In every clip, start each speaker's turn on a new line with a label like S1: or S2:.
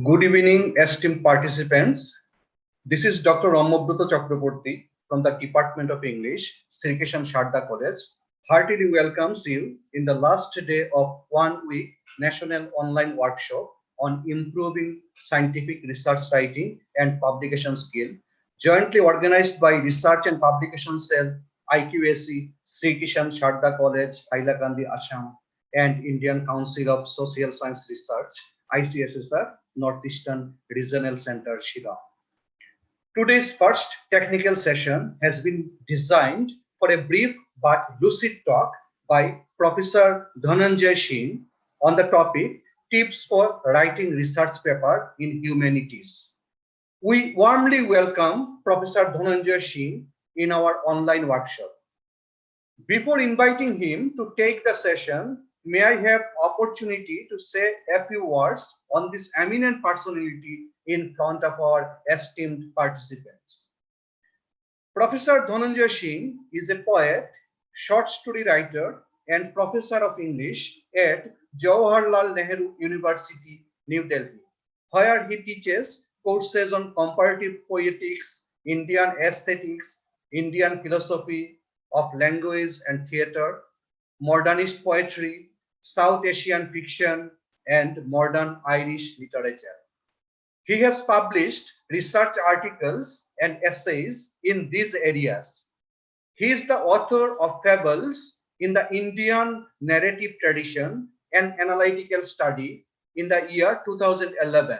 S1: Good evening, esteemed participants. This is Dr. Ramabruta Chakraborty from the Department of English, Sri Keshan Sharda College. Heartily welcomes you in the last day of 1 week national online workshop on improving scientific research writing and publication skill, jointly organized by Research and Publication Cell, IQAC, Sri Keshan Sharda College, Hailakandi, Assam, and Indian Council of Social Science Research, ICSSR, Northeastern Regional Center, Shillong. Today's first technical session has been designed for a brief but lucid talk by Professor Dhananjay Singh on the topic Tips for Writing Research Paper in Humanities. We warmly welcome Professor Dhananjay Singh in our online workshop. Before inviting him to take the session, may I have opportunity to say a few words on this eminent personality in front of our esteemed participants. Professor Dhananjay Singh is a poet, short story writer, and professor of English at Jawaharlal Nehru University, New Delhi, where he teaches courses on comparative poetics, Indian aesthetics, Indian philosophy of language and theater, modernist poetry, South Asian fiction, and modern Irish literature. He has published research articles and essays in these areas. He is the author of Fables in the Indian narrative tradition and analytical study in the year 2011,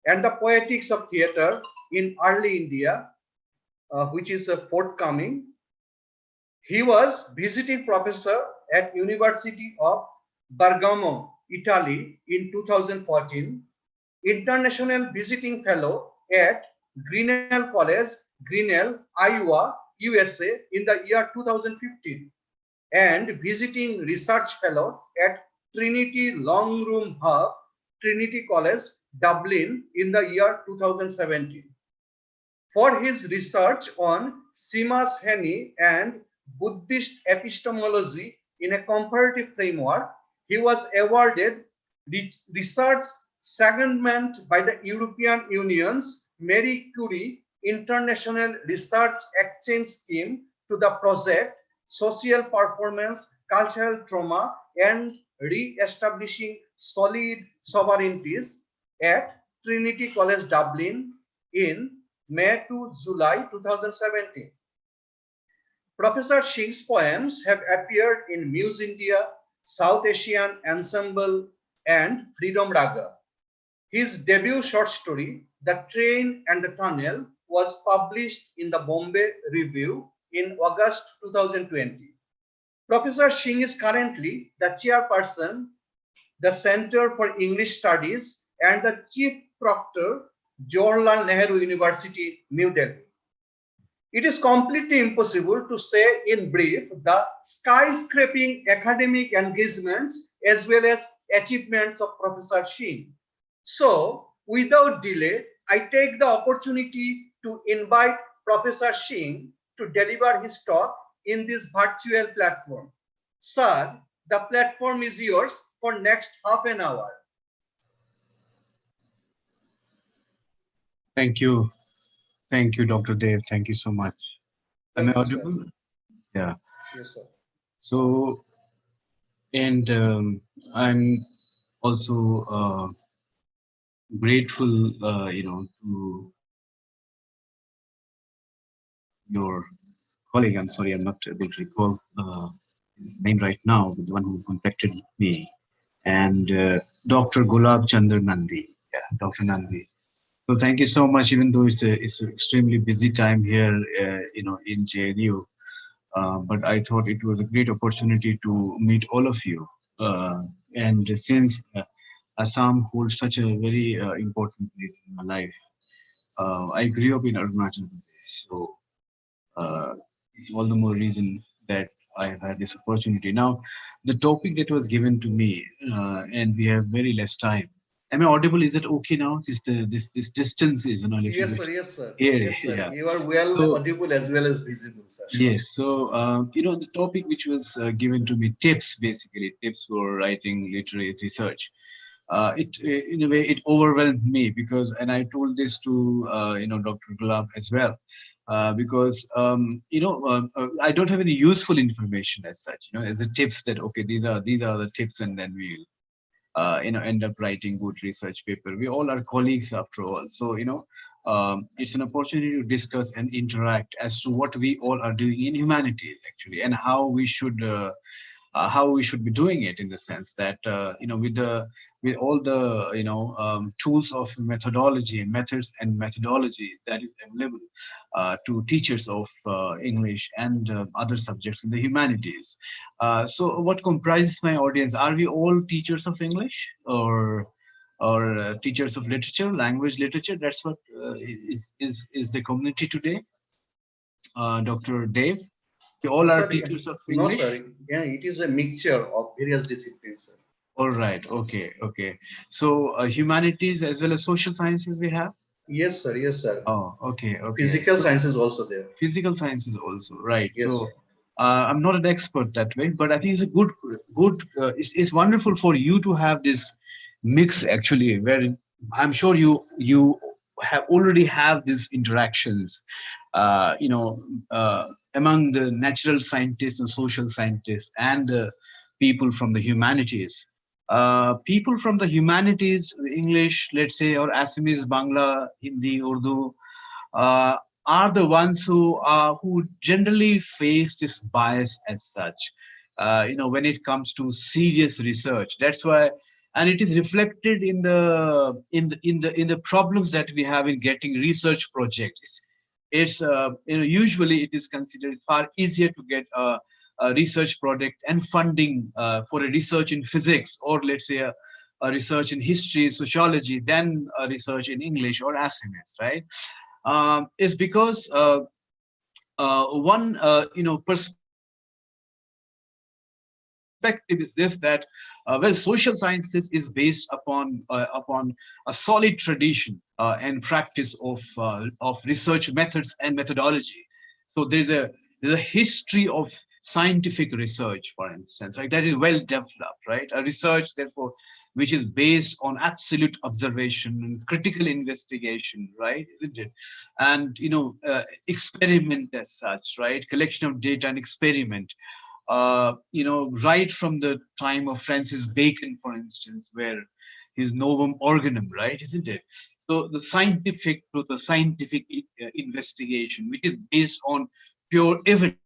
S1: and the Poetics of Theatre in Early India, which is forthcoming. He was visiting professor at University of Bergamo, Italy in 2014, international visiting fellow at Grinnell College, Grinnell, Iowa, USA in the year 2015, and visiting research fellow at Trinity Long Room Hub, Trinity College, Dublin in the year 2017. For his research on Simas Heni and Buddhist epistemology in a comparative framework, he was awarded research secondment by the European Union's Marie Curie International Research Exchange Scheme to the project Social Performance, Cultural Trauma, and Re-establishing Solid Sovereignties at Trinity College Dublin in May to July 2017. Professor Singh's poems have appeared in Muse India, South Asian Ensemble, and Freedom Raga. His debut short story, The Train and the Tunnel, was published in the Bombay Review in August 2020. Professor Singh is currently the chairperson, the Center for English Studies, and the chief proctor, Jawaharlal Nehru University, New Delhi. It is completely impossible to say in brief the skyscraping academic engagements as well as achievements of Professor Singh. So, without delay, I take the opportunity to invite Professor Singh to deliver his talk in this virtual platform. Sir, the platform is yours for next half an hour.
S2: Thank you. Thank you, Dr. Dev. Thank you so much. Am I audible? Yeah.
S1: Yes, sir.
S2: So, and I'm also grateful, to your colleague. I'm sorry, I'm not able to recall his name right now, but the one who contacted me, and Dr. Gulab Chandra Nandi. Yeah, Dr. Nandi. So thank you so much. Even though it's an extremely busy time here, in JNU, but I thought it was a great opportunity to meet all of you. And since Assam holds such a very important place in my life, I grew up in Arunachal Pradesh, so it's all the more reason that I have had this opportunity. Now, the topic that was given to me, and we have very less time. Am I audible? Is it okay now? This distance is a little
S1: Yes,
S2: bit
S1: sir. Yes, sir.
S2: here.
S1: Yes, sir.
S2: Yeah.
S1: You are well
S2: So,
S1: audible as well as visible, sir.
S2: yes. So, the topic which was given to me, tips, basically, tips for writing literary research. in a way it overwhelmed me, because, and I told this to Dr. Gulab as well, because I don't have any useful information as such, as the tips that, okay, these are the tips, and then we'll end up writing good research paper. We all are colleagues after all. So, it's an opportunity to discuss and interact as to what we all are doing in humanities actually, and how we should be doing it, in the sense that, with all the tools of methodology and methods and methodology that is available to teachers of English and other subjects in the humanities. So what comprises my audience? Are we all teachers of English, or teachers of literature, language literature? That's what is the community today, Dr. Dave? We
S1: No,
S2: all are
S1: sir.
S2: teachers of
S1: No,
S2: English.
S1: sir. Yeah, it is a mixture of various disciplines, sir.
S2: All right. Okay. Okay. So humanities as well as social sciences we have.
S1: Yes, sir. Yes, sir.
S2: Oh, okay. Okay.
S1: Physical
S2: So
S1: science is also there.
S2: physical sciences also, right?
S1: Yes, sir.
S2: So I'm not an expert that way, but I think it's a good. It's wonderful for you to have this mix actually, where I'm sure you have already have these interactions, uh, you know, among the natural scientists and social scientists and people from the humanities. People from the humanities, English, let's say, or Assamese, Bangla, Hindi, Urdu, uh, are the ones who generally face this bias as such. When it comes to serious research, that's why, and it is reflected in the problems that we have in getting research projects. It's usually it is considered far easier to get a research project and funding for a research in physics, or let's say a research in history, sociology, than a research in English or Assamese, right? Is because one perspective is this, that social sciences is based upon a solid tradition and practice of research methods and methodology. So there's a history of scientific research, for instance, right? That is well developed, right? A research, therefore, which is based on absolute observation and critical investigation, right? Isn't it? And experiment as such, right? Collection of data and experiment. Right from the time of Francis Bacon, for instance, where his Novum Organum, right? Isn't it? So the scientific to the scientific investigation, which is based on pure evidence,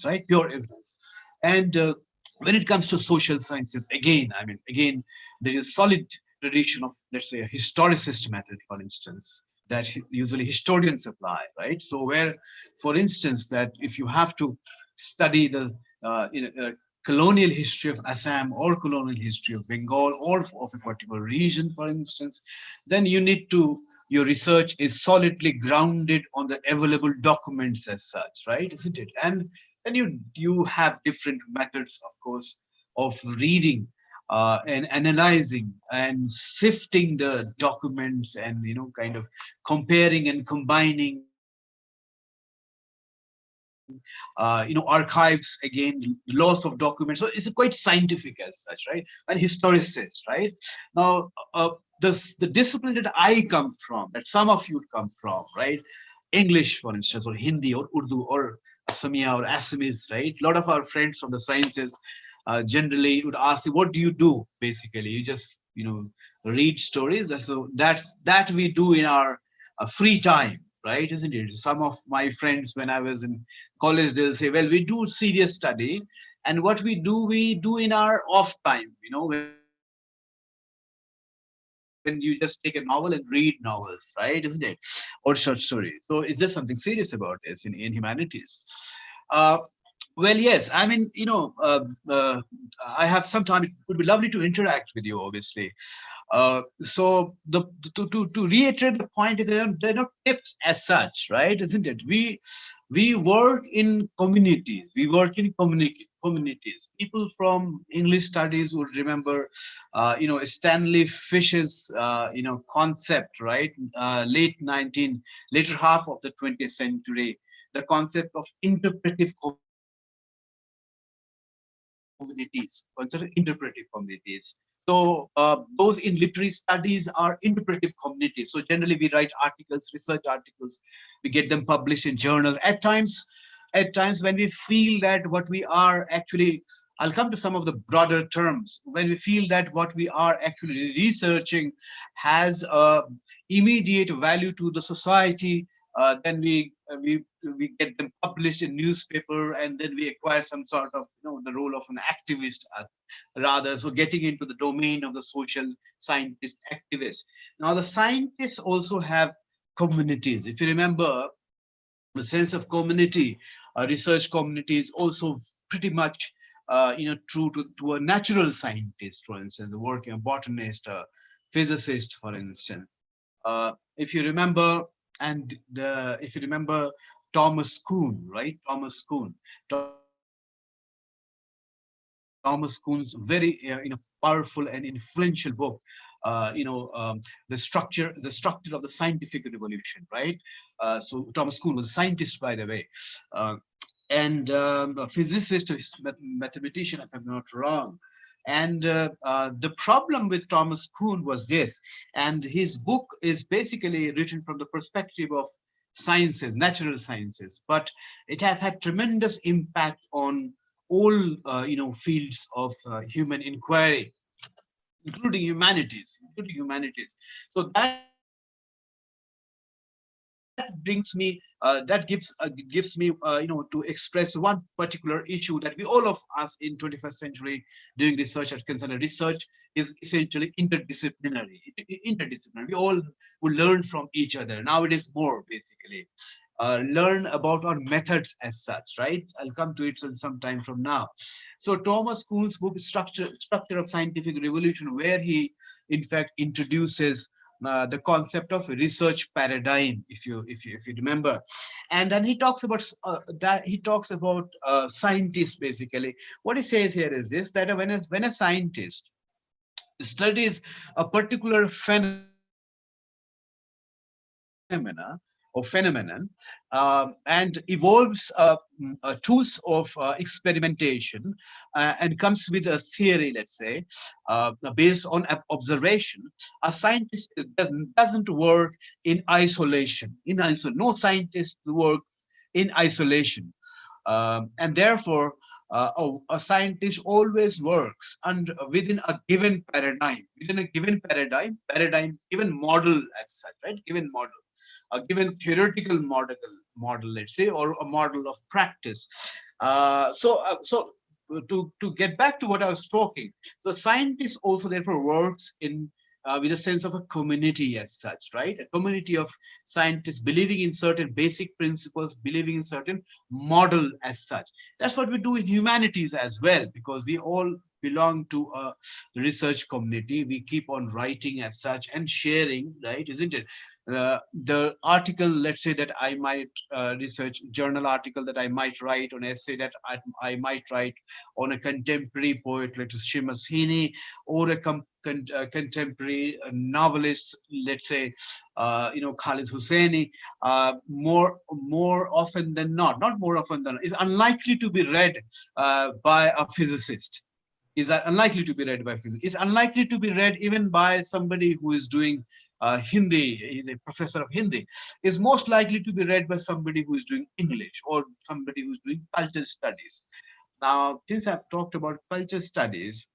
S2: right? Pure evidence. And when it comes to social sciences, again, there is a solid tradition of, let's say, a historicist method, for instance, that usually historians apply, right? So where, for instance, that if you have to study the colonial history of Assam, or colonial history of Bengal, or of a particular region, for instance, then you need to, your research is solidly grounded on the available documents as such, right? Isn't it? And then you have different methods, of course, of reading and analyzing and sifting the documents, and kind of comparing and combining archives, again, loss of documents. So it's quite scientific as such, right? And historicist, right? Now, the discipline that I come from, that some of you come from, right? English, for instance, or Hindi, or Urdu, or Samia, or Assamese, right? A lot of our friends from the sciences generally would ask you, what do you do? Basically, you just, read stories. So that we do in our free time, right? Isn't it? Some of my friends, when I was in college, they'll say, well, we do serious study, and what we do in our off time, when you just take a novel and read novels, right? Isn't it? Or short stories. So is there something serious about this in humanities? Uh, well, yes. I mean, I have some time. It would be lovely to interact with you, obviously. So to reiterate the point, they're not tips as such, right? Isn't it? We work in communities. We work in communities. People from English studies would remember, Stanley Fish's, concept, right? Later half of the 20th century, the concept of interpretive communities, right? Isn't it? communities, considered interpretive communities. So those in literary studies are interpretive communities. So generally we write articles, research articles, we get them published in journals. At times when we feel that what we are actually, I'll come to some of the broader terms, when we feel that what we are actually researching has immediate value to the society, then we get them published in newspaper, and then we acquire some sort of, the role of an activist, rather. So getting into the domain of the social scientist activist. Now the scientists also have communities. If you remember, the sense of community, research community is also pretty much true to a natural scientist, for instance, the working a botanist, a physicist, for instance. If you remember, if you remember Thomas Kuhn, right? Thomas Kuhn's very powerful and influential book, the structure of the scientific revolution, right? So Thomas Kuhn was a scientist, by the way, and a physicist, a mathematician, if I'm not wrong. And the problem with Thomas Kuhn was this, and his book is basically written from the perspective of sciences, natural sciences, but it has had tremendous impact on all fields of human inquiry, including humanities. So that gives me to express one particular issue that we all of us in 21st century doing research are concerned. Research is essentially interdisciplinary. We all will learn from each other. Now it is more basically learn about our methods as such, right? I'll come to it in some time from now. So Thomas Kuhn's book, Structure of Scientific Revolution, where he in fact introduces the concept of research paradigm, if you remember, and then he talks about scientists. Basically, what he says here is this: that when a scientist studies a particular phenomenon and evolves tools of experimentation and comes with a theory, let's say, based on observation. A scientist doesn't work in isolation. No scientist works in isolation, and therefore a scientist always works within a given paradigm, given model as such, right? Given model, a given theoretical model, let's say, or a model of practice. So to get back to what I was talking, so scientist also therefore works in with a sense of a community as such, right? A community of scientists believing in certain basic principles, believing in certain model as such. That's what we do in humanities as well, because we all belong to a research community. We keep on writing as such and sharing, right? Isn't it? The article, let's say, that I might research, journal article that I might write, on essay that I might write on a contemporary poet, let's say Seamus Heaney, or a contemporary novelist, let's say, Khalid Hosseini, more often than not more often than not, is unlikely to be read by a physicist. Is unlikely to be read by physicists. Is unlikely to be read even by somebody who is doing Hindi, is a professor of Hindi. Is most likely to be read by somebody who is doing English or somebody who's doing culture studies. Now, since I've talked about culture studies,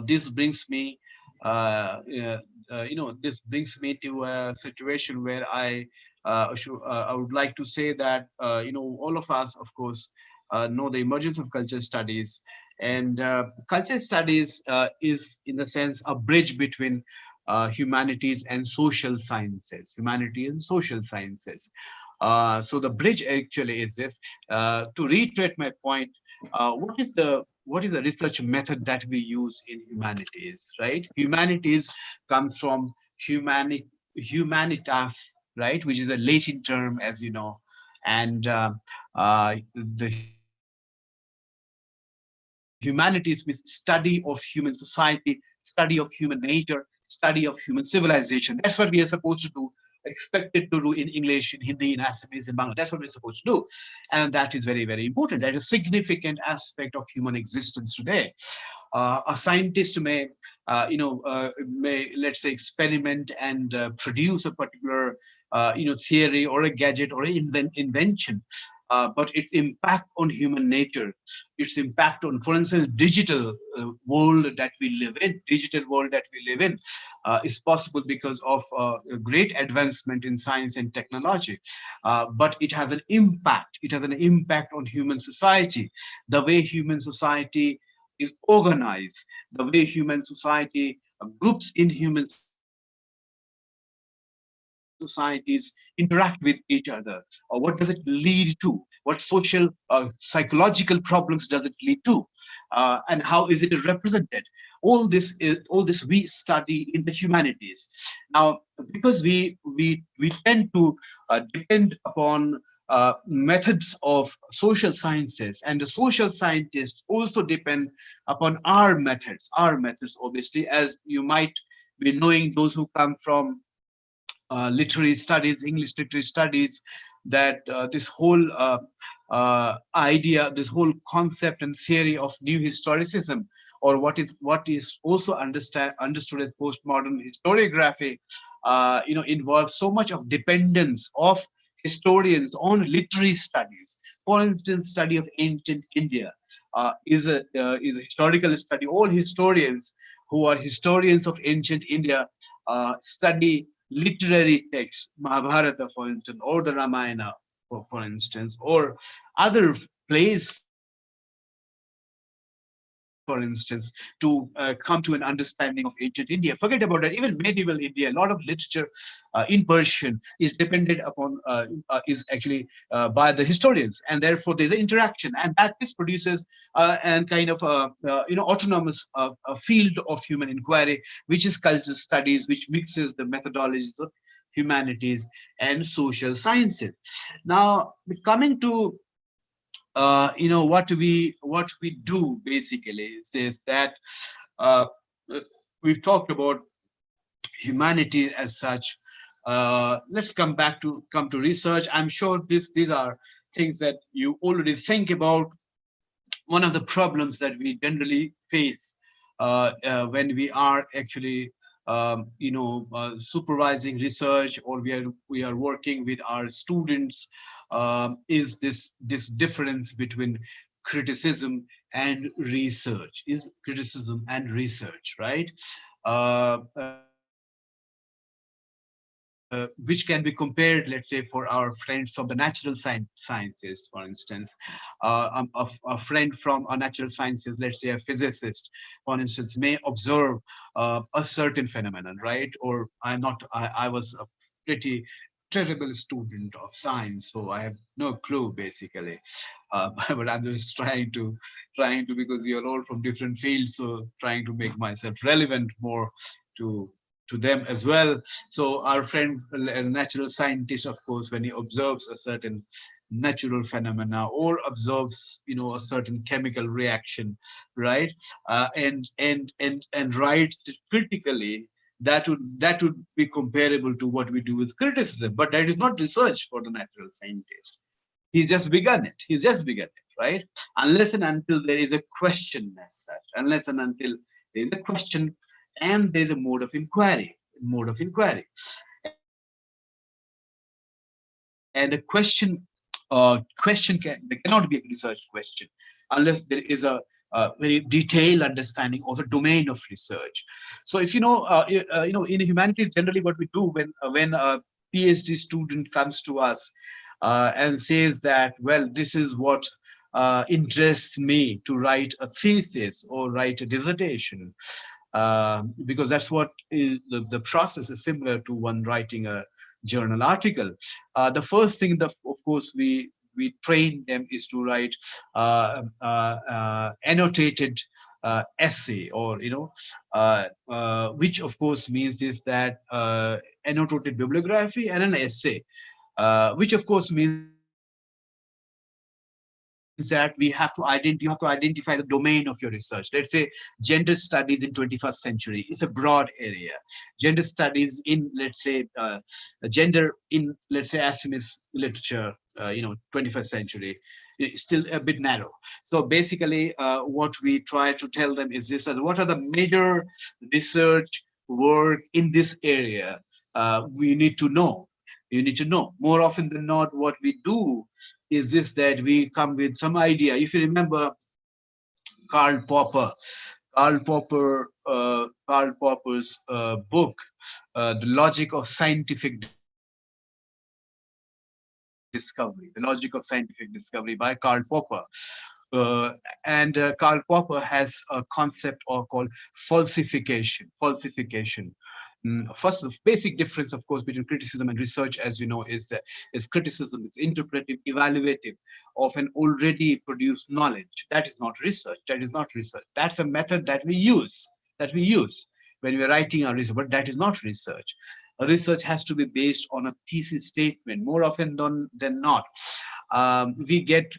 S2: this brings me, this brings me to a situation where I would like to say that all of us, of course, know the emergence of culture studies, and culture studies is, in a sense, a bridge between humanities and social sciences. So the bridge actually is this. To reiterate my point, what is the research method that we use in humanities, right? Humanities comes from humanitas, right, which is a Latin term, as you know, and the humanities means study of human society, study of human nature, study of human civilization. That's what we are supposed to do expected to do in English, in Hindi, in Assamese, in Bangla. That's what we're supposed to do. And that is very, very important. That is a significant aspect of human existence today. A scientist may, let's say, experiment and produce a particular, theory or a gadget or an invention. But its impact on human nature, its impact on, for instance, digital world that we live in, is possible because of a great advancement in science and technology. But it has an impact. It has an impact on human society, the way human society is organized, the way human society, groups in human societies interact with each other, or what does it lead to, what social psychological problems does it lead to, and how is it represented. All this we study in the humanities. Now, because we tend to depend upon methods of social sciences, and the social scientists also depend upon our methods, obviously, as you might be knowing, those who come from literary studies, English literary studies, that this whole idea, this whole concept and theory of new historicism, or what is also understood as postmodern historiography, involves so much of dependence of historians on literary studies. For instance, study of ancient India is a historical study. All historians who are historians of ancient India study literary texts, Mahabharata, for instance, or the Ramayana, for instance, or other plays, for instance, to come to an understanding of ancient India. Forget about that. Even medieval India, a lot of literature in Persian is dependent upon, is actually by the historians, and therefore there's an interaction, and that this produces and kind of autonomous field of human inquiry, which is cultural studies, which mixes the methodologies of humanities and social sciences. Now, coming to what we do basically is that uh, we've talked about humanity as such. Let's come to research. I'm sure these are things that you already think about. One of the problems that we generally face when we are actually supervising research, or we are working with our students, is this difference between criticism and research. Is criticism and research, right? Uh, which can be compared, let's say, for our friends from the natural sciences, for instance. A friend from a natural sciences, let's say a physicist, for instance, may observe a certain phenomenon, right? Or I was a pretty terrible student of science, so I have no clue basically. But I'm just trying to, because you're all from different fields, so trying to make myself relevant more to them as well. So our friend, a natural scientist, of course, when he observes a certain natural phenomena, or observes, a certain chemical reaction, right? And writes it critically, that would be comparable to what we do with criticism. But that is not research for the natural scientist. He's just begun it, right? Unless and until there is a question as such, unless and until there is a question, and there is a mode of inquiry. And the there cannot be a research question unless there is a very detailed understanding of the domain of research. So if in humanities, generally what we do when a PhD student comes to us and says that, well, this is what interests me to write a thesis or write a dissertation, because that's what the process is similar to one writing a journal article. The first thing that, of course, we train them is to write annotated essay, or which of course means is that annotated bibliography and an essay, which of course means that we have to you have to identify the domain of your research. Let's say gender studies in 21st century is a broad area. Gender studies in, let's say, gender in, let's say, Assamese literature, 21st century, is still a bit narrow. So basically, what we try to tell them is this: that what are the major research work in this area? We need to know. You need to know. More often than not, what we do is this, that we come with some idea. If you remember Karl Popper, Karl Popper's book, The Logic of Scientific Discovery, The Logic of Scientific Discovery by Karl Popper. And Karl Popper has a concept called falsification. First, the basic difference, of course, between criticism and research, as you know, is that criticism is interpretive, evaluative of an already produced knowledge. That is not research. That is not research. That's a method that we use. When we're writing our research, but that is not research. A research has to be based on a thesis statement. More often than not, we get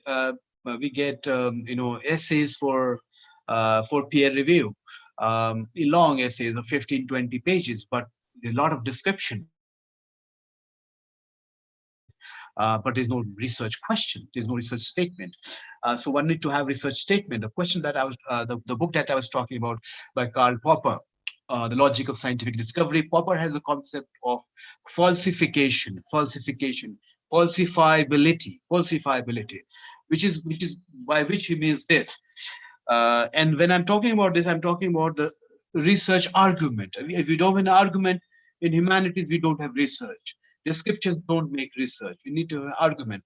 S2: essays for peer review, long essays of 15-20 pages, but a lot of description. But there's no research question. There's no research statement. So one need to have research statement. The question that I was, the book that I was talking about by Karl Popper, The Logic of Scientific Discovery. Popper has a concept of falsification, falsifiability, which is by which he means this. And when I'm talking about this, I'm talking about the research argument. If we don't have an argument in humanities, we don't have research. Descriptions don't make research. We need to have an argument.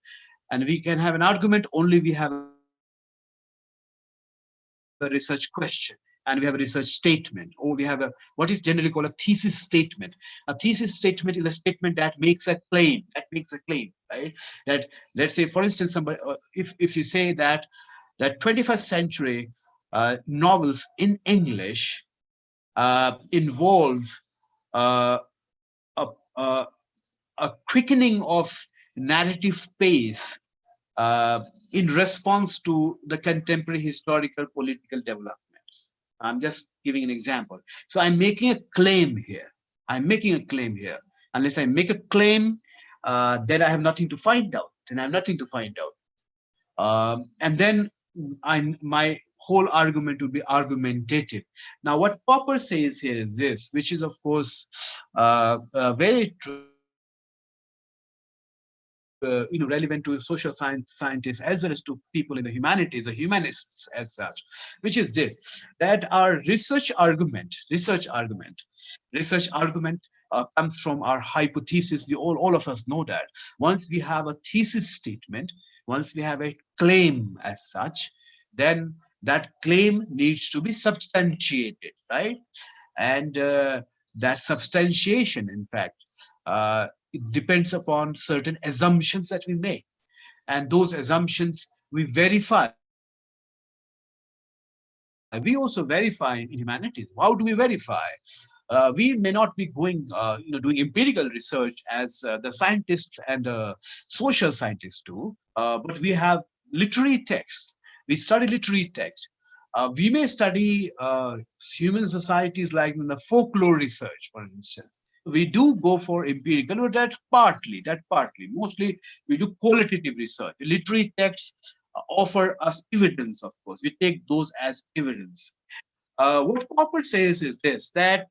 S2: And we can have an argument only we have a research question and we have a research statement, or we have what is generally called a thesis statement. A thesis statement is a statement that makes a claim. Right? That, let's say, for instance, somebody, if you say that 21st century novels in English involve a quickening of narrative pace in response to the contemporary historical political developments. I'm just giving an example. So I'm making a claim here. Unless I make a claim, then I have nothing to find out. And then my whole argument will be argumentative. Now, what Popper says here is this, which is, of course, very true. Relevant to social scientists as well as to people in the humanities, the humanists as such, which is this: that our research argument comes from our hypothesis. All of us know that once we have a thesis statement, once we have a claim as such, then that claim needs to be substantiated, right? And that substantiation, in fact, it depends upon certain assumptions that we make. And those assumptions we verify. We also verify in humanities. How do we verify? We may not be going, doing empirical research as the scientists and social scientists do, but we have literary texts. We study literary texts. We may study human societies like in the folklore research, for instance. We do go for empirical, but that's partly. Mostly we do qualitative research. Literary texts offer us evidence, of course. We take those as evidence. What Popper says is this, that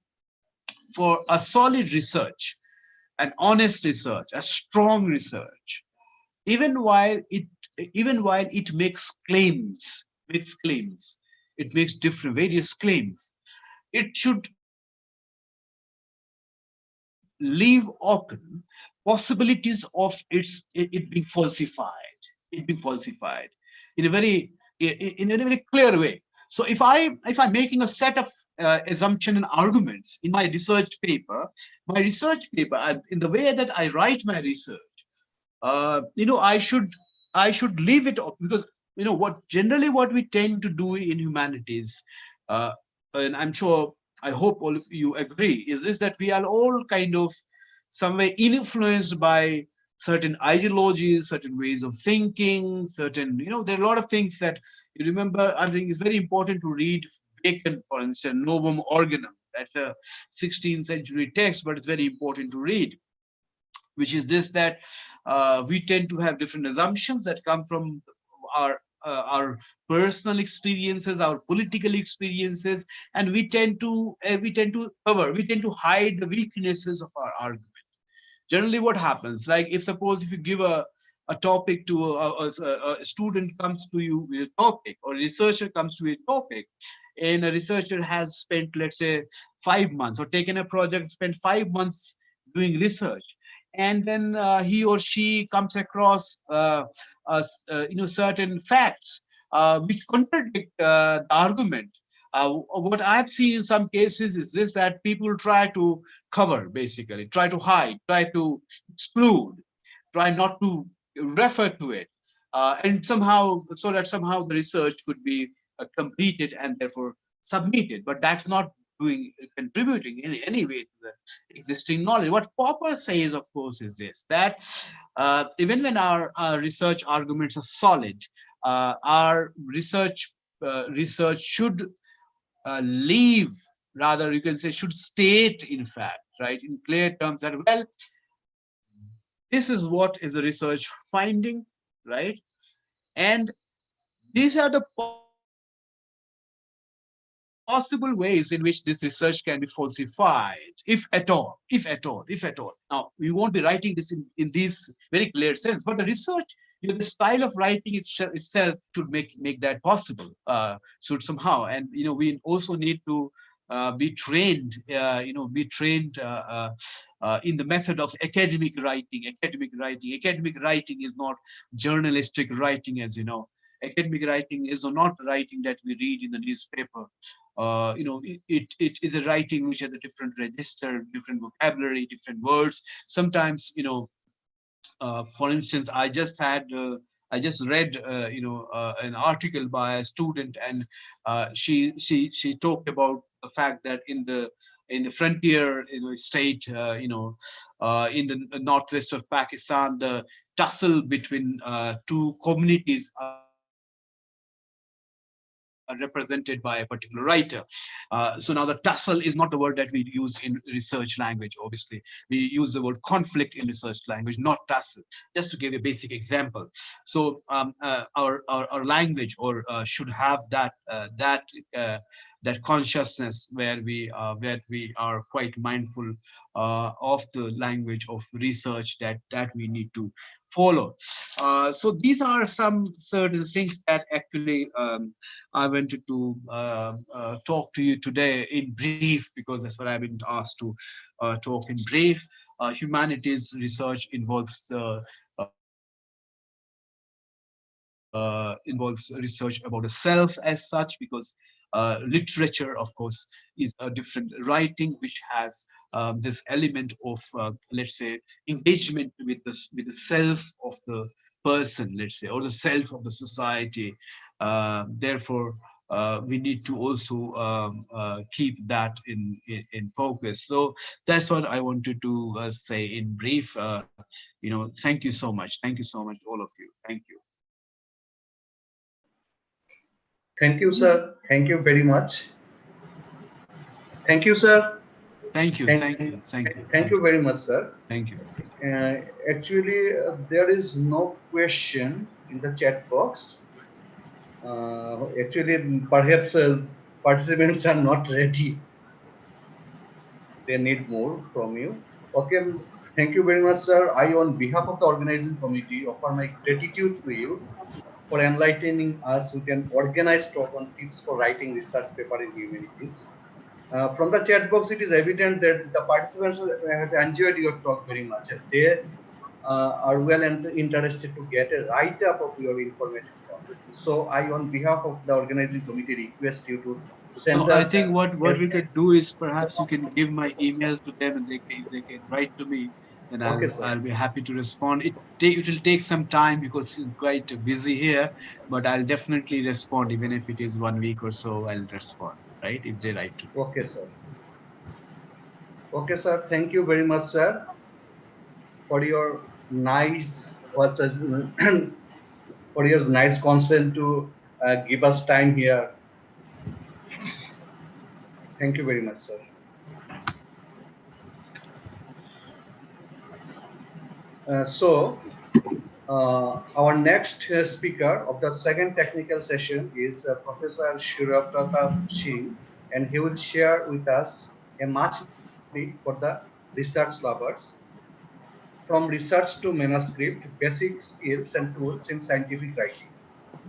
S2: for a solid research, an honest research, a strong research, even while it makes claims, it makes different various claims, it should leave open possibilities of it being falsified in a very clear way. So if I'm making a set of assumption and arguments in my research paper, in the way that I write my research, I should leave it up, because what we tend to do in humanities, and I hope all of you agree, is this, that we are all kind of some way influenced by
S3: certain ideologies, certain ways of thinking, certain, there are a lot of things that you remember. I think it's very important to read Bacon, for instance, Novum Organum. That's a 16th century text, but it's very important to read, which is this, that we tend to have different assumptions that come from our personal experiences, our political experiences, and we tend to hide the weaknesses of our argument. Generally, what happens, like, if you give a topic to a student comes to you with a topic, or a researcher comes to a topic, and a researcher has spent, let's say, 5 months, or taken a project, spent 5 months doing research, and then he or she comes across certain facts which contradict the argument. What I've seen in some cases is this, that people try to cover, basically, try to hide, try to exclude, try not to refer to it, and somehow, so that somehow the research could be completed and therefore submitted. But that's not contributing in any way to the existing knowledge. What Popper says, of course, is this, that even when our research arguments are solid, our research should leave, rather, you can say, should state, in fact, right, in clear terms, that, well, this is what is the research finding, right? And these are the possible ways in which this research can be falsified, if at all, if at all. Now, we won't be writing this in these very clear sense, but the research, the style of writing itself should make that possible, should somehow. And, we also need to be trained, in the method of academic writing. Academic writing is not journalistic writing, as you know. Academic writing is not writing that we read in the newspaper. It is a writing which has a different register, different vocabulary, different words. Sometimes, for instance, I just read, an article by a student, and she talked about the fact that in the frontier, state, in the northwest of Pakistan, the tussle between two communities are represented by a particular writer. So now, the tussle is not the word that we use in research language. Obviously, we use the word conflict in research language, not tussle. Just to give a basic example. So our language, or should have that consciousness, where we are quite mindful of the language of research that we need to follow. So these are some certain things that actually I wanted to talk to you today in brief, because that's what I've been asked to talk in brief. Humanities research involves research about the self as such, because literature, of course, is a different writing which has this element of, let's say, engagement with the self of the person, let's say, or the self of the society. Therefore, we need to also keep that in focus. So that's what I wanted to say in brief. Thank you so much. Thank you so much, all of you. Thank you.
S1: Thank you, sir. Thank you very much. Thank you, sir.
S3: Thank you.
S1: Thank,
S3: Thank you. Thank you.
S1: thank you very much, sir.
S3: Thank you.
S1: Actually, there is no question in the chat box. Actually, perhaps participants are not ready. They need more from you. Okay, thank you very much, sir. I, on behalf of the organizing committee, offer my gratitude to you for enlightening us with an organized talk on tips for writing research paper in humanities. From the chat box, it is evident that the participants have enjoyed your talk very much. They are well interested to get a write-up of your informative talk. So I, on behalf of the organizing committee, request you to send
S3: I
S1: us.
S3: think what we could do is, perhaps you can give my emails to them, and they can write to me, and
S1: Okay, sir.
S3: I'll be happy to respond. It will take some time because it's quite busy here, but I'll definitely respond, even if it is 1 week or so. I'll respond, right, if they write to me.
S1: Okay, sir. Okay, sir. Thank you very much, sir, for your nice for your nice consent to give us time here. Thank you very much, sir. Our next speaker of the second technical session is Professor Surya Pratap Singh, and he will share with us a much topic for the research lovers, from research to manuscript, basic skills and tools in scientific writing.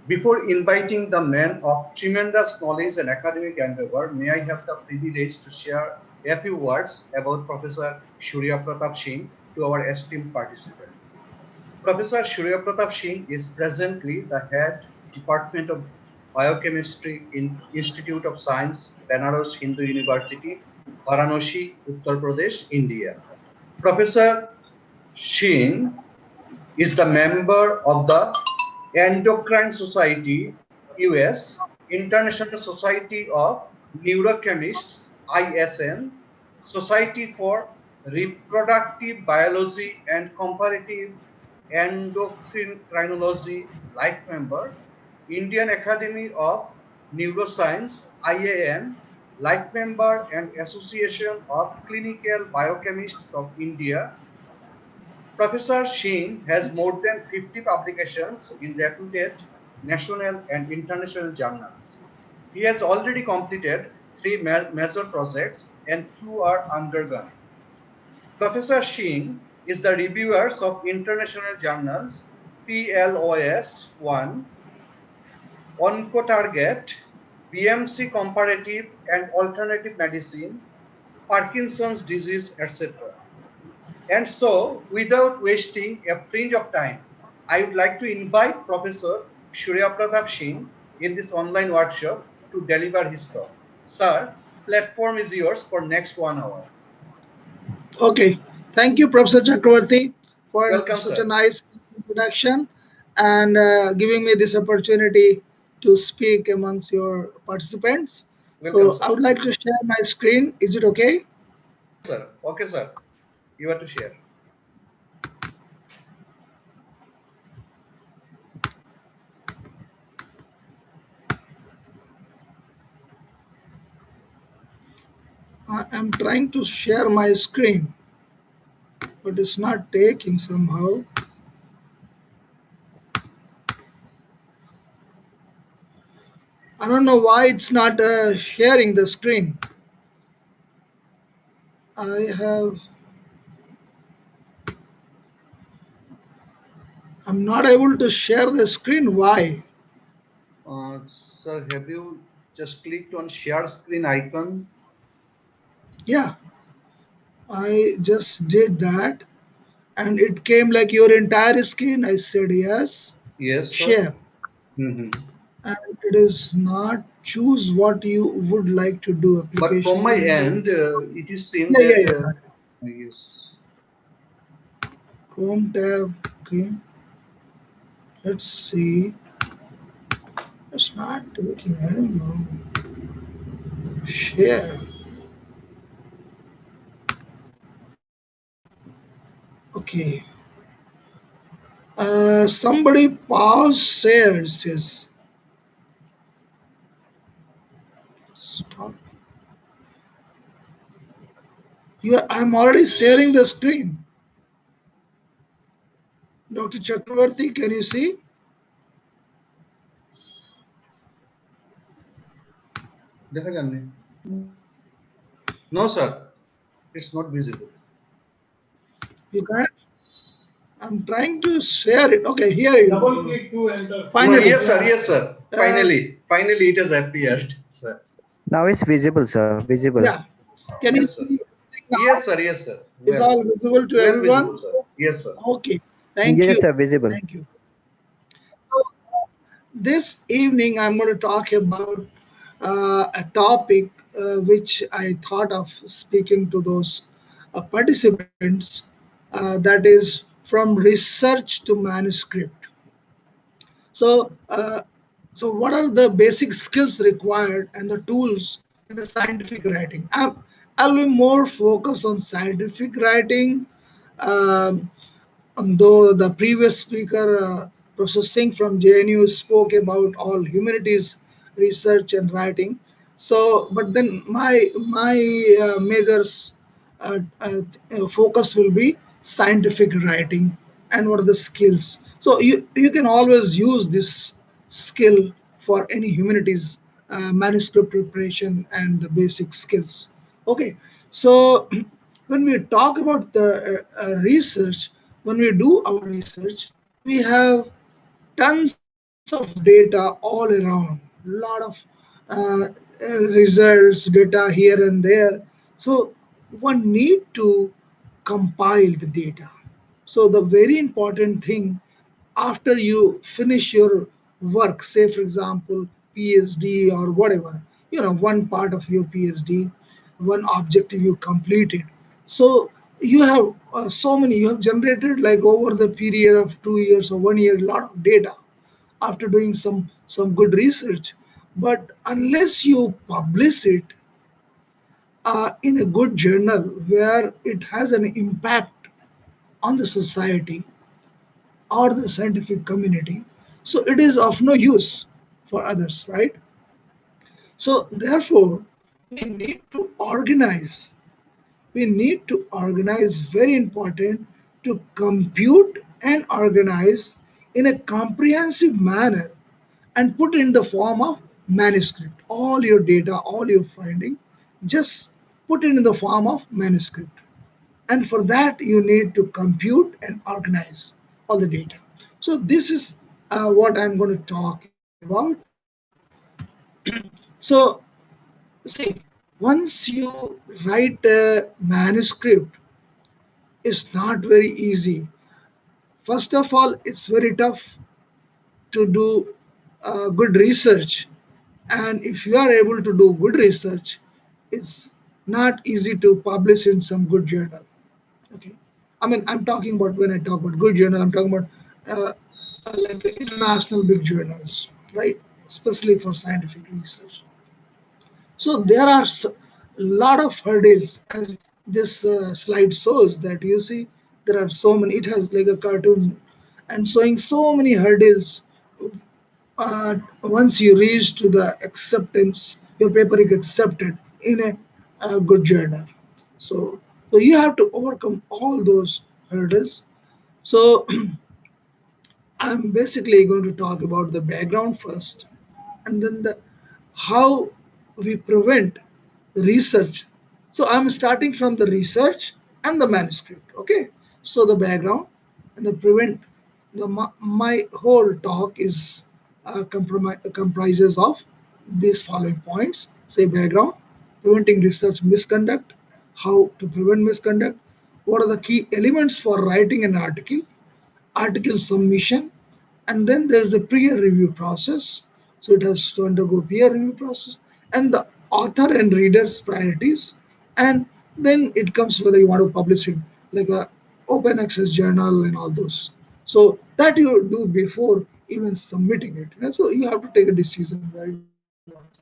S1: Before inviting the man of tremendous knowledge and academic endeavor, may I have the privilege to share a few words about Professor Surya Pratap Singh to our esteemed participants. Professor Surya Pratap Singh is presently the head Department of Biochemistry in Institute of Science, Banaras Hindu University, Varanasi, Uttar Pradesh, India. Professor Singh is the member of the Endocrine Society, US, International Society of Neurochemists, ISN, Society for Reproductive Biology and Comparative Endocrinology, life member, Indian Academy of Neuroscience, IAN, life member, and Association of Clinical Biochemists of India. Professor Singh has more than 50 publications in reputed national and international journals. He has already completed 3 major projects and 2 are undergone. Professor Singh is the reviewer of international journals PLOS 1, Oncotarget, BMC Comparative and Alternative Medicine, Parkinson's disease, etc. And so, without wasting a fringe of time, I would like to invite Professor Surya Pratap Singh in this online workshop to deliver his talk. Sir, platform is yours for next 1 hour.
S4: Okay, thank you, Professor Chakravarti, for
S1: Welcome,
S4: such
S1: sir.
S4: a nice introduction and giving me this opportunity to speak amongst your participants.
S1: Welcome,
S4: So I
S1: sir.
S4: would like to share my screen. Is it okay?
S1: Sir, okay, sir. You have to share.
S4: I am trying to share my screen, but it's not taking somehow. I don't know why it's not sharing the screen. I'm not able to share the screen. Why?
S1: Sir, have you just clicked on share screen icon?
S4: Yeah, I just did that and it came like your entire screen. I said yes,
S1: Yes, sir.
S4: share,
S1: Mm-hmm.
S4: and it is not choose what you would like to do.
S1: But from
S4: Application
S1: my
S4: window.
S1: end, it is seen
S4: Yeah,
S1: that,
S4: yeah, yeah.
S1: yes.
S4: Chrome tab. Okay, let's see. It's not working. I don't know. Share. Okay. Somebody pause share. Says stop. Yeah, I'm already sharing the screen. Dr. Chakravarti, can you see?
S1: No, sir, it's not visible.
S4: You can. I'm trying to share it. Okay, here you
S5: Double
S4: go.
S5: click to enter.
S4: Finally.
S1: Yes, sir. Yes, sir.
S4: Uh,
S1: Finally, it has appeared, sir.
S6: Now it's visible, sir. Visible.
S4: Yeah. Can you
S1: Yes, sir.
S4: see everything now?
S1: Yes, sir. Yes, sir.
S4: Is all visible to
S1: Well
S4: everyone?
S1: visible, sir. Yes, sir.
S4: Okay. Thank
S6: Yes,
S4: you.
S6: sir. Visible.
S4: Thank you. So, this evening, I'm going to talk about a topic which I thought of speaking to those participants, that is from research to manuscript. So, so what are the basic skills required and the tools in the scientific writing? I'll be more focused on scientific writing, um, though the previous speaker, Professor Singh from JNU, spoke about all humanities research and writing. So, but then my major focus will be scientific writing and what are the skills. So you can always use this skill for any humanities manuscript preparation and the basic skills. Okay, so when we talk about the research, when we do our research, we have tons of data all around, lot of uh, results, data here and there. So one need to compile the data. So the very important thing, after you finish your work, say for example PhD or whatever, one part of your PhD, one objective you completed. So you have you have generated like over the period of 2 years or 1 year, a lot of data after doing some good research. But unless you publish it in a good journal where it has an impact on the society or the scientific community, so it is of no use for others, right? So therefore we need to organize, very important, to compute and organize in a comprehensive manner and put in the form of manuscript. All your data, all your finding, just put it in the form of manuscript. And for that, you need to compute and organize all the data. So this is what I'm going to talk about. So see, once you write a manuscript, it's not very easy. First of all, it's very tough to do good research. And if you are able to do good research, it's not easy to publish in some good journal. Okay, I mean, I'm talking about, when I talk about good journal, I'm talking about uh, like international big journals, right? Especially for scientific research. So there are a lot of hurdles, as this slide shows, that you see there are so many. It has like a cartoon and showing so many hurdles. Once you reach to the acceptance, your paper is accepted in a good journal. So, so you have to overcome all those hurdles. So I'm basically going to talk about the background first, and then the how we prevent the research. So I'm starting from the research and the manuscript. Okay, so the background and the prevent. My whole talk is comprises of these following points. Say background, preventing research misconduct, how to prevent misconduct, what are the key elements for writing an article submission, and then there's a peer review process. So it has to undergo peer review process, and the author and reader's priorities, and then it comes whether you want to publish it like a open access journal and all those. So that you do before even submitting it. And so you have to take a decision, very important.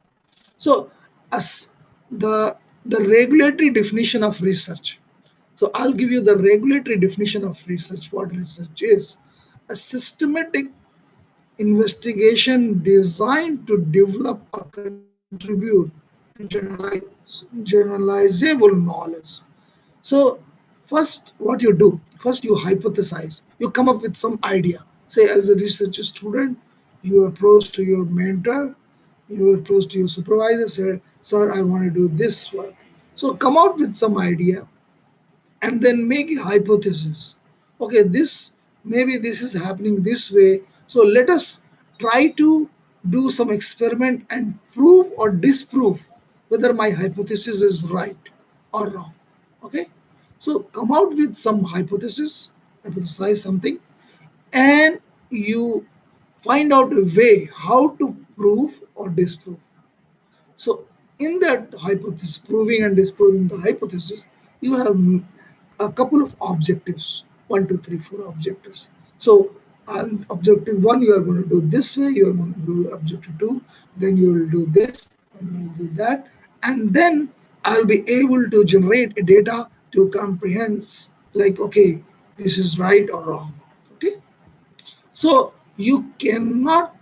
S4: So as the regulatory definition of research. So I'll give you the regulatory definition of research. What research is: a systematic investigation designed to develop or contribute to generalizable knowledge. So first what you do, first you hypothesize, you come up with some idea. Say as a research student, you approach to your mentor, you approach to your supervisor, say, sir, I want to do this work. So come out with some idea and then make a hypothesis. Okay, this, maybe this is happening this way, so let us try to do some experiment and prove or disprove whether my hypothesis is right or wrong. Okay, so come out with some hypothesis, hypothesize something, and you find out a way how to prove or disprove. So in that hypothesis, proving and disproving the hypothesis, you have a couple of objectives, one, two, three, four objectives. So objective one, you are going to do this way, you are going to do objective two, then you will do this, and you will do that. And then I'll be able to generate a data to comprehend, like, okay, this is right or wrong. Okay, so you cannot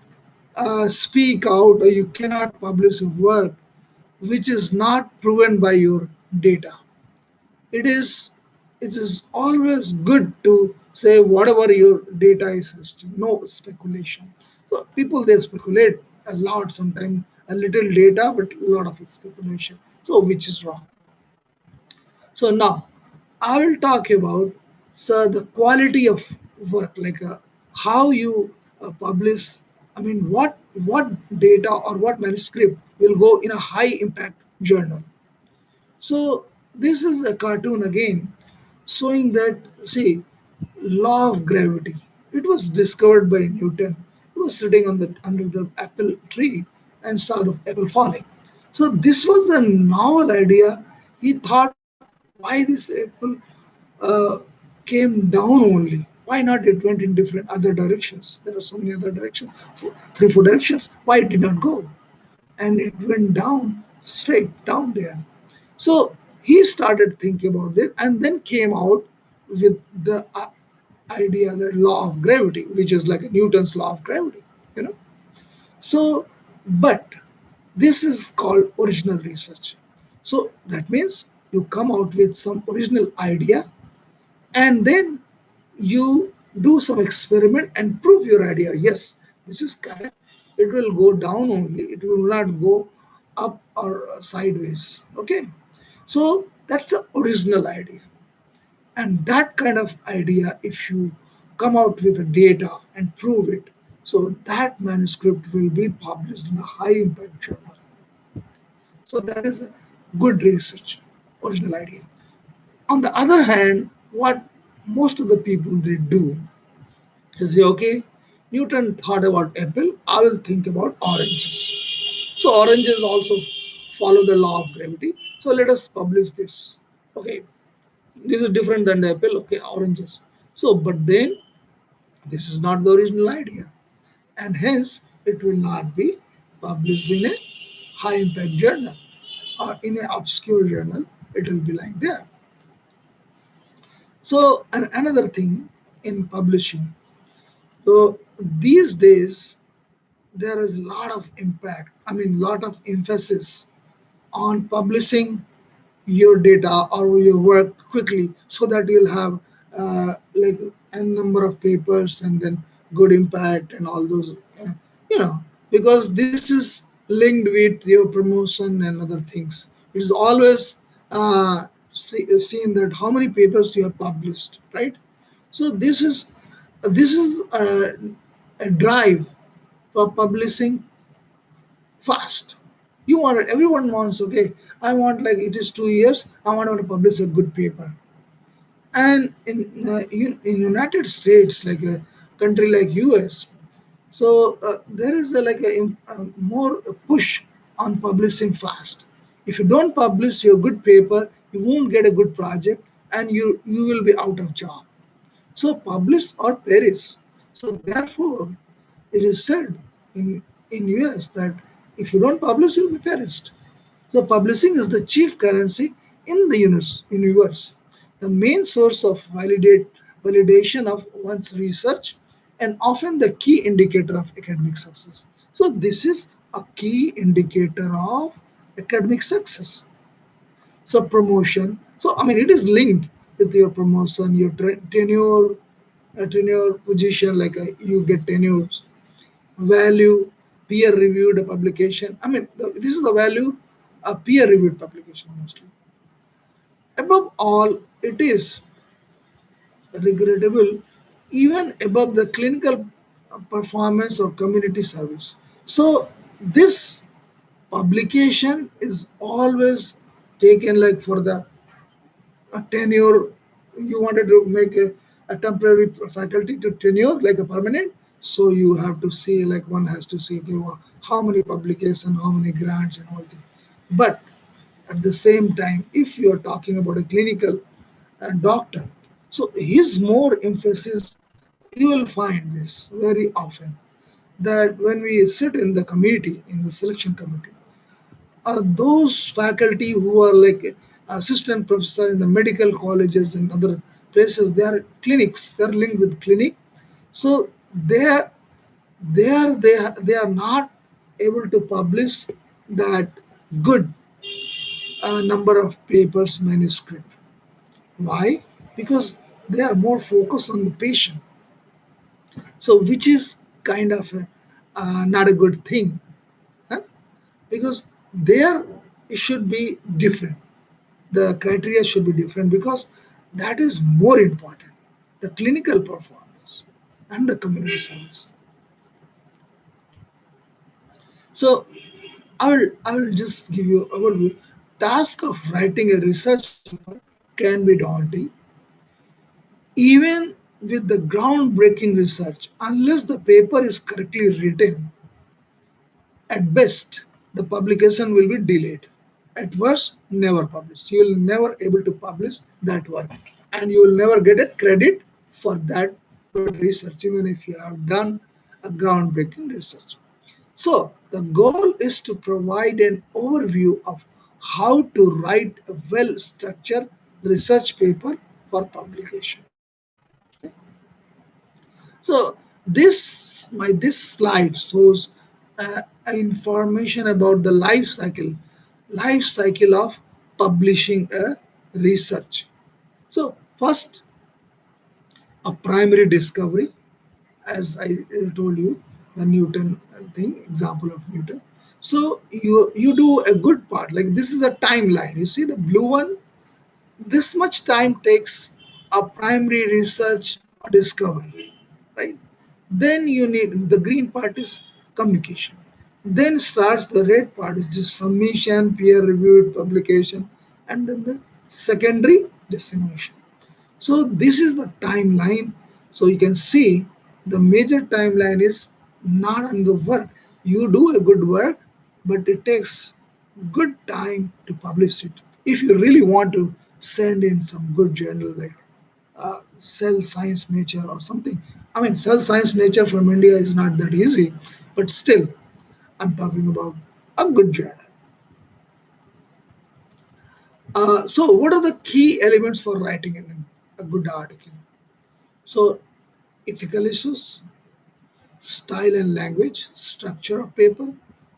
S4: speak out, or you cannot publish a work which is not proven by your data. It is it is always good to say whatever your data is suggesting, no speculation. So people, they speculate a lot, sometimes a little data but a lot of speculation, so which is wrong. So now I will talk about, so the quality of work, like how you publish. I mean, what data or what manuscript will go in a high impact journal. So this is a cartoon again, showing that, see, law of gravity. It was discovered by Newton. He was sitting on the under the apple tree and saw the apple falling. So this was a novel idea. He thought, why this apple uh, came down only? Why not it went in different other directions? There are so many other directions, three, four directions. Why it did not go? And it went down straight down there. So he started thinking about it and then came out with the idea, the law of gravity, which is like a Newton's law of gravity, you know. So, but this is called original research. So that means you come out with some original idea and then you do some experiment and prove your idea. Yes, this is correct. It will go down only. It will not go up or sideways. Okay. So that's the original idea. And that kind of idea, if you come out with the data and prove it, so that manuscript will be published in a high impact journal. So that is a good research, original idea. On the other hand, what most of the people they do is say, okay, Newton thought about apple, I will think about oranges. So oranges also follow the law of gravity. So let us publish this. Okay, this is different than the apple. Okay, oranges. So, but then this is not the original idea, and hence it will not be published in a high impact journal or in an obscure journal. It will be like there. So, and another thing in publishing. So these days there is a lot of impact. I mean, lot of emphasis on publishing your data or your work quickly, so that you'll have like a number of papers and then good impact and all those, you know, because this is linked with your promotion and other things. It's always seen that how many papers you have published, right? So this is a drive for publishing fast. You want it, everyone wants, okay, I want, like, it is 2 years, I want to publish a good paper. And in United States, like a country like US, so there is a more push on publishing fast. If you don't publish your good paper, you won't get a good project, and you will be out of job. So publish or perish. So therefore, it is said in US that if you don't publish, you'll be perished. So publishing is the chief currency in the universe, the main source of validation of one's research, and often the key indicator of academic success. So this is a key indicator of academic success. So promotion. So I mean, it is linked with your promotion, your tenure, tenure position, like you get tenures, value, peer-reviewed publication. I mean, this is the value a peer-reviewed publication mostly. Above all, it is regrettable, even above the clinical performance or community service. So this publication is always taken like for the a tenure. You wanted to make a temporary faculty to tenure like a permanent, so you have to see, like, one has to see, okay, how many publications, how many grants and all that. But at the same time, if you are talking about a clinical doctor, so his more emphasis, you will find this very often, that when we sit in the committee, in the selection committee, those faculty who are like assistant professor in the medical colleges and other places, they are clinics, they are linked with clinic. So they are not able to publish that good number of papers manuscript. Why? Because they are more focused on the patient. So which is kind of not a good thing, huh? Because there it should be different. The criteria should be different because that is more important. The clinical performance and the community service. So I will just give you an overview. Task of writing a research paper can be daunting, even with the groundbreaking research. Unless the paper is correctly written, at best, the publication will be delayed. At worst, never published. You will never able to publish that work, and you will never get a credit for that good research, even if you have done a groundbreaking research. So the goal is to provide an overview of how to write a well-structured research paper for publication. So this slide shows information about the life cycle of publishing a research. So first, a primary discovery, as I told you, the Newton thing, example of Newton. So you do a good part, like this is a timeline. You see the blue one, this much time takes a primary research or discovery, right? Then you need the green part is communication. Then starts the red part, which is submission, peer reviewed publication, and then the secondary dissemination. So this is the timeline. So you can see the major timeline is not on the work. You do a good work, but it takes good time to publish it. If you really want to send in some good journal like Cell Science Nature or something. I mean, Cell Science Nature from India is not that easy, but still, I'm talking about a good journal. So, what are the key elements for writing a good article? So, ethical issues, style and language, structure of paper,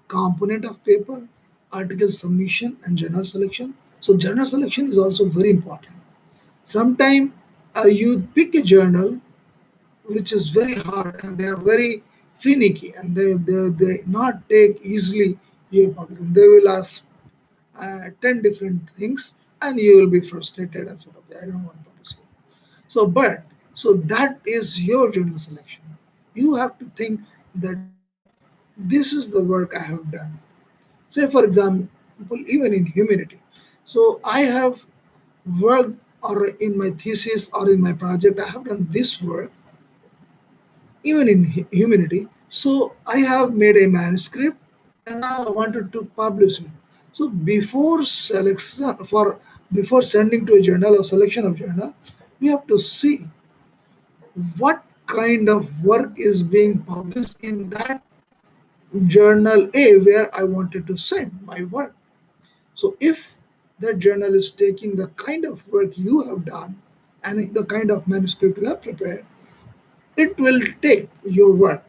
S4: component of paper, article submission, and journal selection. So, journal selection is also very important. Sometimes you pick a journal which is very hard and they are very finicky and they not take easily your publication. They will ask 10 different things and you will be frustrated and sort of, I don't want to publish it. So, but, so that is your journal selection. You have to think that this is the work I have done. Say, for example, even in humanity. So, I have worked or in my thesis or in my project, I have done this work even in humanity. So I have made a manuscript and now I wanted to publish it. So before sending to a journal or selection of journal, we have to see what kind of work is being published in that journal A where I wanted to send my work. So if that journal is taking the kind of work you have done and the kind of manuscript you have prepared, it will take your work.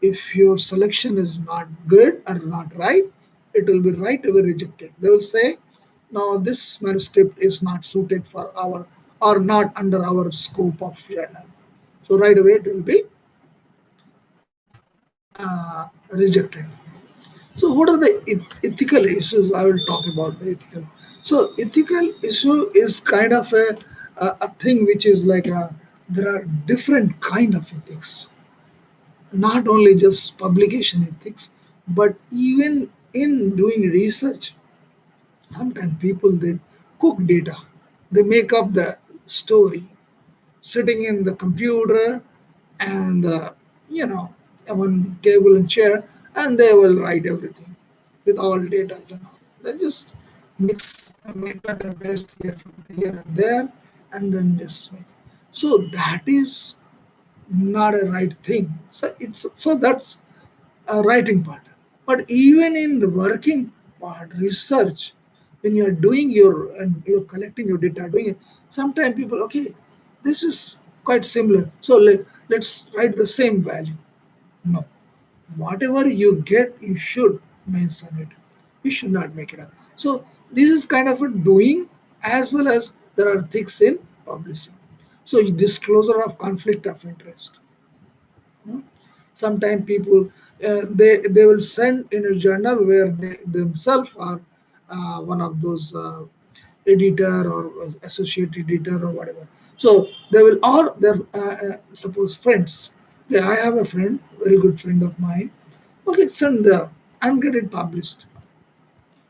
S4: If your selection is not good or not right, it will be right away rejected. They will say, no, this manuscript is not suited for our or not under our scope of journal. So right away it will be rejected. So what are the ethical issues? I will talk about the ethical. So ethical issue is kind of a thing which is like there are different kind of ethics, not only just publication ethics, but even in doing research. Sometimes people they cook data, they make up the story, sitting in the computer and one table and chair, and they will write everything with all data and all. They just mix, make cut and paste here and there, and then just make. So that is not a right thing. So that's a writing part. But even in the working part, research, when you're doing your and you're collecting your data, doing it, sometimes people, okay, this is quite similar, so let's write the same value. No, whatever you get, you should mention it. You should not make it up. So this is kind of a doing, as well as there are things in publishing. So disclosure of conflict of interest. No? Sometimes people, they will send in a journal where they themselves are one of those editor or associate editor or whatever. So they will, or their suppose friends. I have a friend, very good friend of mine. Okay, send there and get it published.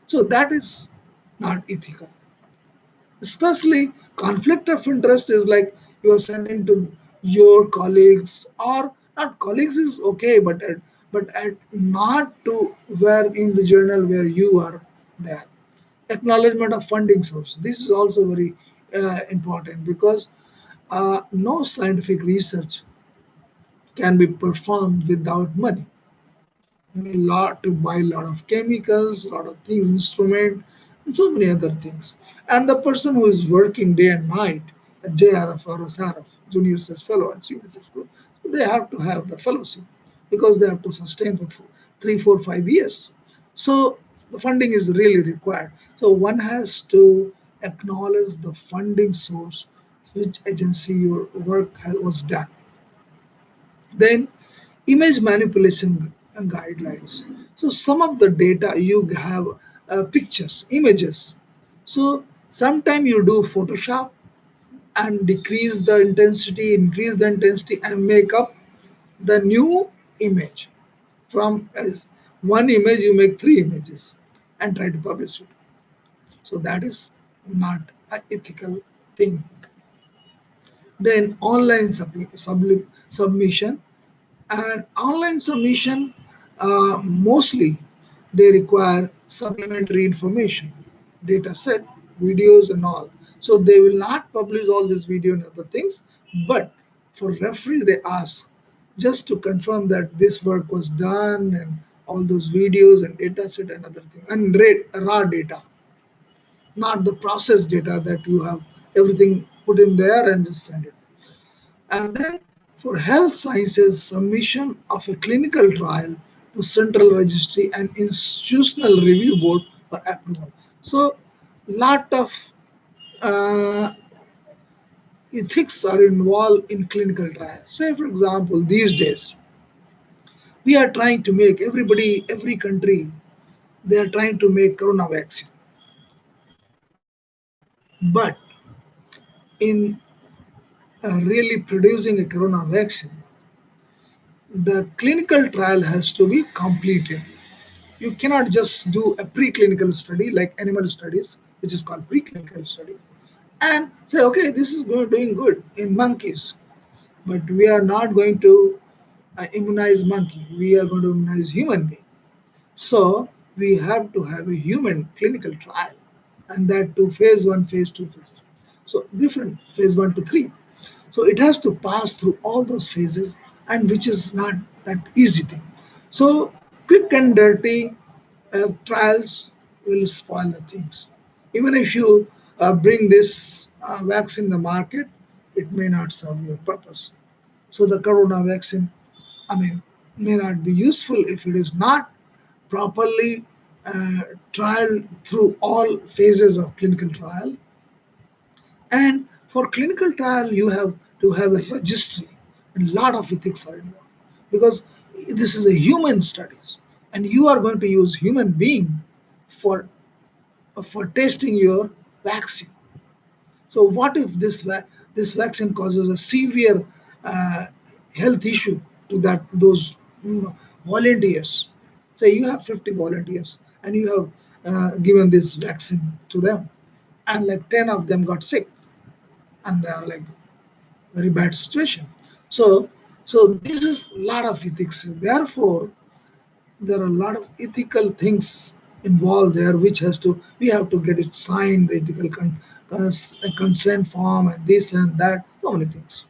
S4: So that is not ethical. Especially conflict of interest is like you are sending to your colleagues, or not colleagues is okay, but not to where in the journal where you are there. Acknowledgement of funding source. This is also very important, because no scientific research can be performed without money. You need a lot to buy a lot of chemicals, a lot of things, instrument, and so many other things. And the person who is working day and night, a JRF or a SRF, Junior Research Fellow and Senior Research Fellow, they have to have the fellowship, because they have to sustain for 3, 4, 5 years. So the funding is really required. So one has to acknowledge the funding source, which agency your work was done. Then image manipulation guidelines. So some of the data you have pictures, images. So sometimes you do Photoshop and decrease the intensity, increase the intensity, and make up the new image. From as one image, you make three images and try to publish it. So that is not an ethical thing. Then online submission. And online submission, mostly they require supplementary information, data set, videos, and all. So they will not publish all this video and other things, but for referee they ask just to confirm that this work was done, and all those videos and data set and other things, and raw data, not the processed data that you have everything put in there and just send it. And then for health sciences, submission of a clinical trial to central registry and institutional review board for approval. So lot of uh, ethics are involved in clinical trials. Say for example, these days we are trying to make everybody, every country, they are trying to make corona vaccine. But in really producing a corona vaccine, the clinical trial has to be completed. You cannot just do a preclinical study like animal studies, which is called preclinical study, and say, okay, this is doing good in monkeys, but we are not going to immunize monkey. We are going to immunize human being. So we have to have a human clinical trial, and that to phase one, phase two, phase three. So different phase one to three. So it has to pass through all those phases, and which is not that easy thing. So quick and dirty trials will spoil the things. Even if you bring this vaccine in the market, it may not serve your purpose. So the corona vaccine, I mean, may not be useful if it is not properly trial through all phases of clinical trial. And for clinical trial, you have to have a registry, and a lot of ethics are involved, because this is a human studies, and you are going to use human being for testing your vaccine. So what if this vaccine causes a severe uh, health issue to those volunteers? Say you have 50 volunteers and you have given this vaccine to them, and like 10 of them got sick, and they are like very bad situation. So this is a lot of ethics. Therefore, there are a lot of ethical things involved there, which has to, we have to get it signed, the ethical consent form, and this and that, so many things.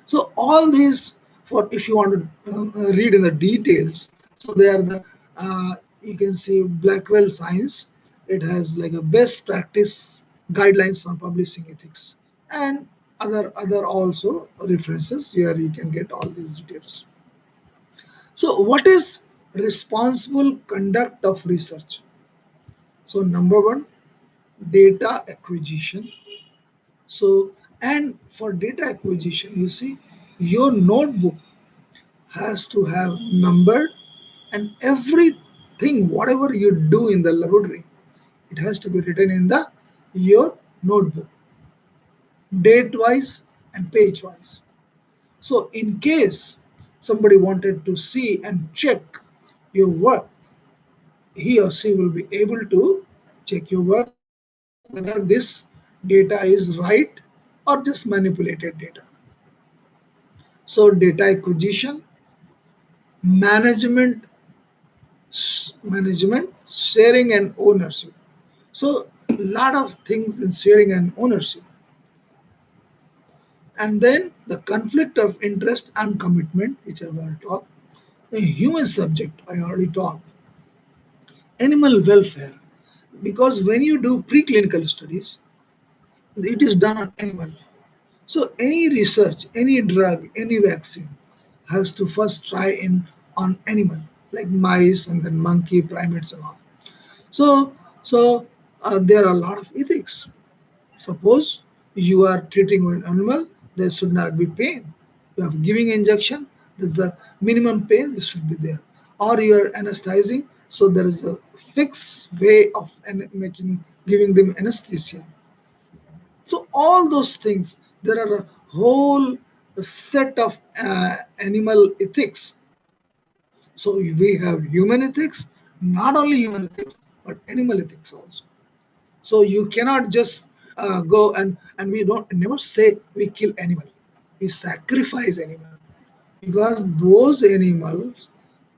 S4: So all these, for if you want to read in the details, so they are the you can see Blackwell science, It has like a best practice guidelines on publishing ethics and other also references. Here you can get all these details. So what is responsible conduct of research? So number one, data acquisition. So, and for data acquisition, you see, your notebook has to have numbered, and everything, whatever you do in the laboratory, it has to be written in the your notebook, date wise and page wise. So, in case somebody wanted to see and check your work, he or she will be able to check your work whether this data is right or just manipulated data. So data acquisition, management, management, sharing and ownership. So a lot of things in sharing and ownership. And then the conflict of interest and commitment, which I've already talked. The human subject, I already talked. Animal welfare, because when you do preclinical studies, it is done on animal. So any research, any drug, any vaccine has to first try in on animal like mice and then monkey, primates and all. So there are a lot of ethics. Suppose you are treating an animal, there should not be pain. You are giving injection, there's a minimum pain, this should be there. Or you are anesthetizing, so there is a fixed way of making giving them anesthesia. So all those things, there are a whole set of animal ethics. So we have human ethics, not only human ethics, but animal ethics also. So you cannot just go and we don't never say we kill animal, we sacrifice animal, because those animals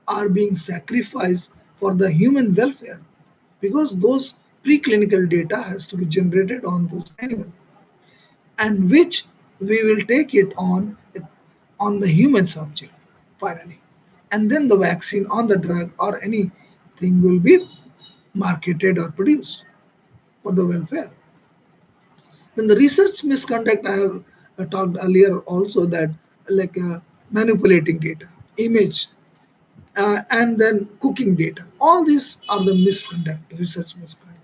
S4: are being sacrificed for the human welfare, because those preclinical data has to be generated on those animals, and which we will take it on the human subject finally, and then the vaccine on the drug or anything will be marketed or produced for the welfare. Then the research misconduct, I have talked earlier also, that like manipulating data, image, and then cooking data, all these are the misconduct, research misconduct.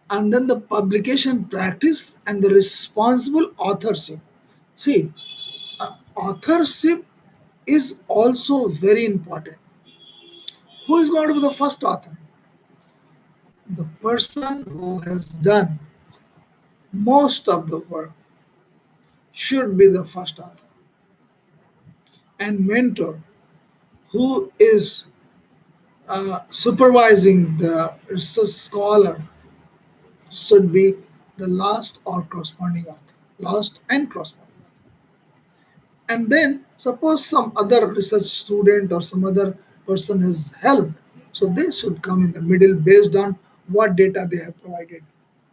S4: And then the publication practice and the responsible authorship. See, authorship is also very important. Who is going to be the first author? The person who has done most of the work should be the first author. And mentor, who is supervising the research scholar, should be the last or corresponding author, last and corresponding. And then suppose some other research student or some other person has helped, so they should come in the middle based on what data they have provided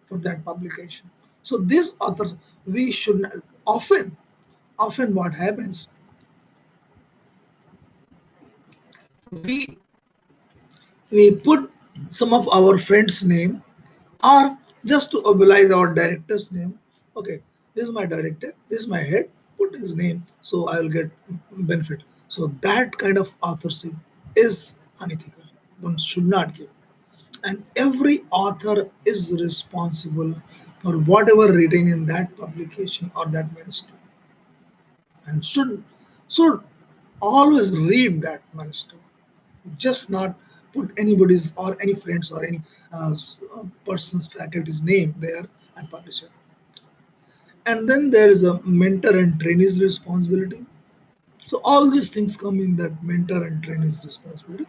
S4: for that publication. So these authors, we should not, often what happens, we we put some of our friends name, or just to oblige our director's name. Okay, this is my director, this is my head, put his name, so I will get benefit. So that kind of authorship is unethical, one should not give. And every author is responsible for whatever written in that publication or that manuscript, and should always read that manuscript, just not put anybody's or any friends or any person's faculty's name there and publish it. And then there is a mentor and trainee's responsibility. So all these things come in that mentor and trainee's responsibility,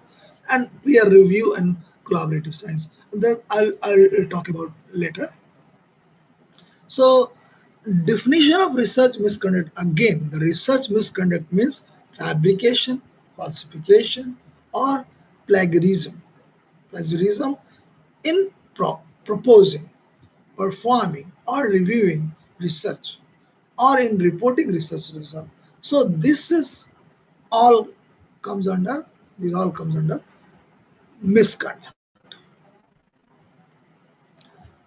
S4: and peer review and collaborative science. That I'll talk about later. So definition of research misconduct, again the research misconduct means fabrication, falsification, or plagiarism. Plagiarism in proposing, performing, or reviewing research, or in reporting research result. So this is all comes under, this all comes under misconduct.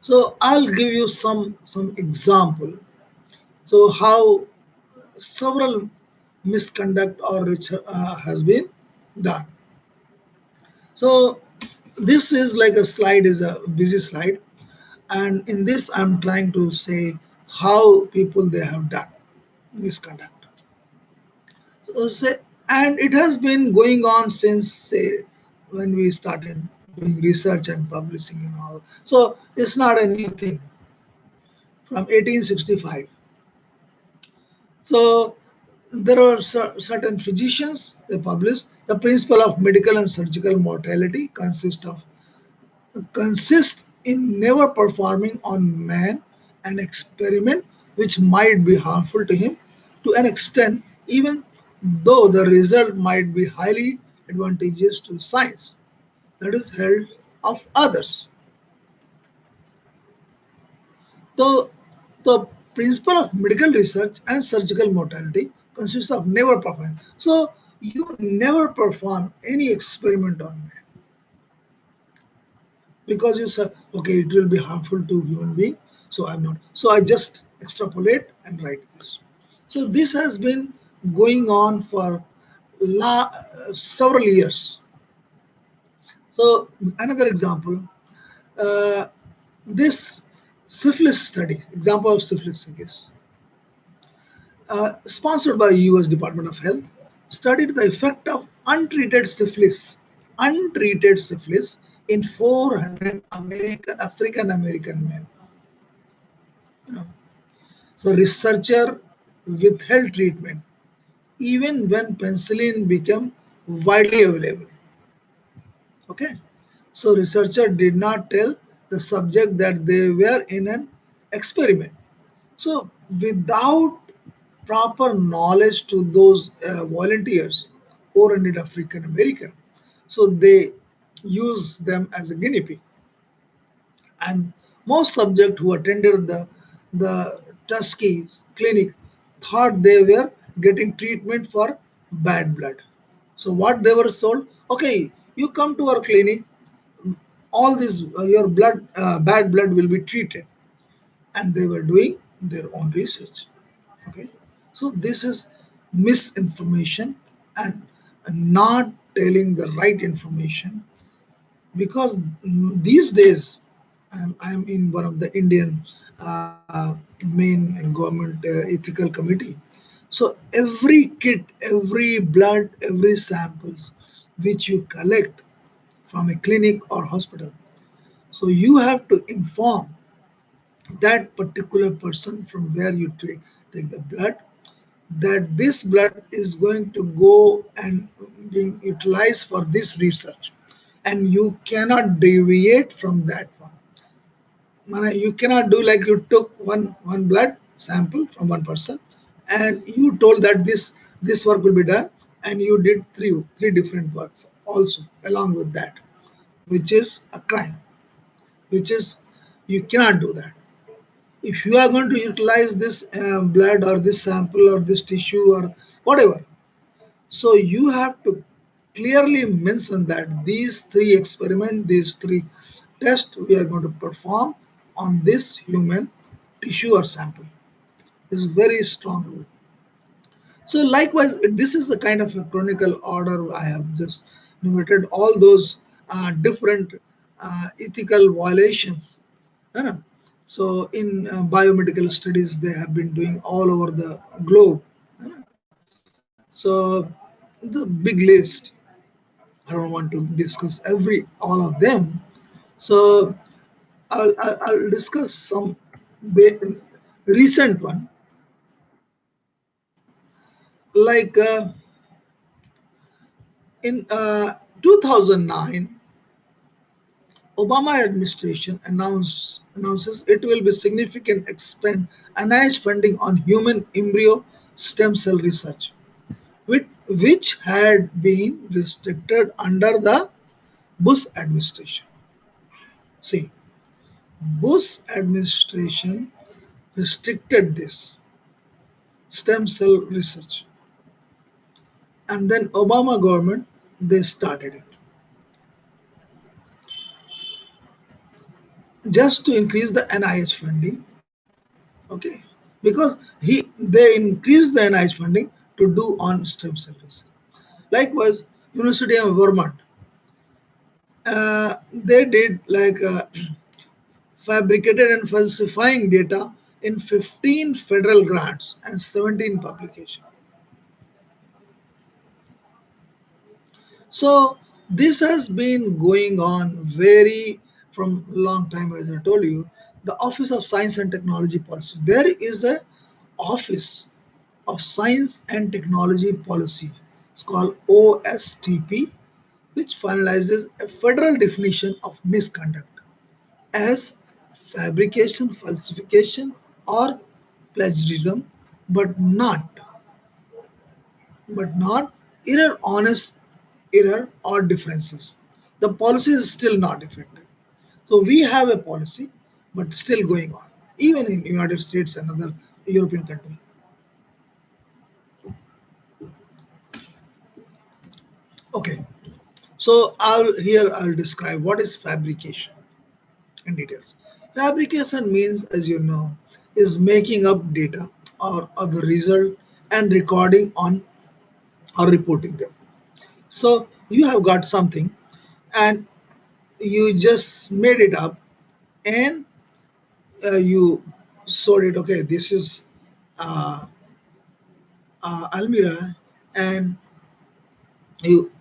S4: So I'll give you some example. So how several misconduct or has been done. So this is like a slide is a busy slide, and in this I'm trying to say how people they have done misconduct. So say, and it has been going on since say when we started doing research and publishing and all. So it's not a new thing from 1865. So there are certain physicians they publish the principle of medical and surgical mortality consists in never performing on man an experiment which might be harmful to him to an extent even though the result might be highly advantageous to science that is held of others. So the principle of medical research and surgical mortality consists of never performing. So you never perform any experiment on man because you say, okay, it will be harmful to human being, so I'm not. So I just extrapolate and write this. So this has been going on for several years. So another example, uh, this syphilis study, example of syphilis case, sponsored by U.S. Department of Health, studied the effect of untreated syphilis in 400 African American men. You know, so researcher withheld treatment even when penicillin became widely available. Okay, so researcher did not tell the subject that they were in an experiment. So without proper knowledge to those volunteers, 400 African American, so they use them as a guinea pig. And most subjects who attended the Tuskegee clinic thought they were getting treatment for bad blood. So what they were sold, okay, you come to our clinic, all this your blood bad blood will be treated, and they were doing their own research. Okay, so this is misinformation and not telling the right information because these days I'm in one of the Indian main government ethical committee. So every kit, every blood, every samples which you collect from a clinic or hospital, so you have to inform that particular person from where you take the blood that this blood is going to go and being utilized for this research and you cannot deviate from that one. You cannot do like you took one blood sample from one person and you told that this work will be done and you did three different works also along with that, which is a crime, which is you cannot do that. If you are going to utilize this blood or this sample or this tissue or whatever, so you have to clearly mention that these three experiments, these three tests we are going to perform on this human tissue or sample. This is very strong rule. So likewise, this is the kind of a chronicle order I have just enumerated all those different ethical violations. You know. So in biomedical studies, they have been doing all over the globe. You know. So the big list. I don't want to discuss all of them. So I'll discuss some recent one like in 2009 Obama administration announces it will be significant expend NIH funding on human embryo stem cell research, which had been restricted under the Bush administration. See, Bush administration restricted this stem cell research, and then Obama government they started it. just to increase the NIH funding. Okay, because they increased the NIH funding to do on stem cell research. Likewise, University of Vermont, they did like fabricated and falsifying data in 15 federal grants and 17 publications. So this has been going on very from long time, as I told you. The Office of Science and Technology Policy. There is a Office of Science and Technology Policy. It's called OSTP, which finalizes a federal definition of misconduct as fabrication, falsification, or plagiarism, but not not error, honest error, or differences. The policy is still not effective. So we have a policy, but still going on, even in United States and other European countries. Okay, so I'll describe what is fabrication in details. Fabrication means, as you know, is making up data or other result and recording on or reporting them. So you have got something and you just made it up and you showed it. Okay, this is uh, Almira, and you.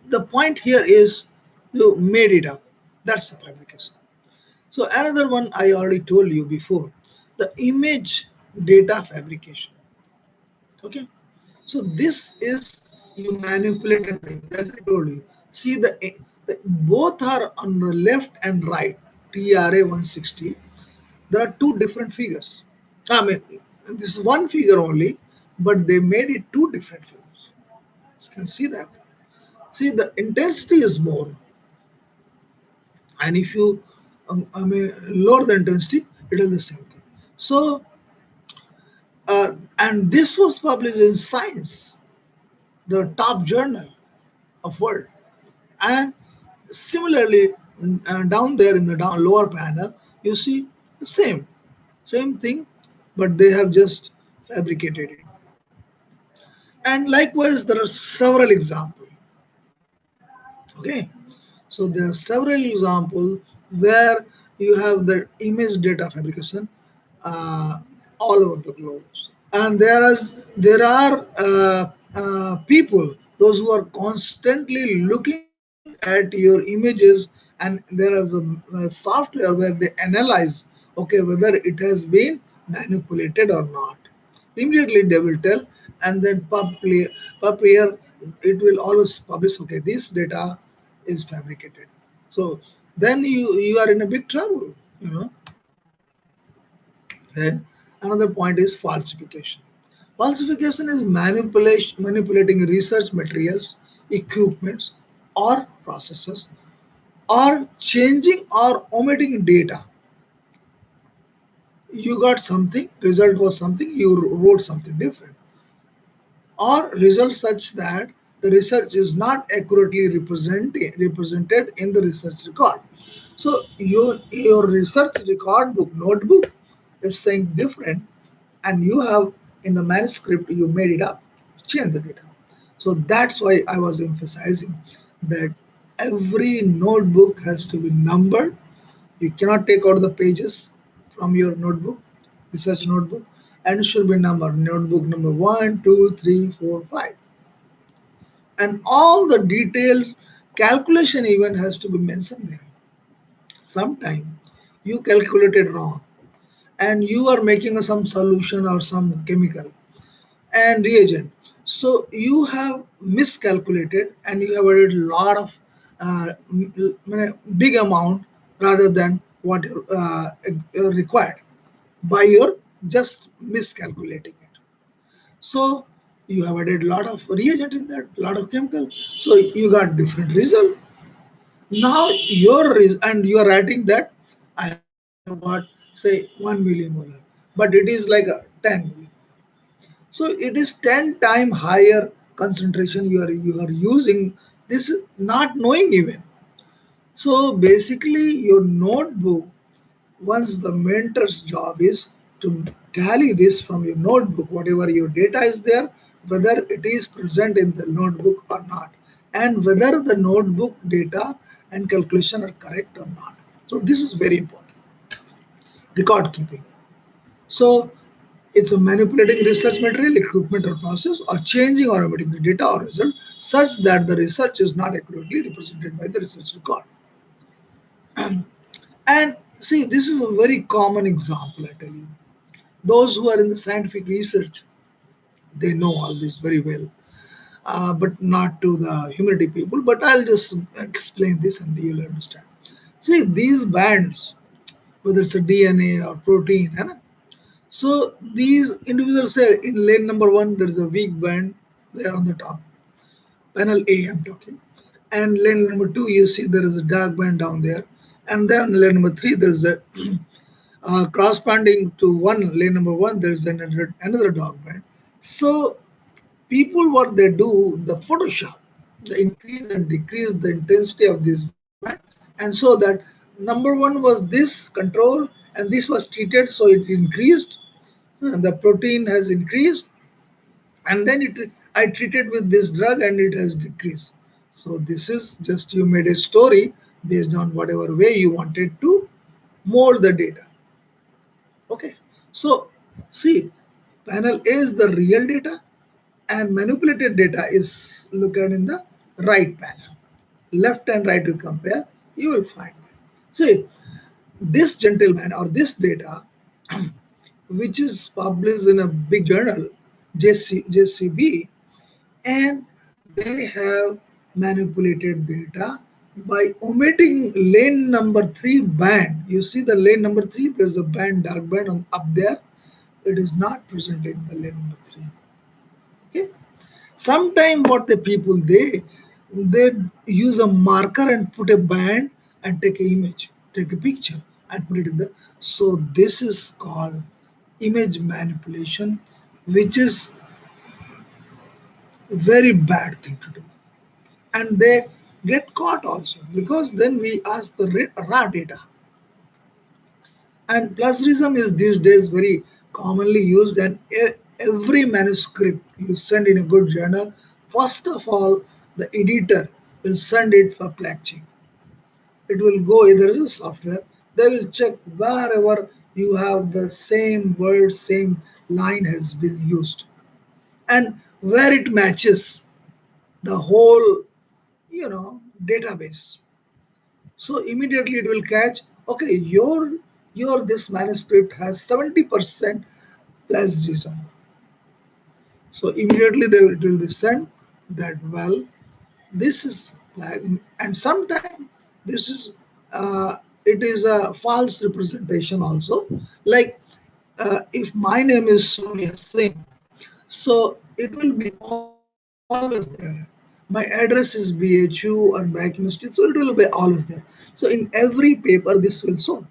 S4: The point here is you made it up. That's the fabrication. So another one I already told you before, the image data fabrication. Okay, so this is you manipulated the image, as I told you. See the both are on the left and right. TRA 160. There are two different figures. I mean, this is one figure only, but they made it two different figures. You can see that. See, the intensity is more, and if you, lower the intensity, it is the same thing. So, and this was published in Science, the top journal of world, and similarly, down there in the lower panel, you see the same thing, but they have just fabricated it. And likewise, there are several examples. Okay, so there are several examples where you have the image data fabrication uh, all over the globe. And there are people, those who are constantly looking at your images, and there is a software where they analyze, okay, whether it has been manipulated or not. Immediately they will tell, and then public it will always publish, okay, this data is fabricated. So then you are in a big trouble, you know. Then another point is falsification. Falsification is manipulating research materials, equipments, or processes, or changing or omitting data. You got something, result was something, you wrote something different, or results such that the research is not accurately represented in the research record. So your research record book notebook is saying different, and you have in the manuscript you made it up, change the data. So that's why I was emphasizing that every notebook has to be numbered. You cannot take out the pages from your notebook, research notebook, and it should be numbered. Notebook number 1, 2, 3, 4, 5, and all the detailed calculation even has to be mentioned there. Sometime you calculated wrong, and you are making some solution or some chemical and reagent. So you have miscalculated and you have added a lot of big amount rather than what required by your just miscalculating it. So you have added a lot of reagent in that, lot of chemical. So you got different result. Now and you are writing that I have got say 1 millimolar, but it is like a 10 milli. So it is 10 times higher concentration you are using this not knowing even. So basically your notebook Once the mentor's job is to tally this from your notebook, whatever your data is there, whether it is present in the notebook or not, and whether the notebook data and calculation are correct or not. So this is very important. Record keeping. So it's a manipulating research material, equipment or process, or changing or omitting the data or result such that the research is not accurately represented by the research record. And see, this is a very common example, I tell you. Those who are in the scientific research, they know all this very well, but not to the humanity people. But I'll just explain this and you'll understand. See, these bands, whether it's a DNA or protein, है ना? So these individuals say in lane number one, there is a weak band there on the top, panel A, I'm talking. And lane number two, you see there is a dark band down there. And then lane number three, there's a corresponding to one lane number one, there's another dog band. So people, what they do, the Photoshop, the increase and decrease the intensity of this band, and so that number one was this control and this was treated, so it increased, and the protein has increased, and then it I treated with this drug and it has decreased. So this is just you made a story based on whatever way you wanted to mold the data. Okay, so see, panel A is the real data and manipulated data is looked at in the right panel. Left and right you compare, you will find it. See, this gentleman or this data, which is published in a big journal, JCB, and they have manipulated data by omitting lane number 3 band. You see the lane number 3, there's a band, dark band on, up there. It is not present in the lane number 3. Okay. Sometimes what the people they use a marker and put a band and take an image, take a picture and put it in the. So this is called image manipulation, which is a very bad thing to do. And they get caught also because then we ask the raw data. And plagiarism is these days very commonly used, and every manuscript you send in a good journal, first of all, the editor will send it for plagiarism. It will go either as a software, they will check wherever you have the same word, same line has been used, and where it matches the whole, database. So immediately it will catch, okay, your this manuscript has 70% plagiarism. So immediately it will be sent that, well, this is and sometimes this is it is a false representation also. Like if my name is Surya Singh, so it will be always there. My address is BHU or Back University, so it will be always there. So in every paper this will show,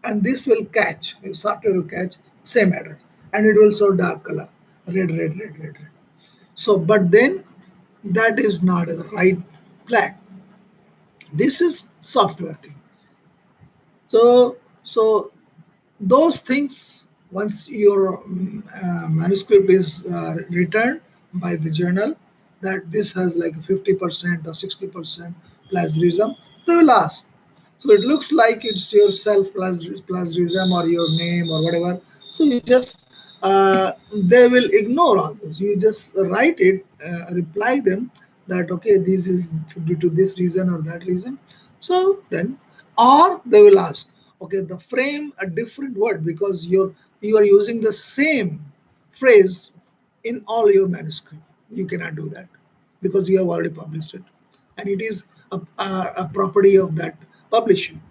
S4: and this will catch, your software will catch same address, and it will show dark color, red. So but then that is not the right flag. This is software thing. So those things, once your manuscript is returned by the journal, that this has like 50% or 60% plagiarism, they will ask. So it looks like it's your self plagiarism or your name or whatever. So you just they will ignore all those. You just write it, reply them that okay, this is due to this reason or that reason. So then, or they will ask, okay, the frame a different word because you are using the same phrase in all your manuscript. You cannot do that because you have already published it, and it is a property of that publishing,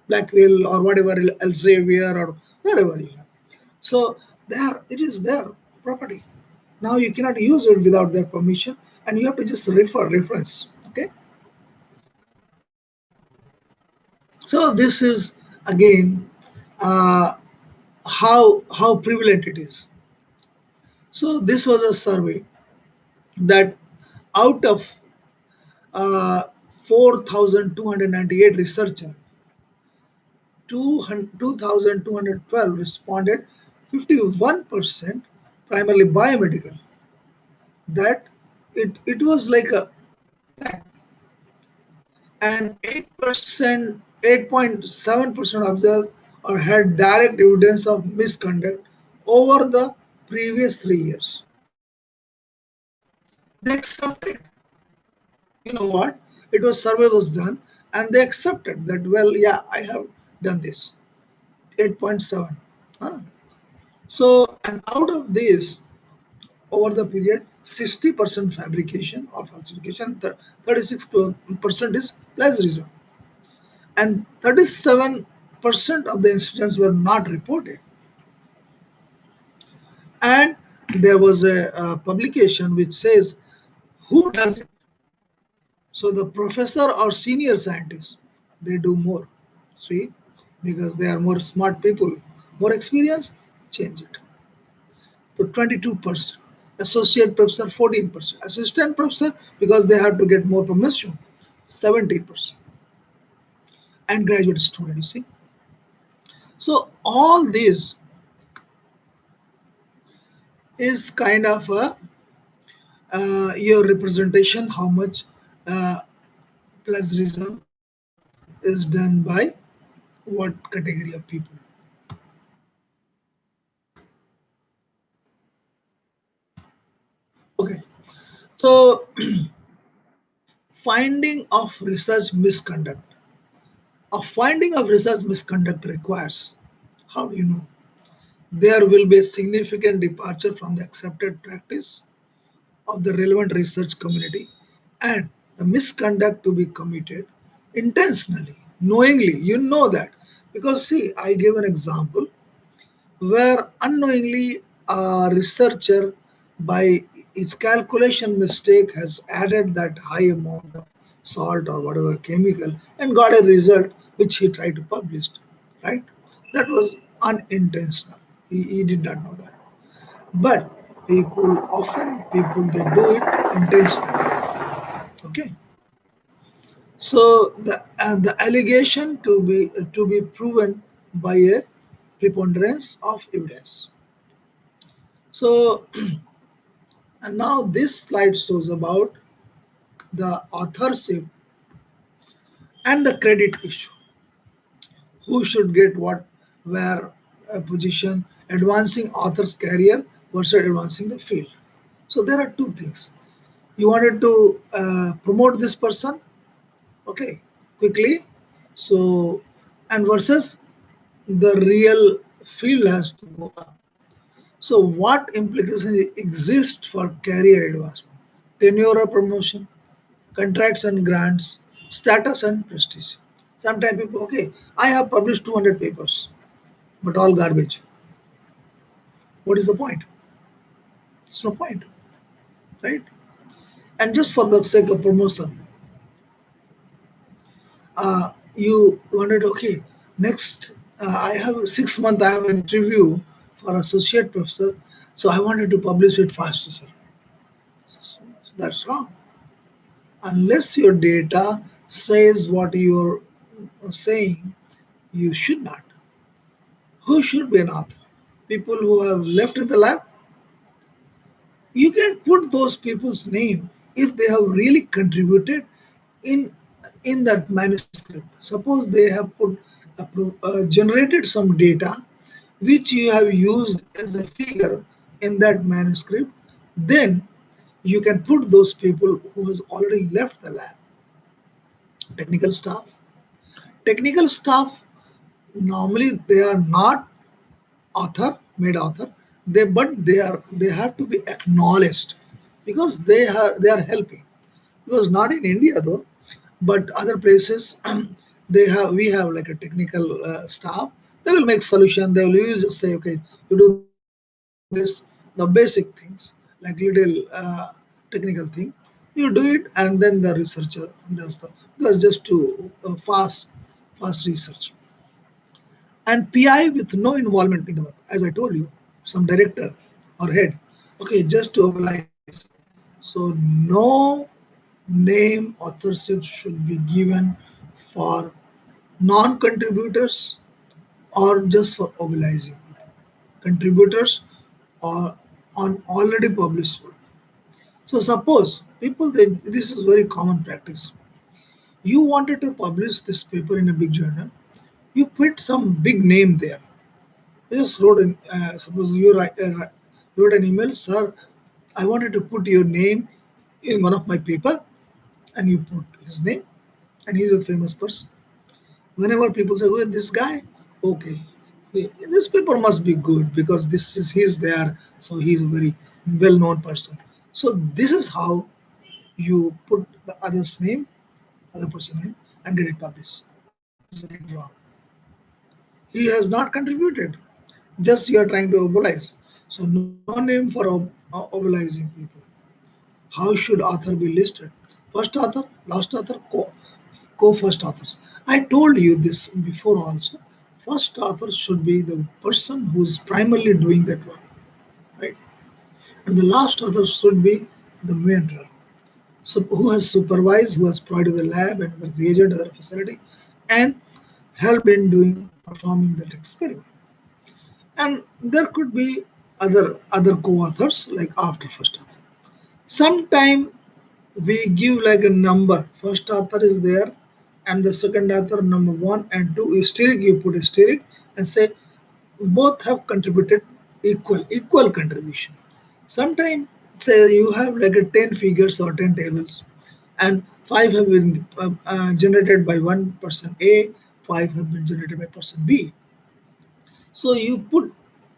S4: Blackwell or whatever, Elsevier or wherever you have. So there it is their property. Now you cannot use it without their permission, and you have to just reference. Okay. So this is again how prevalent it is. So this was a survey that out of uh, 4,298 researchers, 2,212 responded, 51% primarily biomedical. That it was like a, and 8%, 8.7% observed or had direct evidence of misconduct over the previous 3 years. They accepted. You know what? It was survey was done and they accepted that, well, yeah, I have done this. 8.7. Huh? So, and out of this, over the period, 60% fabrication or falsification, 36% is plagiarism, and 37% of the incidents were not reported. And there was a publication which says who does it. So the professor or senior scientists, they do more. See, because they are more smart people, more experience, change it. To 22%. Associate professor 14%. Assistant professor, because they have to get more promotion, 17%. And graduate student, you see. So all this is kind of a your representation how much uh, plagiarism is done by what category of people. Okay, so finding of research misconduct. A finding of research misconduct requires, how do you know? There will be a significant departure from the accepted practice of the relevant research community and the misconduct to be committed intentionally, knowingly. You know that. Because, see, I gave an example where unknowingly a researcher, by its calculation mistake, has added that high amount of salt or whatever chemical and got a result which he tried to publish, right? That was unintentional. He did not know that. But people they do it intentionally. Okay. So the allegation to be proven by a preponderance of evidence. So and now this slide shows about the authorship and the credit issue. Who should get what, where, position, advancing author's career versus advancing the field. So there are two things. You wanted to promote this person, okay, quickly. So, and versus the real field has to go up. So what implications exist for career advancement? Tenure or promotion, contracts and grants, status and prestige. Sometimes people, okay, I have published 200 papers, but all garbage. What is the point? It's no point, right? And just for the sake of promotion, you wanted, okay, next, I have 6 months, I have an interview for associate professor, so I wanted to publish it faster, sir. So that's wrong. Unless your data says what you're saying, you should not. Who should be an author? People who have left in the lab. You can put those people's name if they have really contributed in in that manuscript. Suppose they have put generated some data which you have used as a figure in that manuscript, then you can put those people who has already left the lab. Technical staff. Technical staff, normally they are not made author, they have to be acknowledged because they are helping. Because not in India though, but other places, we have like a technical staff. They will make solution. They will just say, okay, you do this, the basic things like little technical thing. You do it, and then the researcher does the, because just to fast research. And PI with no involvement in the work, as I told you, some director or head. Okay, just to overlies. So no name authorship should be given for non-contributors or just for mobilizing contributors or on already published work. So suppose people, this is very common practice. You wanted to publish this paper in a big journal, you put some big name there. You just wrote an, suppose you wrote an email, sir, I wanted to put your name in one of my paper, and you put his name, and he's a famous person. Whenever people say, "Oh, this guy, okay, this paper must be good because this is he's there, so he's a very well-known person." So this is how you put the other person name, and get it published. This is again wrong. He has not contributed. Just you are trying to mobilize. So no name for mobilizing people. How should author be listed? First author, last author, co-first authors. I told you this before also. First author should be the person who is primarily doing that work, right? And the last author should be the mentor. So who has supervised, who has provided the lab and other reagent, other facility, and helped in doing performing that experiment. And there could be other co-authors like after first author. Sometime we give like a number. First author is there, and the second author number one and two asterisk. You put asterisk and say both have contributed equal contribution. Sometimes say you have like a 10 figures or 10 tables, and five have been generated by one person A, five have been generated by person B. So you put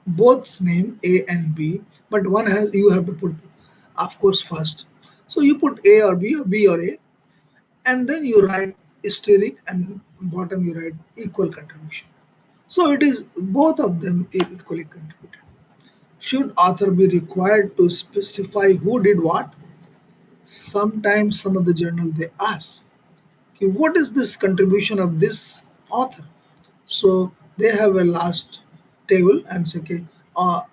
S4: both name A and B, but one has you have to put, of course, first. So you put A or B or A, and then you write asterisk, and bottom you write equal contribution. So it is both of them equally contributed. Should author be required to specify who did what? Sometimes some of the journal they ask, "Okay, what is this contribution of this author?" So they have a last table and say, okay,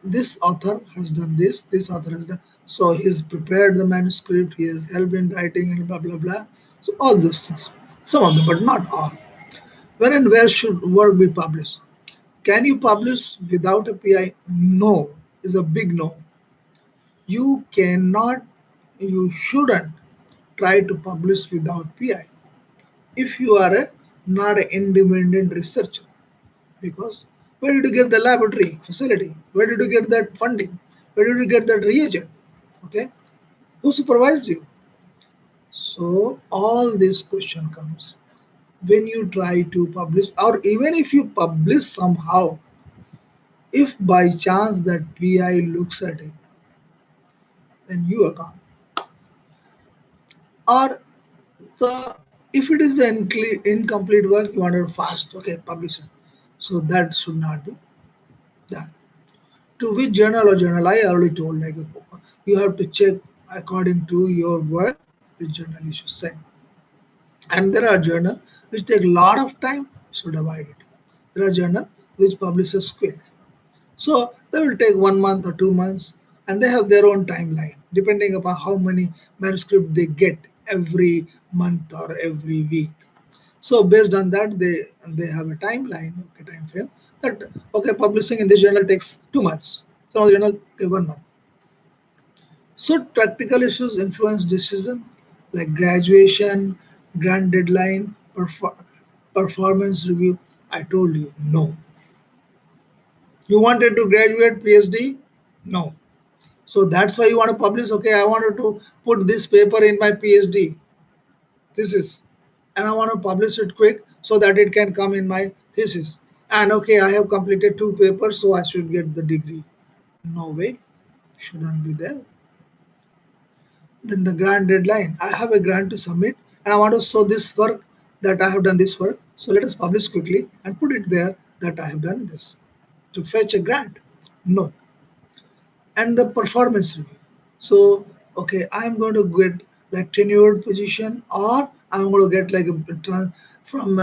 S4: this author has done this, this author has done. So he's prepared the manuscript, he has helped in writing and blah blah blah. So all those things, some of them, but not all. When and where should work be published? Can you publish without a PI? No, is a big no. You cannot, you shouldn't try to publish without PI if you are not an independent researcher. Because where did you get the laboratory facility? Where did you get that funding? Where did you get that reagent? Okay, who supervised you? So all this question comes when you try to publish, or even if you publish somehow, if by chance that PI looks at it, then you are gone. Or the if it is an incomplete work, you want to fast, okay, publish it. So that should not be done. To which journal or journal, I already told, like you have to check according to your work which journal you should send. And there are journal which take a lot of time, so divide it. There are journal which publishes quick, so they will take 1 month or 2 months, and they have their own timeline depending upon how many manuscript they get every month or every week. So based on that, they have a timeline, okay, time frame, that okay, publishing in this journal takes 2 months. Some of the journal, okay, 1 month. So practical issues influence decision like graduation, grant deadline, performance review. I told you no. You wanted to graduate PhD? No. So that's why you want to publish. Okay, I wanted to put this paper in my PhD thesis, and I want to publish it quick so that it can come in my thesis. And okay, I have completed 2 papers, so I should get the degree. No way, shouldn't be there. Then the grant deadline. I have a grant to submit, and I want to show this work that I have done this work. So let us publish quickly and put it there that I have done this to fetch a grant. No. And the performance review. So, okay, I'm going to get like tenured position, or I'm going to get like from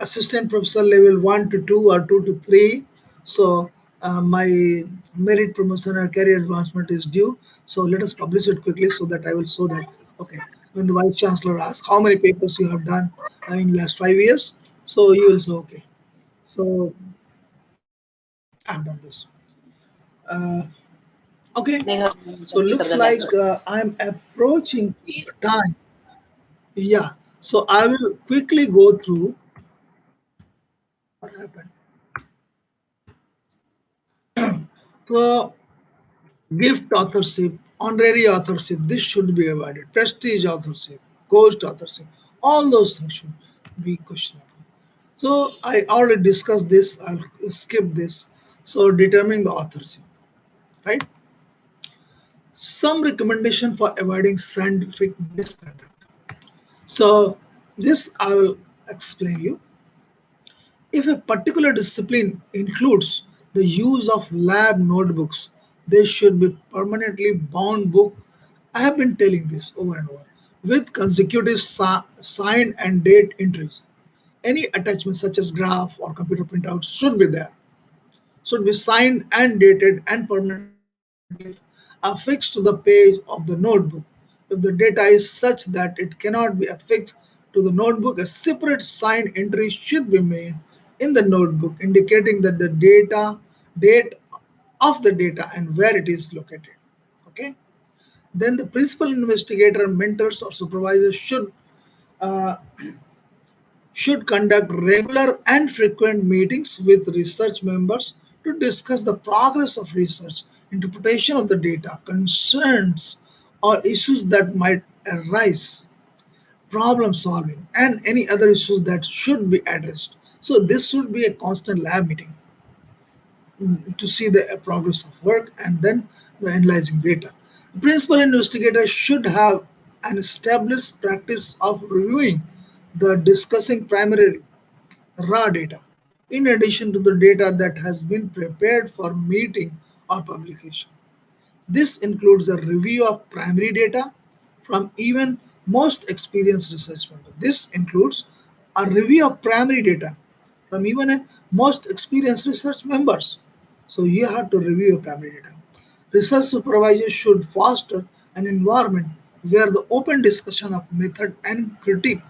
S4: assistant professor level 1 to 2 or 2 to 3. So, my merit promotion or career advancement is due. So, let us publish it quickly so that I will show that, okay, when the vice chancellor asks how many papers you have done in last 5 years, so you will say, okay. So, I've done this. Uh, okay,
S5: They have
S4: so looks
S5: the
S4: like
S5: lecture.
S4: I'm approaching time. Yeah, so I will quickly go through what happened. So gift authorship, honorary authorship, this should be avoided. Prestige authorship, ghost authorship, all those things should be questionable. So I already discussed this. I'll skip this. So determining the authorship, right? Some recommendation for avoiding scientific misconduct. So this I will explain you. If a particular discipline includes the use of lab notebooks, they should be permanently bound book. I have been telling this over and over with consecutive sign and date entries. Any attachment such as graph or computer printouts should be there, should be signed and dated and permanently affixed to the page of the notebook. If the data is such that it cannot be affixed to the notebook, a separate signed entry should be made in the notebook indicating that the date of the data and where it is located. Okay. Then the principal investigator, mentors, or supervisors uh, should conduct regular and frequent meetings with research members to discuss the progress of research, interpretation of the data, concerns or issues that might arise, problem solving, and any other issues that should be addressed. So this should be a constant lab meeting to see the progress of work and then the analyzing data. The principal investigator should have an established practice of reviewing the discussing primary raw data, in addition to the data that has been prepared for meeting or publication. This includes a review of primary data from even most experienced research members. This includes a review of primary data from even a most experienced research members. So you have to review your primary data. Research supervisors should foster an environment where the open discussion of method and critique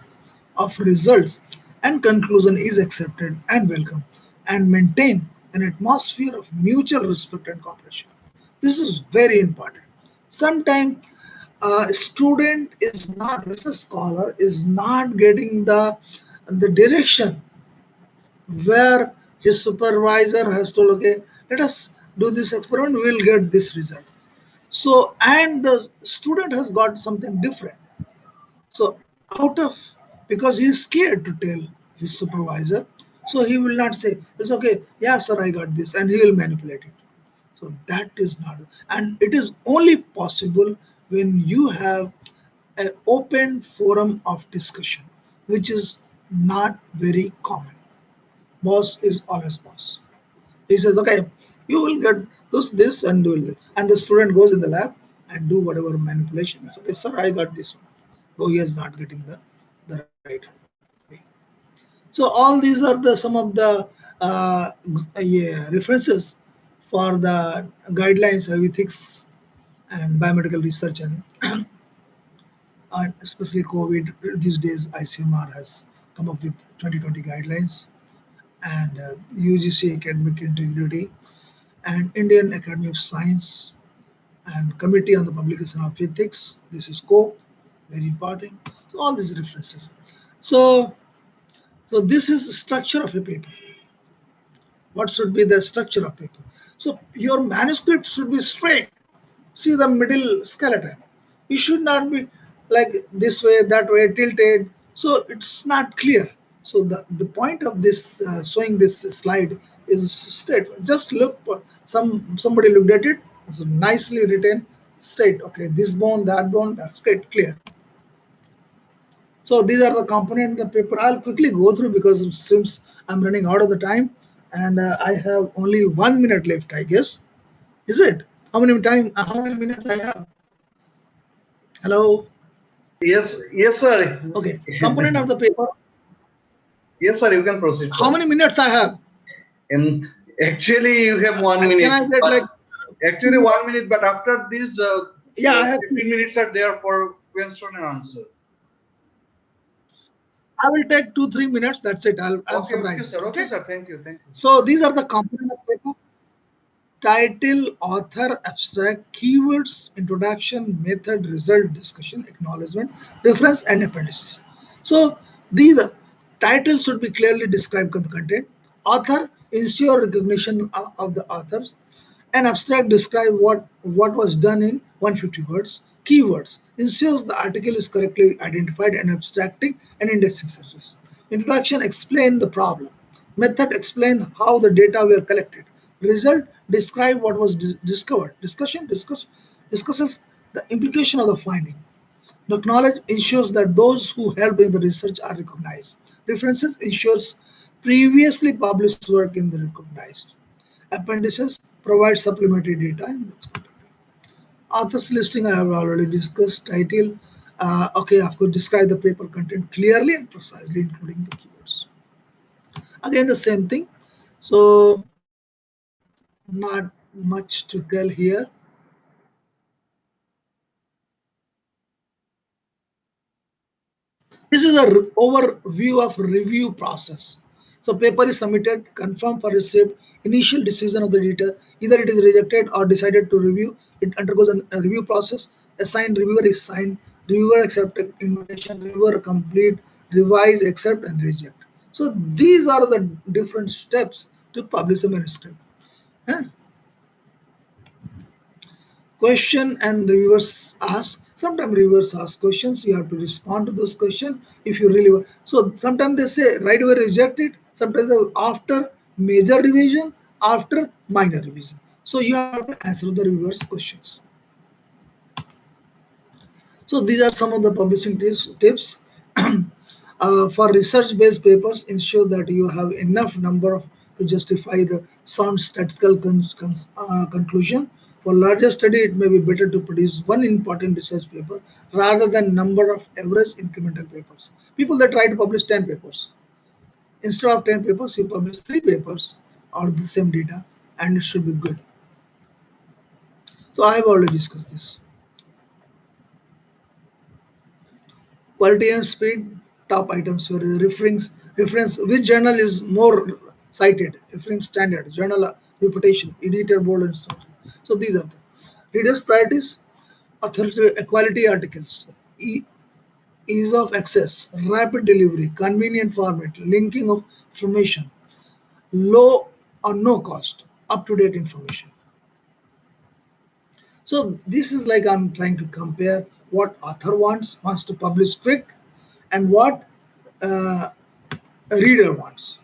S4: of results and conclusion is accepted and welcome, and maintain an atmosphere of mutual respect and cooperation. This is very important. Sometimes a student is not research scholar is not getting the direction where his supervisor has told, okay, let us do this experiment, we will get this result. So and the student has got something different. So out of, because he is scared to tell his supervisor, so he will not say, it's okay, yeah, sir, I got this, and he will manipulate it. So that is not, and it is only possible when you have an open forum of discussion, which is not very common. Boss is always boss. He says, okay, you will get this, and do this. And the student goes in the lab and do whatever manipulation is. Okay, sir, I got this one. Though he is not getting the right way. So all these are the some of the yeah, references for the guidelines of ethics and biomedical research, and especially COVID these days ICMR has come up with 2020 guidelines, and UGC academic integrity and Indian Academy of Science and Committee on the Publication of Ethics. This is scope, very important. So all these references. So this is the structure of a paper. What should be the structure of paper? So your manuscript should be straight. See the middle skeleton. It should not be like this way, that way, tilted. So it's not clear. So the point of this showing this slide is straight. Just look, somebody looked at it. It's nicely written, straight. Okay, this bone, that bone, that's straight, clear. So these are the components of the paper. I'll quickly go through because it seems I'm running out of the time, and I have only 1 minute left, I guess. Is it? How many time? How many minutes I have? Hello.
S1: Yes, yes, sir.
S4: Okay. Component of the paper.
S1: Yes, sir. You can proceed,
S4: How
S1: sir.
S4: many minutes I have?
S1: And actually, you have 1 minute.
S4: Can I get
S1: But
S4: like?
S1: actually 1 minute, but after this,
S4: Yeah, I have.
S1: 15 minutes are there for question and answer.
S4: I will take 2-3 minutes. That's it. I'll
S1: Okay, okay,
S4: summarize it.
S1: sir. Okay,
S4: Okay.
S1: sir. Thank you. Thank you.
S4: So these are the component of paper. title, author, abstract, keywords, introduction, method, result, discussion, acknowledgement, reference, and appendices. So these titles should be clearly described the content. Author, ensure recognition of the author. An abstract describes what was done in 150 words. Keywords ensures the article is correctly identified and abstracting and indexing service. Introduction explain the problem. Method explain how the data were collected. Result describe what was discovered. Discusses the implication of the finding. The knowledge ensures that those who helped in the research are recognized. References ensures previously published work in the recognized. Appendices provide supplementary data. Authors listing I have already discussed. Title, okay, of course, describe the paper content clearly and precisely, including the keywords. Again, the same thing. So, not much to tell here. This is a overview of review process. So paper is submitted, confirmed for receipt, initial decision of the editor, either it is rejected or decided to review, it undergoes a review process, assigned reviewer is signed, reviewer accepted invitation, reviewer complete, revise, accept and reject. So these are the different steps to publish a manuscript. Huh? Question and reviewers ask. Sometimes reviewers ask questions, you have to respond to those questions if you really want. So sometimes they say right away reject it, sometimes after major revision, after minor revision. So you have to answer the reviewers questions. So these are some of the publishing tips. For research-based papers, ensure that you have enough number of, to justify the sound statistical conclusion. For larger study, it may be better to produce one important research paper rather than number of average incremental papers. People that try to publish 10 papers. Instead of 10 papers, you publish 3 papers out of the same data and it should be good. So I have already discussed this. Quality and speed, top items where the reference which journal is more cited, reference standard, journal reputation, editor board and stuff. So these are the readers priorities, authority, quality articles, ease of access, rapid delivery, convenient format, linking of information, low or no cost, up-to-date information. So this is like I'm trying to compare what author wants to publish quick, and what uh, a reader wants.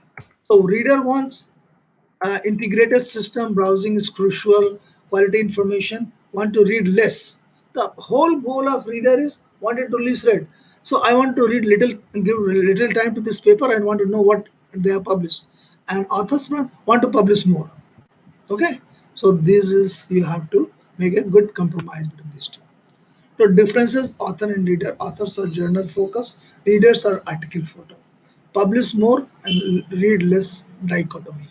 S4: So reader wants integrated system browsing is crucial, quality information, want to read less. The whole goal of reader is wanted to least read. So I want to read little, give little time to this paper and want to know what they have published. And authors want to publish more. Okay, so this is you have to make a good compromise between these two. So differences author and reader. Authors are journal focus, readers are article photo. Publish more and read less dichotomy.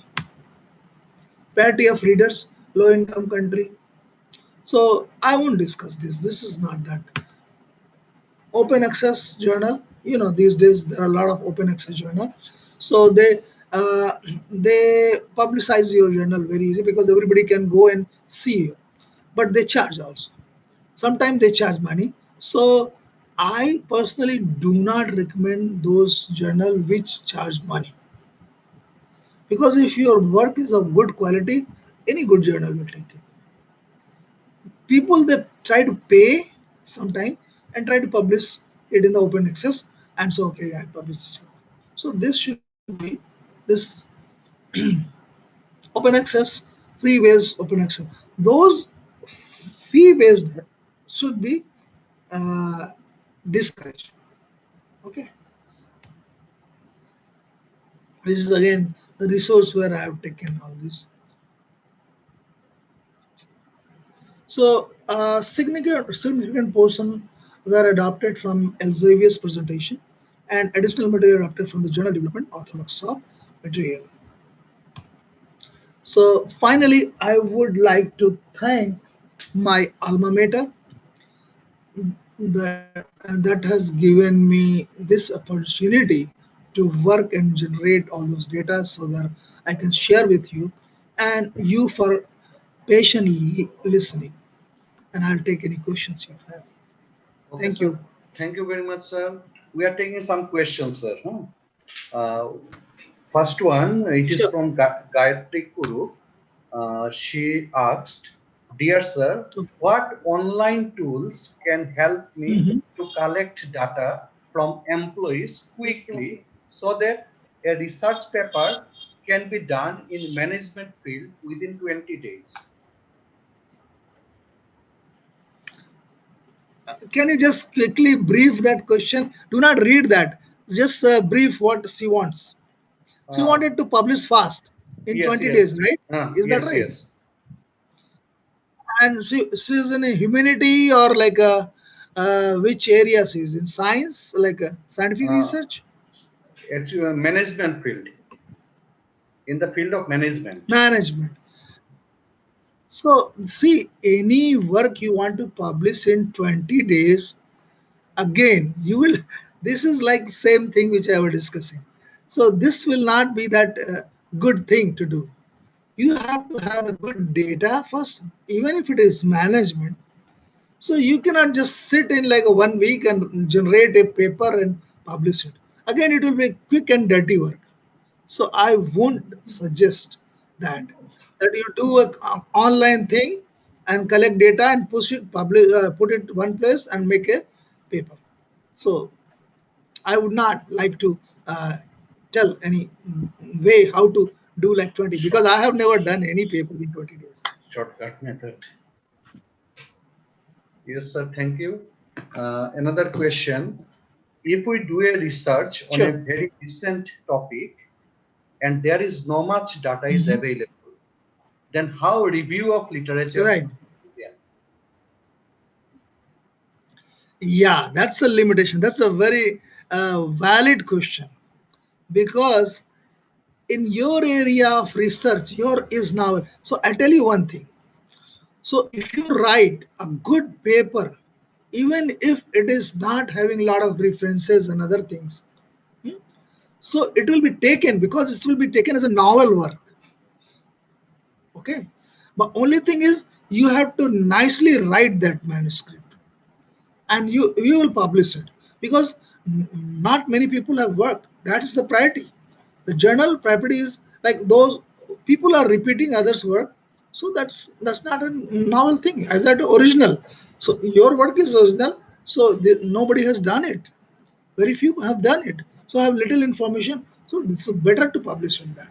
S4: Parity of readers, low income country. So I won't discuss this. This is not that. Open access journal. You know these days there are a lot of open access journal. So uh, they publicize your journal very easy because everybody can go and see you. But they charge also. Sometimes they charge money. So I personally do not recommend those journal which charge money, because if your work is of good quality, any good journal will take it. People that try to pay sometime and try to publish it in the open access, and so okay, I publish this one. So this should be this open access, free based open access. Those fee based should be uh, discouraged. Okay, this is again the resource where I have taken all this. So significant portion were adopted from Elsevier's presentation, and additional material adopted from the journal development author workshop material. So finally, I would like to thank my alma mater that has given me this opportunity to work and generate all those data so that I can share with you, and you for patient listening, and I'll take any questions you have.
S1: Okay,
S4: Thank
S1: sir.
S4: you.
S1: Thank you very much, sir. We are taking some questions, sir. First one, it is
S4: Sure.
S1: from Gayatri Kuru. She asked, "Dear sir,
S4: Okay.
S1: what online tools can help me
S4: Mhm.
S1: to collect data from employees quickly so that a research paper can be done in management field within 20 days?"
S4: Can you just quickly brief that question? Do not read that. Just brief what she wants. She
S1: Uh,
S4: wanted to publish fast in
S1: yes,
S4: 20
S1: yes,
S4: days, right? Is that
S1: yes,
S4: right?
S1: yes.
S4: And she's in a humanity or like a which area she's in? Science, like a scientific
S1: Uh,
S4: research,
S1: Actually, management field, in the field of management.
S4: management. So see, any work you want to publish in 20 days, again you will. This is like same thing which I was discussing. So this will not be that good thing to do. You have to have a good data first, even if it is management. So you cannot just sit in like a 1 week and generate a paper and publish it. Again, it will be quick and dirty work. So I won't suggest that you do a online thing and collect data and push it publish put it one place and make a paper. So I would not like to tell any way how to do like 20 because I have never done any paper in 20 days.
S1: Shortcut method. Yes, sir. Thank you. Another question. If we do a research on a
S4: Sure.
S1: very recent topic and there is no much data is
S4: Mhm.
S1: available, then how review of literature
S4: Right.
S1: should be done?
S4: Yeah, that's a limitation. That's a very valid question because in your area of research, your is now. So I tell you one thing. So if you write a good paper, even if it is not having a lot of references and other things, hmm, so it will be taken because it will be taken as a novel work. Okay, but only thing is you have to nicely write that manuscript and you will publish it because not many people have worked. That is the priority. The journal priority is like those people are repeating others work, so that's not a novel thing as that original. So your work is original, so nobody has done it. Very few have done it, so I have little information, so it's better to publish in that.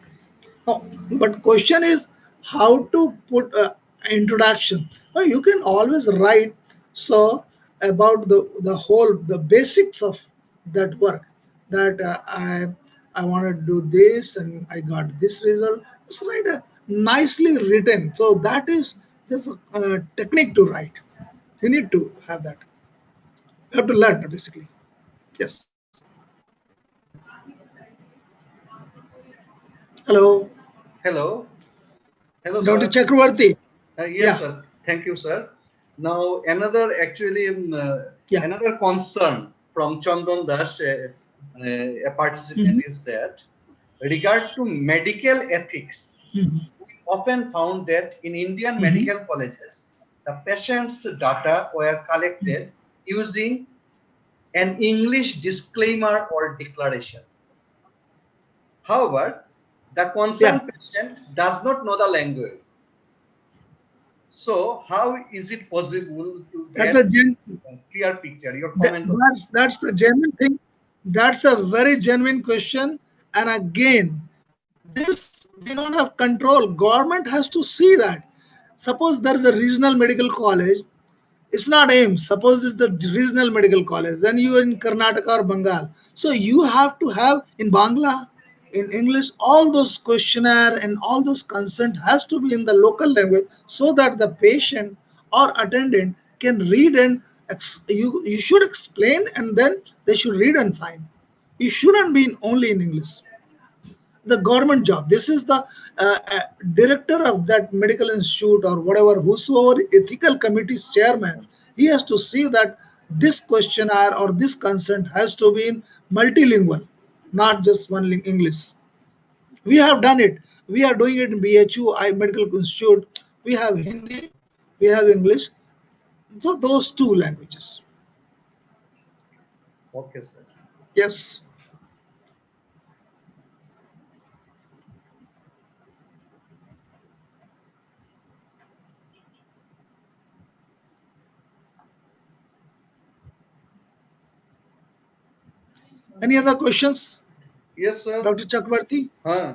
S4: Oh, but question is how to put a introduction. Well, you can always write so about the whole the basics of that work that I want to do this and I got this result. Just write a nicely written. So that is just a technique to write. You need to have that. You have to learn basically. Yes. Hello,
S1: Hello. Hello,
S4: Dr.
S1: sir.
S4: Chakravarti.
S1: Yes,
S4: Yeah,
S1: sir. Thank you, sir. Now, another actually
S4: yeah.
S1: another concern from Chandan Das, a participant,
S4: Mhm.
S1: is that regard to medical ethics,
S4: Mhm.
S1: we often found that in Indian
S4: Mhm.
S1: medical colleges, the patient's data were collected using an English disclaimer or declaration. However, the
S4: Yeah.
S1: concerned patient does not know the language. So, how is it possible to
S4: That's a
S1: get
S4: gen.
S1: a clear picture? Your comment on this.
S4: That's the genuine thing. That's a very genuine question. And again, this we don't have control. Government has to see that. Suppose there is a regional medical college. It's not AIMS. Suppose it's the regional medical college. Then you are in Karnataka or Bengal. So you have to have in Bangla, in English, all those questionnaire and all those consent has to be in the local language so that the patient or attendant can read and you should explain and then they should read and sign. You shouldn't be only in English. The government job. This is the director of that medical institute or whatever, whosoever ethical committee's chairman. He has to see that this questionnaire or this consent has to be in multilingual, not just one English. We have done it. We are doing it in BHU, Medical Institute. We have Hindi, we have English. So those two languages.
S1: Okay, sir.
S4: Yes. Any other questions,
S1: Yes, sir.
S4: Dr. Chakravarti?
S1: Huh.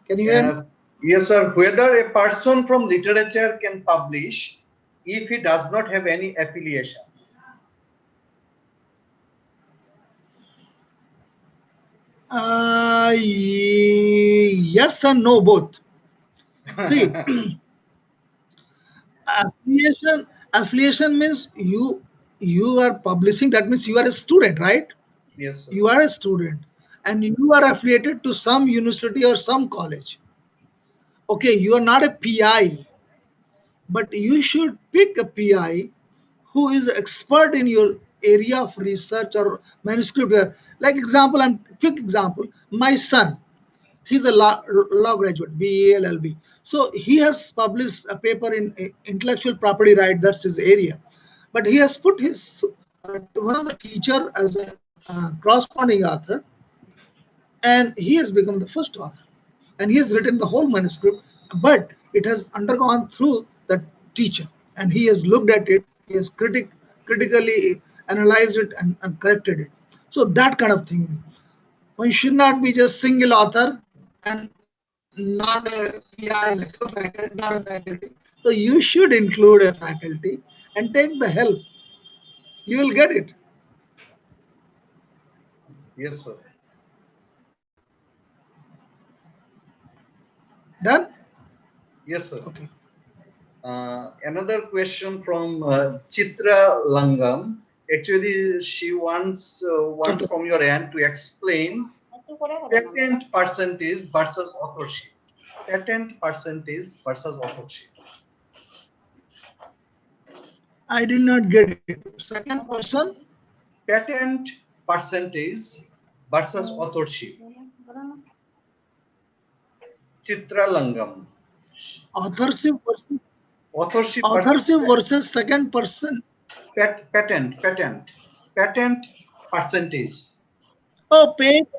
S4: Can you hear me?
S1: Yes, sir. Whether a person from literature can publish if he does not have any affiliation.
S4: Yes and no, both. See, affiliation means you are publishing. That means you are a student, right?
S1: Yes, sir.
S4: You are a student, and you are affiliated to some university or some college. Okay, you are not a PI, but you should pick a PI who is expert in your area of research or manuscript. Like example, I'm quick example. My son, he's a law graduate, BA, LLB. So he has published a paper in intellectual property right. That's his area. But he has put his one of the teacher as a corresponding author, and he has become the first author. And he has written the whole manuscript, but it has undergone through the teacher, and he has looked at it. He has critically analyzed it and corrected it. So that kind of thing. One should not be just single author and not a PI, like a faculty, not a faculty. So you should include a faculty and take the help. You will get it.
S1: Yes, sir.
S4: Done?
S1: Yes, sir.
S4: Okay.
S1: Another question from Chitra Langam. Actually, she wants
S4: Okay.
S1: from your end to explain patent percentage versus authorship. Patent percentage versus authorship.
S4: I did not get it. Second person,
S1: Patent percentage versus authorship. Chitra Langam.
S4: authorship versus
S1: Authorship
S4: versus second person.
S1: patent percentage.
S4: Oh, patent.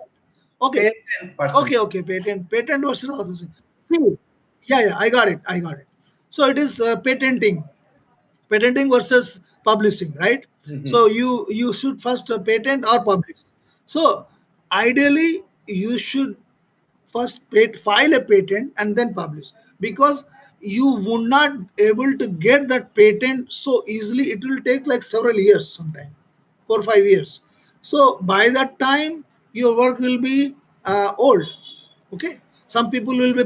S4: Okay.
S1: Patent percentage.
S4: Okay. Patent versus authorship. See, yeah. I got it. So it is patenting versus publishing, right? So
S1: Mhm.
S4: you should first patent or publish. So ideally you should first file a patent and then publish, because you would not able to get that patent so easily. It will take like several years, sometime 4 or 5 years. So by that time your work will be old. Okay, some people will be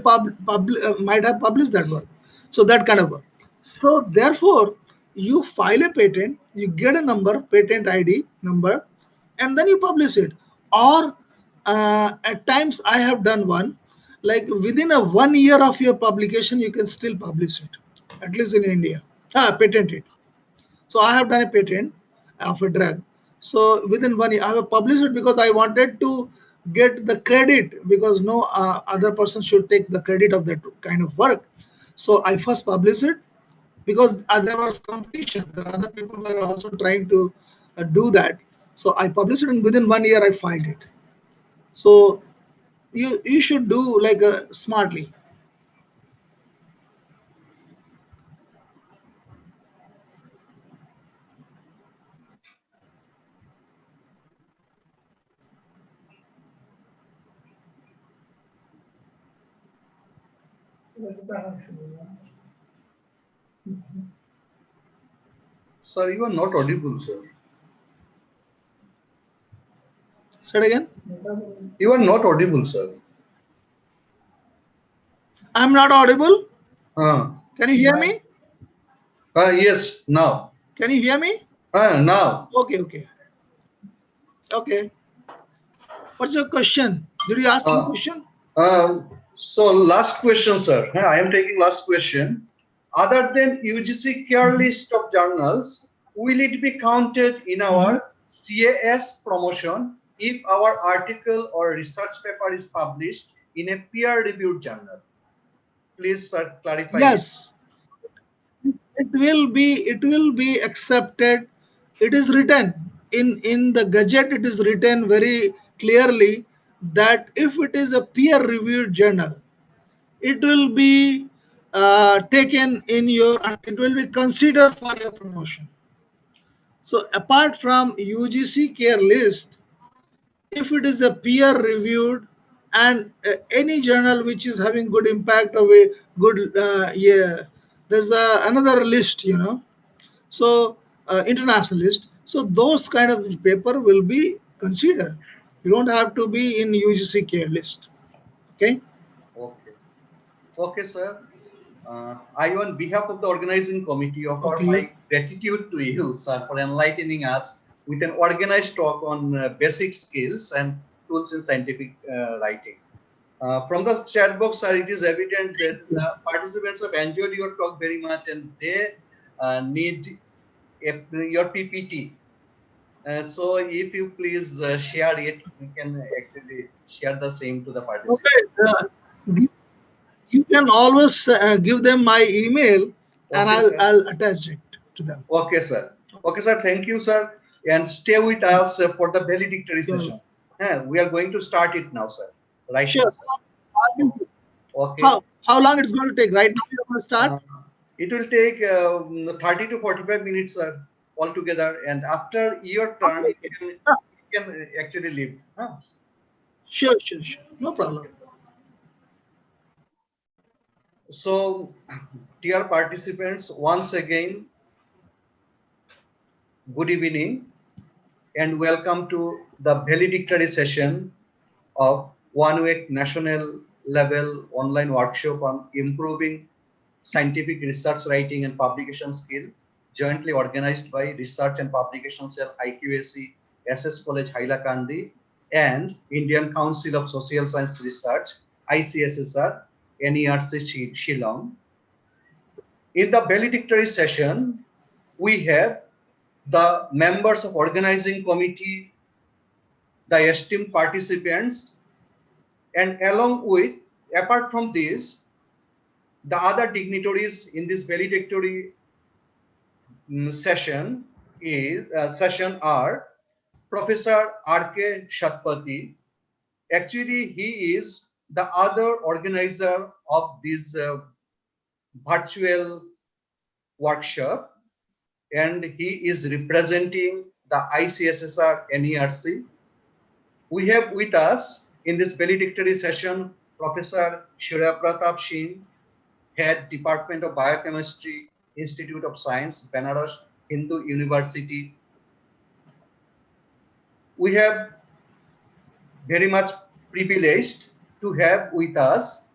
S4: might have published that work. So that kind of work. So therefore you file a patent, you get a number, patent ID number, and then you publish it. Or at times I have done one, like within a 1 year of your publication you can still publish it, at least in India. Patent it. So I have done a patent of a drug. So within 1 year, I have published it because I wanted to get the credit, because no other person should take the credit of that kind of work. So I first published it because there was competition. There are other people were also trying to do that. So I published it, and within 1 year I filed it. So you should do like smartly.
S1: Sir, you are not audible, sir.
S4: Say it again.
S1: You are not audible, sir.
S4: I'm not audible.
S1: Uh,
S4: Can you hear me?
S1: yes, now.
S4: Can you hear me?
S1: Now.
S4: Okay. What's your question? Did you ask some
S1: Uh,
S4: question?
S1: so last question, sir. I am taking last question. Other than UGC care list of journals, will it be counted in our CAS promotion if our article or research paper is published in a peer-reviewed journal? Please, sir, clarify it.
S4: Yes. it will be accepted. It is written in the Gazette. It is written very clearly that if it is a peer reviewed journal, it will be taken in your, it will be considered for your promotion. So apart from UGC care list, if it is a peer reviewed and any journal which is having good impact of a good, yeah, there's another list, so international list, so those kind of paper will be considered. You don't have to be in UGC care list. Okay.
S1: Okay. Okay, sir. I, on behalf of the organizing committee, offer
S4: Okay.
S1: my gratitude to you, sir, for enlightening us with an organized talk on basic skills and tools in scientific writing. From the chat box, sir, it is evident that the participants have enjoyed your talk very much and they need your PPT. So if you please share it, we can actually share the same to the
S4: Okay.
S1: participants.
S4: You you can always give them my email, and
S1: Okay,
S4: I'll
S1: sir.
S4: I'll attach it to them.
S1: Okay, sir. Okay, sir. Thank you, sir. And stay with us for the valedictory
S4: Sure.
S1: session. We are going to start it now, sir. Right now,
S4: Sure.
S1: sir. Okay.
S4: How long it's going to take? Right now you're going to start?
S1: Uh, it will take 30 to 45 minutes, sir, altogether. And after your turn,
S4: Okay.
S1: you can actually leave.
S4: Sure. No problem.
S1: So, dear participants, once again, good evening and welcome to the valedictory session of one week national level online workshop on improving scientific research writing and publication skill, jointly organized by Research and Publication Cell IQAC, SS College Hailakandi, and Indian Council of Social Science Research ICSSR NERC Shillong. In the valedictory session, we have the members of organizing committee, the esteemed participants, and along with, apart from this, the other dignitaries in this valedictory session are Professor R.K. Shatpathy. Actually, he is the other organizer of this virtual workshop, and he is representing the ICSSR NERC. We have with us in this valedictory session Professor Shreya Pratap Singh, Head Department of Biochemistry, Institute of Science, Banaras Hindu University. We have very much privileged to have with us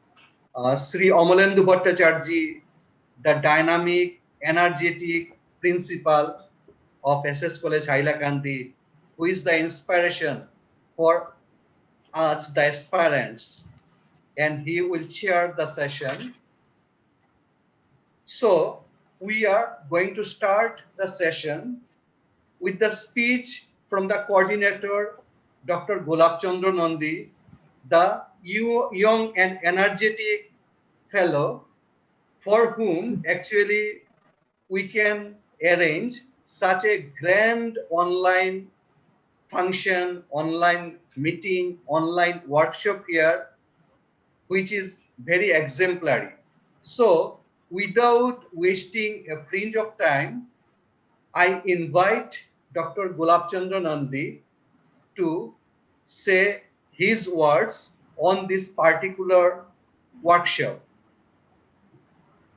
S1: Sri Amalendu Bhattacharjee, the dynamic, energetic principal of SS College Hailakandi, who is the inspiration for us, the aspirants, and he will chair the session. So we are going to start the session with the speech from the coordinator, Dr. Gulab Chandra Nandi, the young and energetic fellow for whom actually we can arrange such a grand online function, online meeting, online workshop here, which is very exemplary. So without wasting a fringe of time, I invite Dr. Gulab Chandra Nandi to say his words on this particular workshop.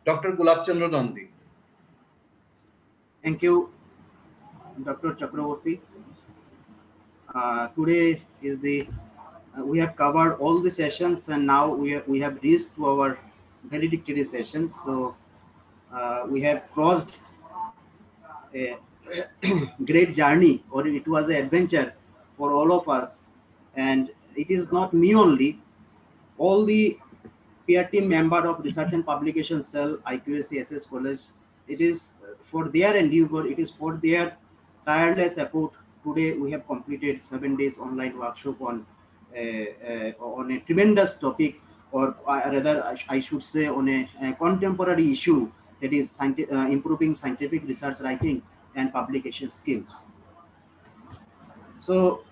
S1: Dr. Gulab Chandra Nandi.
S5: Thank you, Dr. Chakraborty. Today is the we have covered all the sessions, and now we have reached to our valedictory sessions. So we have crossed a great journey, or it was an adventure for all of us. And it is not me only; all the peer team member of Research and Publication Cell, IQAC SS College. It is for their endeavor, it is for their tireless effort. Today we have completed 7 days online workshop on a tremendous topic, or rather I should say on a contemporary issue that is improving scientific research writing and publication skills. So,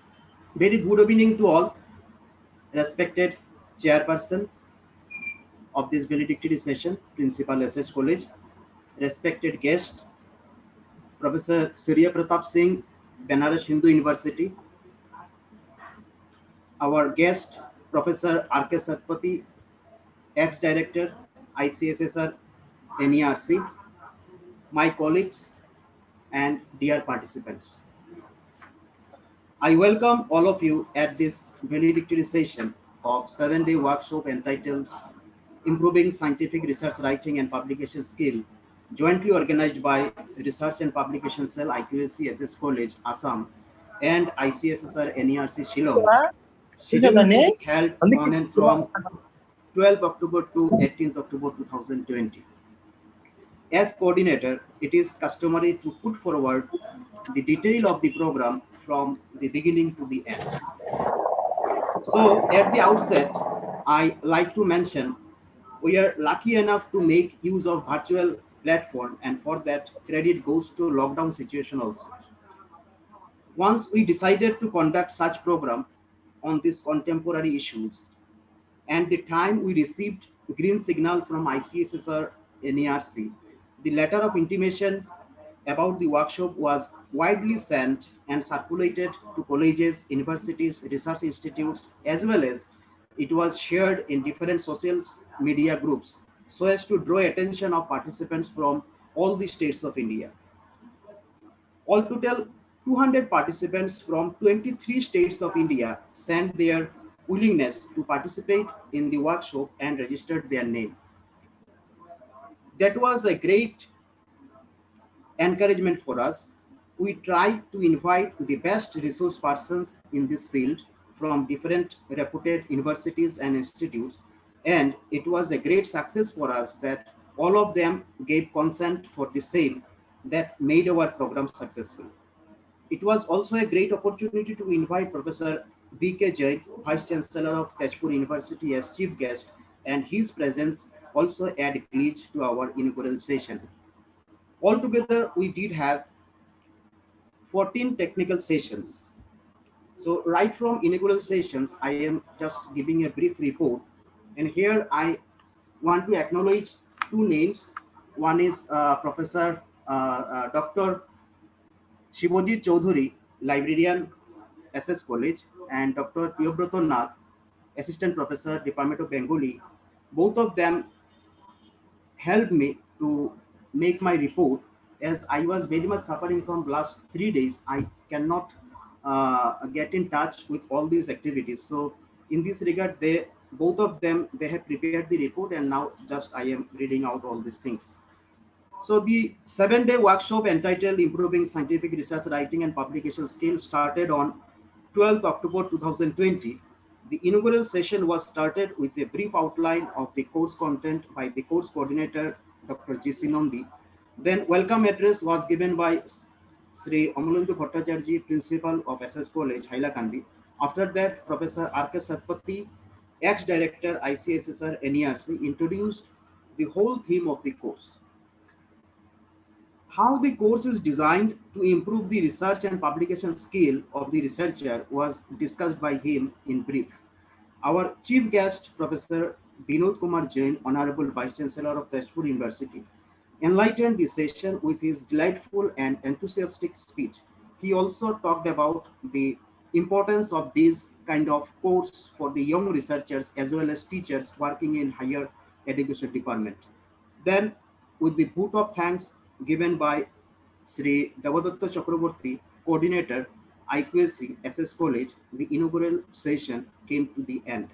S5: very good evening to all, respected chairperson of this valedictory session, Principal SS College, respected guest, Professor Surya Pratap Singh, Banaras Hindu University, our guest, Professor R.K. Satpathy, ex-director, ICSSR, NERC, my colleagues, and dear participants. I welcome all of you at this valedictory session of 7-day workshop entitled Improving Scientific Research Writing and Publication Skill, jointly organized by Research and Publication Cell, IQAC SS College, Assam, and ICSSR NERC Shillong, scheduled to be held on and from 12 October to 18th October 2020. As coordinator, it is customary to put forward the detail of the program from the beginning to the end. So at the outset, I like to mention we are lucky enough to make use of virtual platform, and for that credit goes to lockdown situation also. Once we decided to conduct such program on these contemporary issues, and the time we received green signal from ICSSR NERC, the letter of intimation about the workshop was widely sent and circulated to colleges, universities, research institutes, as well as it was shared in different social media groups so as to draw attention of participants from all the states of India. All total 200 participants from 23 states of India sent their willingness to participate in the workshop and registered their name. That was a great encouragement for us. We tried to invite the best resource persons in this field from different reputed universities and institutes, and it was a great success for us that all of them gave consent for the same that made our program successful. It was also a great opportunity to invite Professor B.K. Jain, Vice Chancellor of Tezpur University, as chief guest, and his presence also added glitch to our inaugural session. Altogether, we did have 14 technical sessions. So right from inaugural sessions, I am just giving a brief report. And here I want to acknowledge two names. One is Professor Dr. Shivojit Chaudhuri, librarian, SS College, and Dr. Priyobroto Nath, assistant professor, Department of Bengali. Both of them helped me to make my report, as I was very much suffering from last 3 days. I cannot get in touch with all these activities. So in this regard, they both of them, they have prepared the report, and now just I am reading out all these things. So the 7-day workshop entitled Improving Scientific Research Writing and Publication Skills started on 12th October 2020. The inaugural session was started with a brief outline of the course content by the course coordinator, Dr. J.C. Nandi. Then welcome address was given by Sri Amalendu Bhattacharya, Principal of SS College, Hailakandi. After that, Professor R.K. Satpathy, ex-director ICSSR NERC, introduced the whole theme of the course. How the course is designed to improve the research and publication skill of the researcher was discussed by him in brief. Our chief guest, Professor Binod Kumar Jain, Honorable Vice Chancellor of Tezpur University, enlightened the session with his delightful and enthusiastic speech. He also talked about the importance of this kind of course for the young researchers as well as teachers working in higher education department. Then, with the vote of thanks given by Sri Devadatta Chakraborty, coordinator, IQAC SS College, the inaugural session came to the end.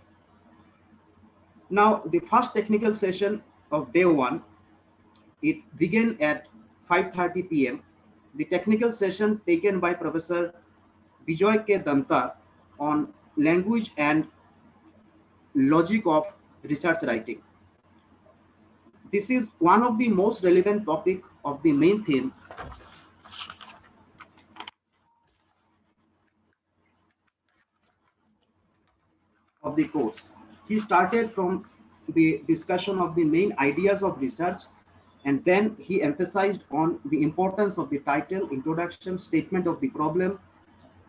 S5: Now, the first technical session of day one, it began at 5:30 p.m. The technical session taken by Professor Bijoy K. Danta on language and logic of research writing. This is one of the most relevant topic of the main theme of the course. He started from the discussion of the main ideas of research And then he emphasized on the importance of the title, introduction, statement of the problem,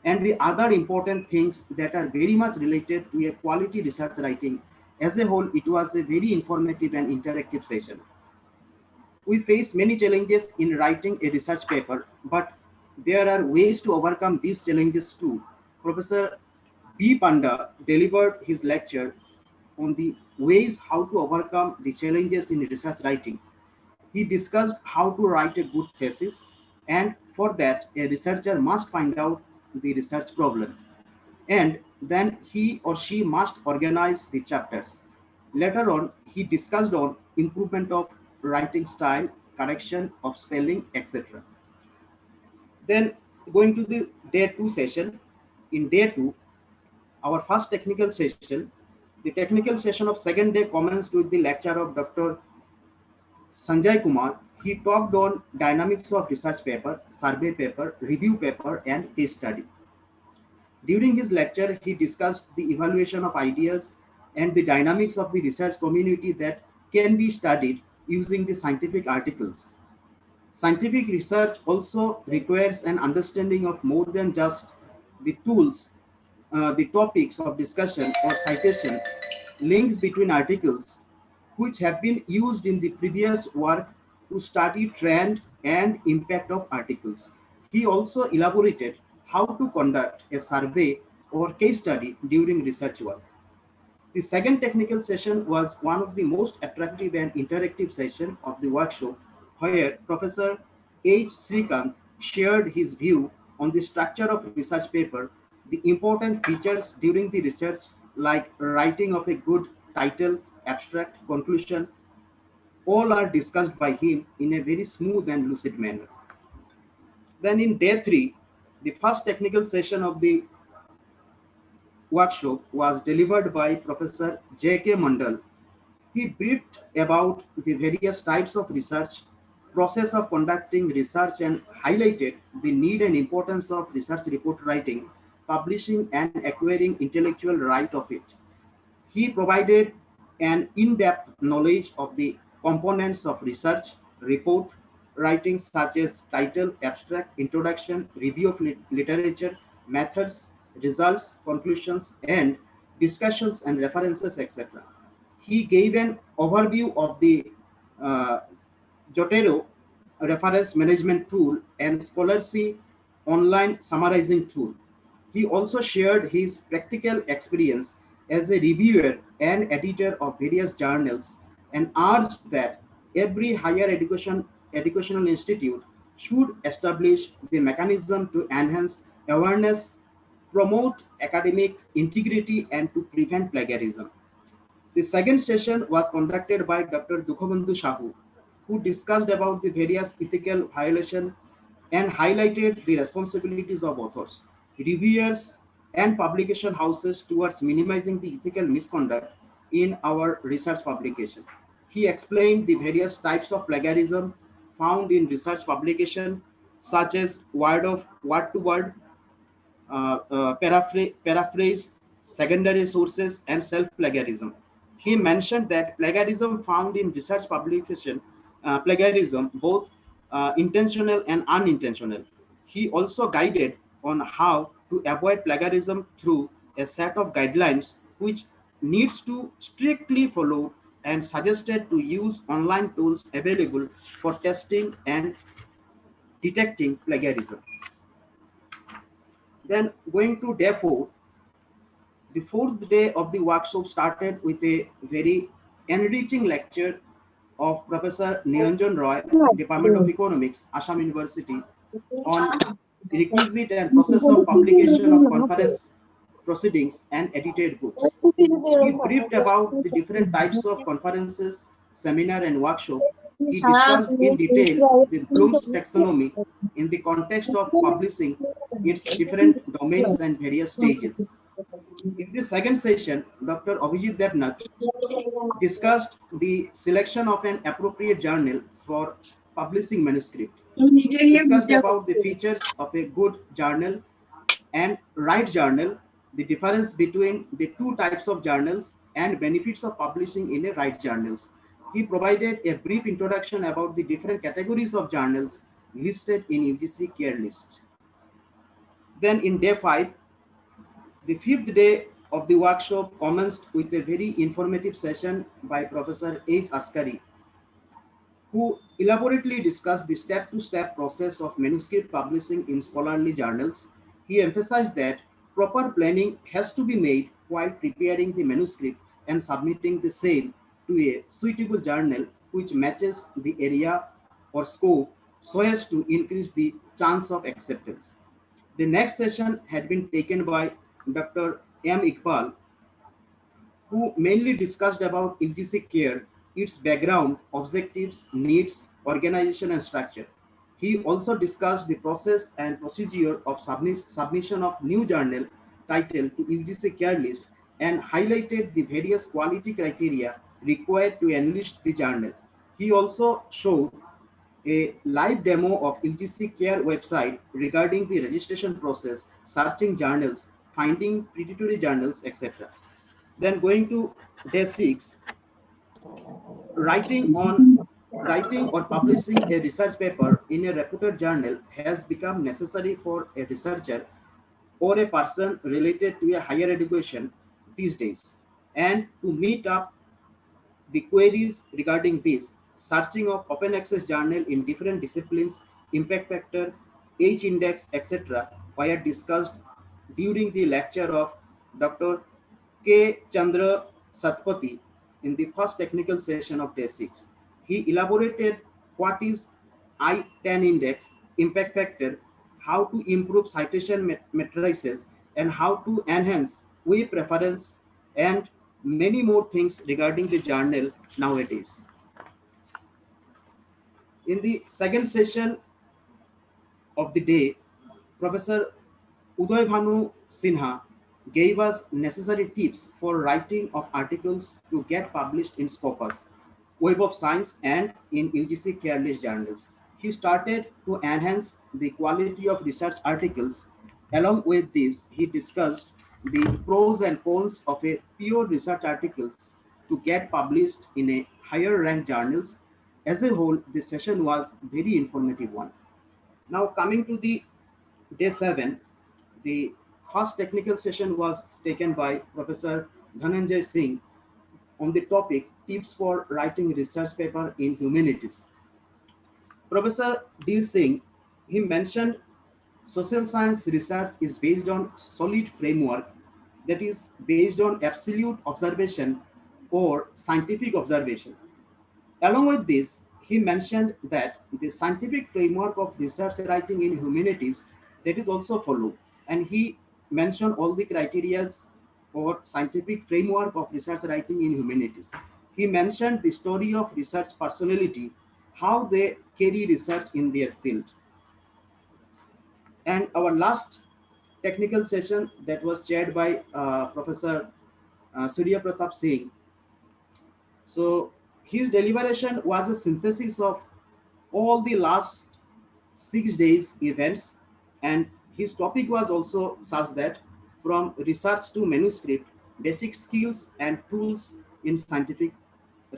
S5: and the other important things that are very much related to a quality research writing. As a whole, it was a very informative and interactive session. We face many challenges in writing a research paper, but there are ways to overcome these challenges too. Professor B. Panda delivered his lecture on the ways how to overcome the challenges in research writing. He discussed how to write a good thesis, and for that, a researcher must find out the research problem, and then he or she must organize the chapters. Later on, he discussed on improvement of writing style, correction of spelling, etc. Then going to the day 2 session. In day 2, our first technical session, the technical session of second day commenced with the lecture of Dr. Sanjay Kumar. He talked on dynamics of research paper, survey paper, review paper, and case study. During his lecture, he discussed the evaluation of ideas and the dynamics of the research community that can be studied using the scientific articles. Scientific research also requires an understanding of more than just the tools, the topics of discussion or citation, links between articles which have been used in the previous work to study trend and impact of articles. He also elaborated how to conduct a survey or case study during research work. The second technical session was one of the most attractive and interactive sessions of the workshop, where Professor H. Srikant shared his view on the structure of research paper, the important features during the research like writing of a good title, abstract, conclusion, all are discussed by him in a very smooth and lucid manner. Then in day 3, the first technical session of the workshop was delivered by Professor J.K. Mandal. He briefed about the various types of research, process of conducting research, and highlighted the need and importance of research report writing, publishing, and acquiring intellectual right of it. He provided an in-depth knowledge of the components of research, report writing such as title, abstract, introduction, review of literature, methods, results, conclusions, and discussions and references, etc. He gave an overview of the uh, Jotero reference management tool and Scholarly online summarizing tool. He also shared his practical experience as a reviewer and editor of various journals and urged that every higher educational institute should establish the mechanism to enhance awareness, promote academic integrity, and to prevent plagiarism. The second session was conducted by Dr. Dukhabandhu Shahu, who discussed about the various ethical violations and highlighted the responsibilities of authors, reviewers, and publication houses towards minimizing the ethical misconduct in our research publication. He explained the various types of plagiarism found in research publication, such as word to word, paraphrase, secondary sources, and self-plagiarism. He mentioned that plagiarism found in research publication, plagiarism both intentional and unintentional. He also guided on how to avoid plagiarism through a set of guidelines which needs to strictly follow, and suggested to use online tools available for testing and detecting plagiarism. Then going to day 4, the fourth day of the workshop started with a very enriching lecture of Professor Niranjan Roy, Department of Economics, Assam University, on requisite and process of publication of conference proceedings and edited books. He briefed about the different types of conferences, seminar, and workshop. He discussed in detail the Bloom's taxonomy in the context of publishing, its different domains and various stages. In the second session, Dr. Abhijit Devnath discussed the selection of an appropriate journal for publishing manuscript. He discussed about the features of a good journal and right journal, the difference between the two types of journals, and benefits of publishing in a right journals. He provided a brief introduction about the different categories of journals listed in UGC care list. Then in day 5, the 5th day of the workshop commenced with a very informative session by Professor H. Askari, who elaborately discussed the step-to-step process of manuscript publishing in scholarly journals. He emphasized that proper planning has to be made while preparing the manuscript and submitting the same to a suitable journal which matches the area or scope so as to increase the chance of acceptance. The next session had been taken by Dr. M. Iqbal, who mainly discussed about UGC care, its background, objectives, needs, organization, and structure. He also discussed the process and procedure of submission of new journal title to UGC care list and highlighted the various quality criteria required to enlist the journal. He also showed a live demo of UGC Care website regarding the registration process, searching journals, finding predatory journals, etc. Then going to day 6, writing on writing or publishing a research paper in a reputed journal has become necessary for a researcher or a person related to a higher education these days. And to meet up the queries regarding this, searching of open access journal in different disciplines, impact factor, H index, etc., were discussed during the lecture of Dr. K. Chandra Satpathy in the first technical session of day 6. He elaborated what is I-10 index, impact factor, how to improve citation matrices, and how to enhance web reference, and many more things regarding the journal nowadays. In the second session of the day, Professor Uday Bhanu Sinha gave us necessary tips for writing of articles to get published in Scopus, Web of Science, and in UGC Careless journals. He started to enhance the quality of research articles. Along with this, he discussed the pros and cons of a pure research articles to get published in a higher ranked journals. As a whole, the session was very informative one. Now coming to the day 7, the first technical session was taken by Professor Dhananjay Singh on the topic tips for writing research paper in humanities. Professor D. Singh, he mentioned social science research is based on solid framework, that is based on absolute observation or scientific observation. Along with this, he mentioned that the scientific framework of research writing in humanities that is also followed, and he mentioned all the criterias or scientific framework of research writing in humanities. He mentioned the story of research personality, how they carry research in their field. And our last technical session that was chaired by Professor Surya Pratap Singh. So his deliberation was a synthesis of all the last 6 days events, and his topic was also such that from research to manuscript, basic skills and tools in scientific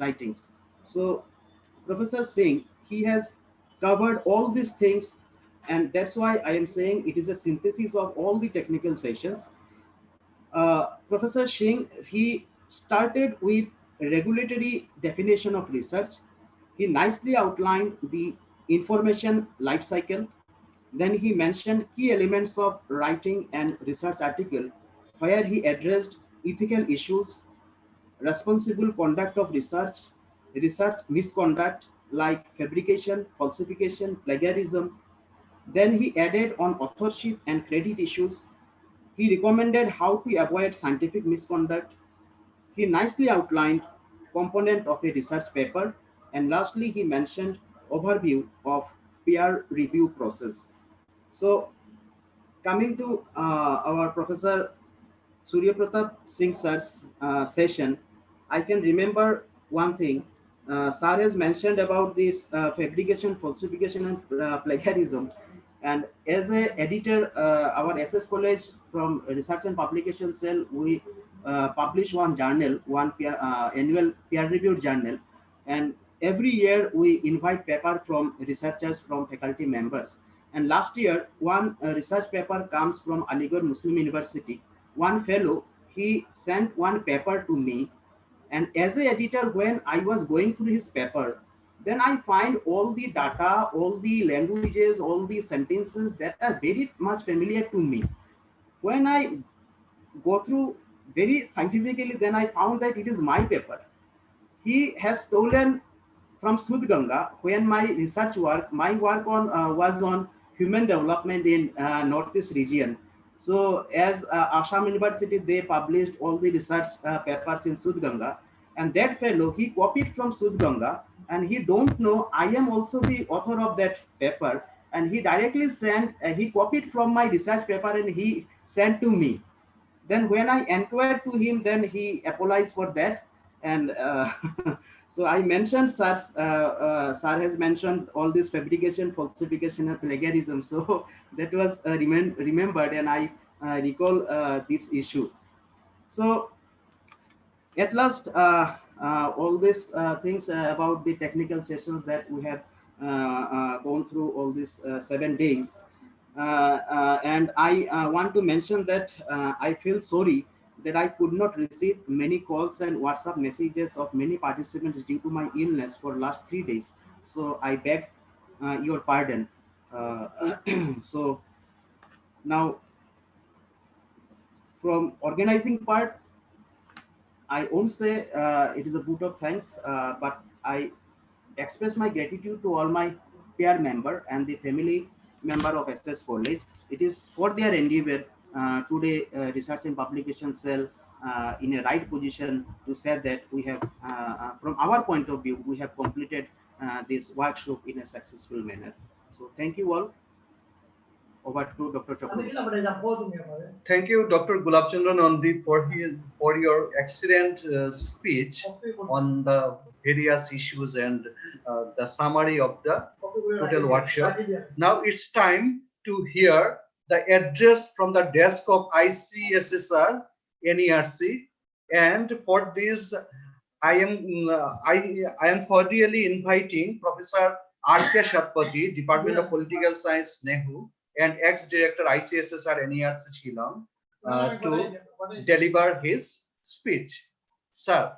S5: writings. So Professor Singh, he has covered all these things, and that's why I am saying it is a synthesis of all the technical sessions. Professor Singh, he started with regulatory definition of research. He nicely outlined the information life cycle. Then he mentioned key elements of writing and research article, where he addressed ethical issues, responsible conduct of research, research misconduct like fabrication, falsification, plagiarism. Then he added on authorship and credit issues. He recommended how to avoid scientific misconduct. He nicely outlined component of a research paper. And lastly, he mentioned overview of peer review process. So coming to our Professor Surya Pratap Singh sir's session, I can remember one thing. Sir has mentioned about this fabrication, falsification, and plagiarism. And as a editor, our SS College from Research and Publication Cell, we publish one journal, one annual peer-reviewed journal. And every year we invite paper from researchers, from faculty members. And last year, one research paper comes from Aligarh Muslim University. One fellow, he sent one paper to me, and as a editor, when I was going through his paper, then I find all the data, all the languages, all the sentences that are very much familiar to me. When I go through very scientifically, then I found that it is my paper. He has stolen from Sudganga when my research work, my work on was on human development in Northeast region. So as Assam University, they published all the research papers in Sudganga, and that fellow, he copied from Sudganga, and he don't know I am also the author of that paper, and he directly sent, he copied from my research paper and he sent to me. Then when I inquired to him, then he apologized for that. And so I mentioned, sir has mentioned all this fabrication, falsification, and plagiarism. So that was remembered, and I recall this issue. So at last, all these things about the technical sessions that we have gone through all these 7 days. And I want to mention that I feel sorry that I could not receive many calls and WhatsApp messages of many participants due to my illness for last 3 days. So I beg your pardon. So now, from organizing part, I won't say it is a vote of thanks, but I express my gratitude to all my peer member and the family member of SS College. It is for their endeavor today Research and Publication Cell in a right position to say that we have, from our point of view, we have completed this workshop in a successful manner. So thank you all. Over to Dr. Chakraborty.
S1: Thank you, Dr. Gulabchandra Nandi, for your excellent speech on the various issues and the summary of the total workshop. Now it's time to hear the address from the desk of ICSSR NERC, and for this I am cordially inviting Professor R.K. Shatpathy, Department of Political Science, NEHU, and ex-director ICSSR NERC Shillong to deliver his speech. Sir.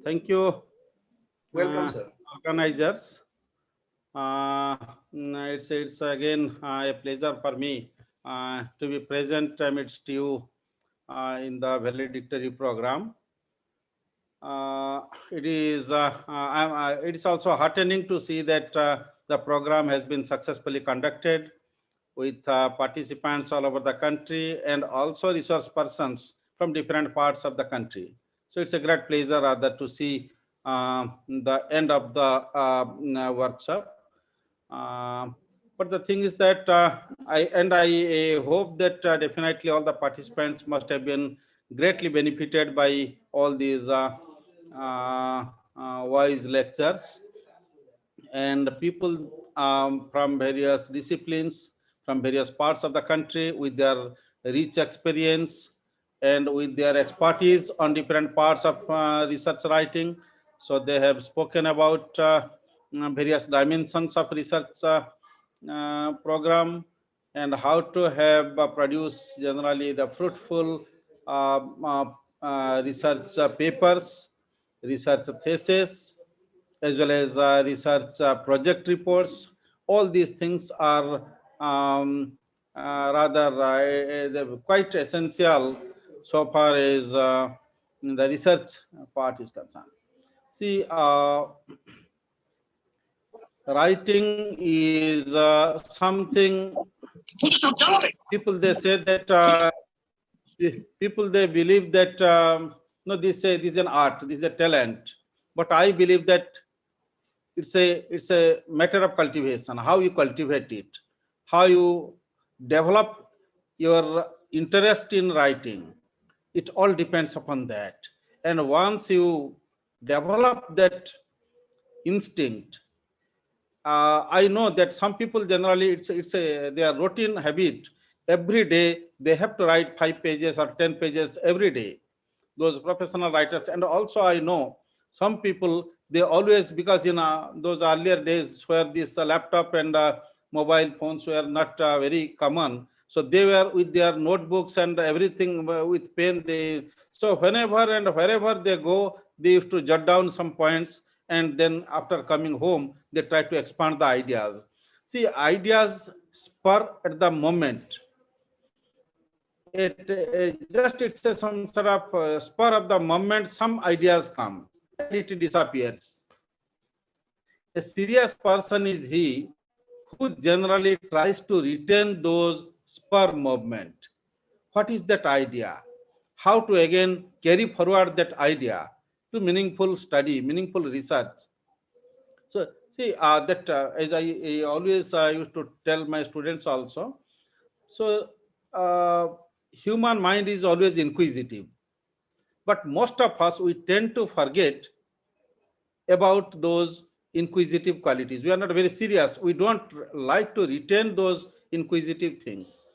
S7: Thank you.
S1: Welcome, sir.
S7: Organizers. It's again a pleasure for me to be present amidst you in the valedictory program. It is also heartening to see that the program has been successfully conducted with participants all over the country and also resource persons from different parts of the country. So it's a great pleasure rather to see the end of the workshop. But the thing is that I hope that definitely all the participants must have been greatly benefited by all these wise lectures, and people from various disciplines, from various parts of the country with their rich experience and with their expertise on different parts of research writing. So they have spoken about various dimensions of research program and how to have produce generally the fruitful research papers, research thesis, as well as research project reports. All these things are rather quite essential so far as the research part is concerned. See, writing is something people they say that people they believe that no, this is an art, this is a talent, but I believe that it's a matter of cultivation, how you cultivate it, how you develop your interest in writing. It all depends upon that. And once you develop that instinct, I know that some people generally it's a their routine habit. Every day they have to write 5 pages or 10 pages every day. those professional writers. And also I know some people, they always, because in those earlier days where this laptop and mobile phones were not very common, so they were with their notebooks and everything with pen. So whenever and wherever they go, they used to jot down some points, and then after coming home, they try to expand the ideas. See, ideas spur at the moment. It's some sort of spur of the moment, some ideas come and it disappears. A serious person is he who generally tries to retain those spur movement. What is that idea? How to again carry forward that idea to meaningful study, meaningful research. So see that as I always used to tell my students also. So human mind is always inquisitive, but most of us, we tend to forget about those inquisitive qualities. We are not very serious. We don't like to retain those inquisitive things.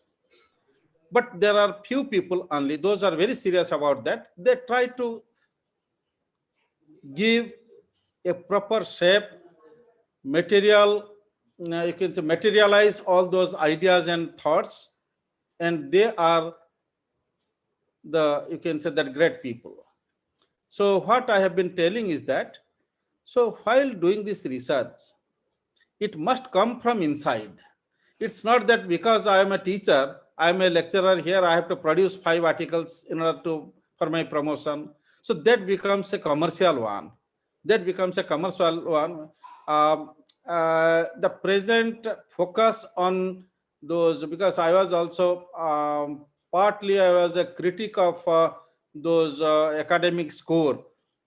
S7: But there are few people only, those are very serious about that. They try to give a proper shape, material, you can say materialize all those ideas and thoughts, and they are the, you can say that, great people. So what I have been telling is that, so while doing this research, it must come from inside. It's not that because I am a teacher, I am a lecturer here, I have to produce 5 articles in order to, for my promotion. So that becomes a commercial one. That becomes a commercial one. The present focus on those, because I was also partly I was a critic of those academic score,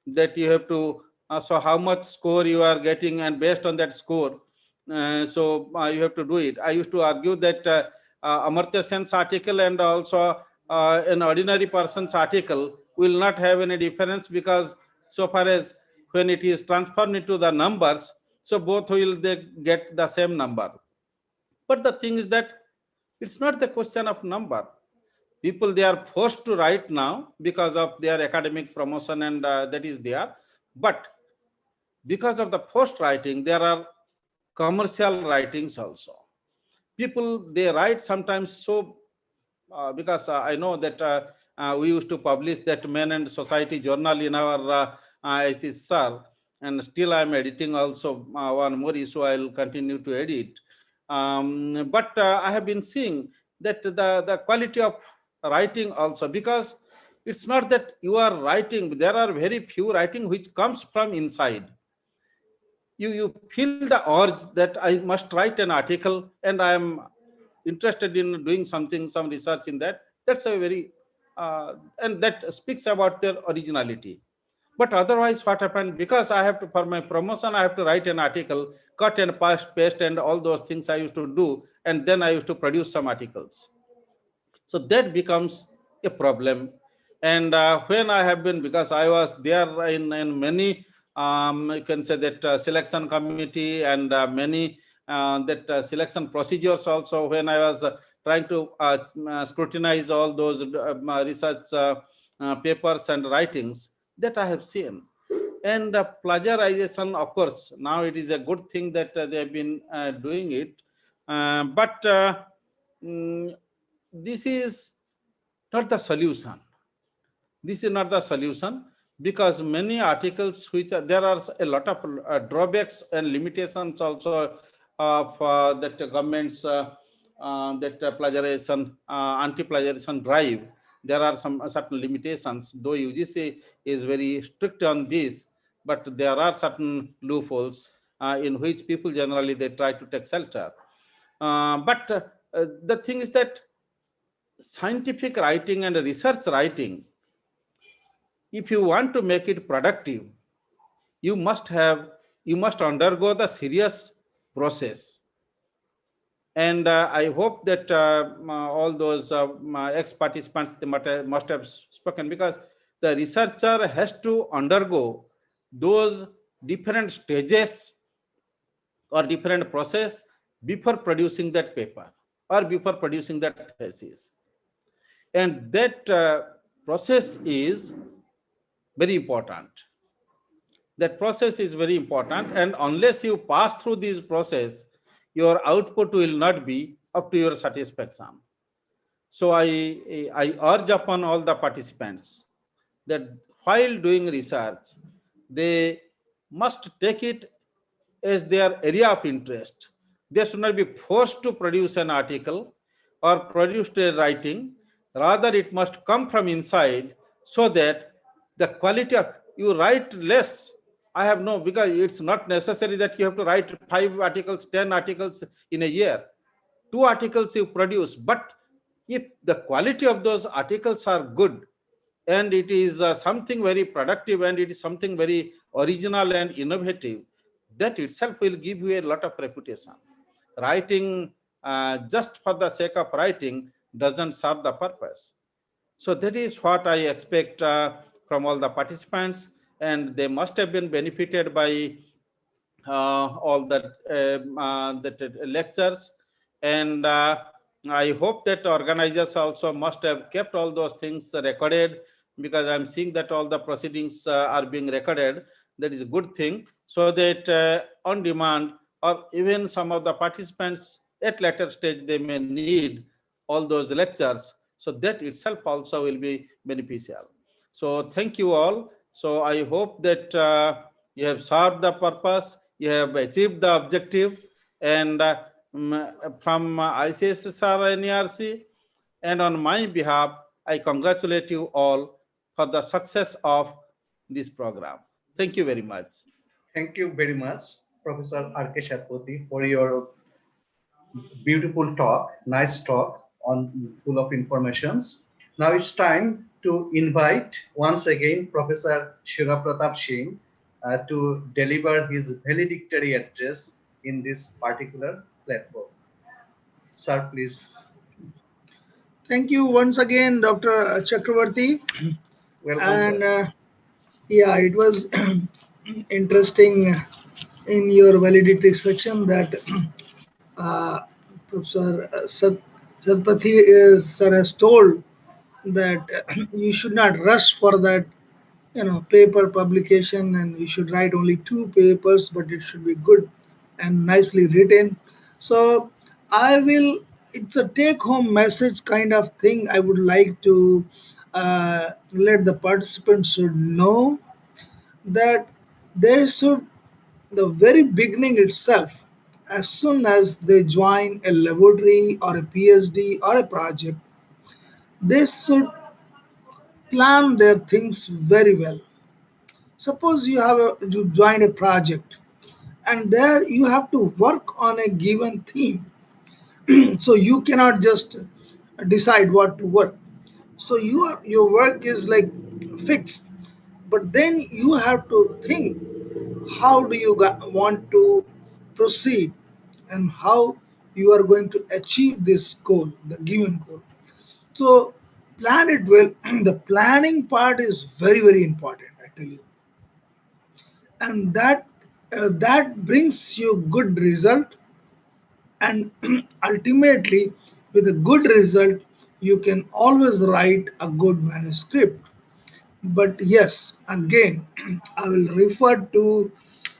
S7: that you have to, so how much score you are getting, and based on that score, you have to do it. I used to argue that Amartya Sen's article and also an ordinary person's article will not have any difference, because so far as when it is transformed into the numbers, so both will they get the same number. But the thing is that it's not the question of number. People, they are forced to write now because of their academic promotion, and that is there. But because of the forced writing, there are commercial writings also. People, they write sometimes so, because I know that we used to publish that Men and Society journal in our ICSR, and still I am editing also one more issue. I will continue to edit. But I have been seeing that the quality of writing also, because it's not that you are writing, there are very few writing which comes from inside. You feel the urge that I must write an article, and I am interested in doing something, some research in that. That's a very, and that speaks about their originality. But otherwise, what happened, because I have to, for my promotion, I have to write an article, cut and paste and all those things I used to do, and then I used to produce some articles. So that becomes a problem. And when I have been, because I was there in many, you can say that selection committee, and many that selection procedures also, when I was trying to scrutinize all those research papers and writings, that I have seen. And plagiarization, of course, now it is a good thing that they have been doing it. But this is not the solution. This is not the solution, because many articles which are, there are a lot of drawbacks and limitations also of that government's that plagiarization, anti-plagiarization drive. There are some certain limitations, though UGC is very strict on this, but there are certain loopholes in which people generally they try to take shelter. But the thing is that scientific writing and research writing, if you want to make it productive, you must undergo the serious process. And I hope that all those ex-participants, they must have spoken, because the researcher has to undergo those different stages or different process before producing that paper or before producing that thesis. And that process is very important. That process is very important, and unless you pass through this process, your output will not be up to your satisfaction. So I urge upon all the participants that while doing research, they must take it as their area of interest. They should not be forced to produce an article or produce a writing. Rather, it must come from inside, so that the quality of you write less. I have no, because it's not necessary that you have to write 5 articles, 10 articles in a year. 2 articles you produce, but if the quality of those articles are good, and it is something very productive, and it is something very original and innovative, that itself will give you a lot of reputation. Writing just for the sake of writing doesn't serve the purpose. So that is what I expect from all the participants, and they must have been benefited by all that lectures. And I hope that organizers also must have kept all those things recorded, because I'm seeing that all the proceedings are being recorded. That is a good thing, so that on demand, or even some of the participants at later stage, they may need all those lectures. So that itself also will be beneficial. So thank you all. So I hope that you have served the purpose, you have achieved the objective, and from ICSSR NERC and on my behalf, I congratulate you all for the success of this program. Thank you very much.
S1: Thank you very much, Professor R.K. Shatpathy, for your beautiful talk, nice talk on full of informations. Now it's time to invite once again Professor Shira Pratap Singh to deliver his valedictory address in this particular platform. Sir, please.
S4: Thank you once again, Dr. Chakravarti.
S1: Welcome,
S4: And
S1: sir.
S4: yeah, it was interesting in your validity section that uh, Professor Satpathy is, sir has told that you should not rush for that, paper publication, and you should write only 2 papers, but it should be good and nicely written. So I will, it's a take home message kind of thing. I would like to let the participants should know that they should, the very beginning itself, as soon as they join a laboratory or a PhD or a project, they should plan their things very well. Suppose you join a project, and there you have to work on a given theme. So you cannot just decide what to work. So your work is like fixed, but then you have to think how do you want to proceed, and how you are going to achieve this goal, the given goal. So plan it well. The planning part is very important, I tell you, and that brings you good result. And ultimately, with a good result, you can always write a good manuscript. But yes, again, I will refer to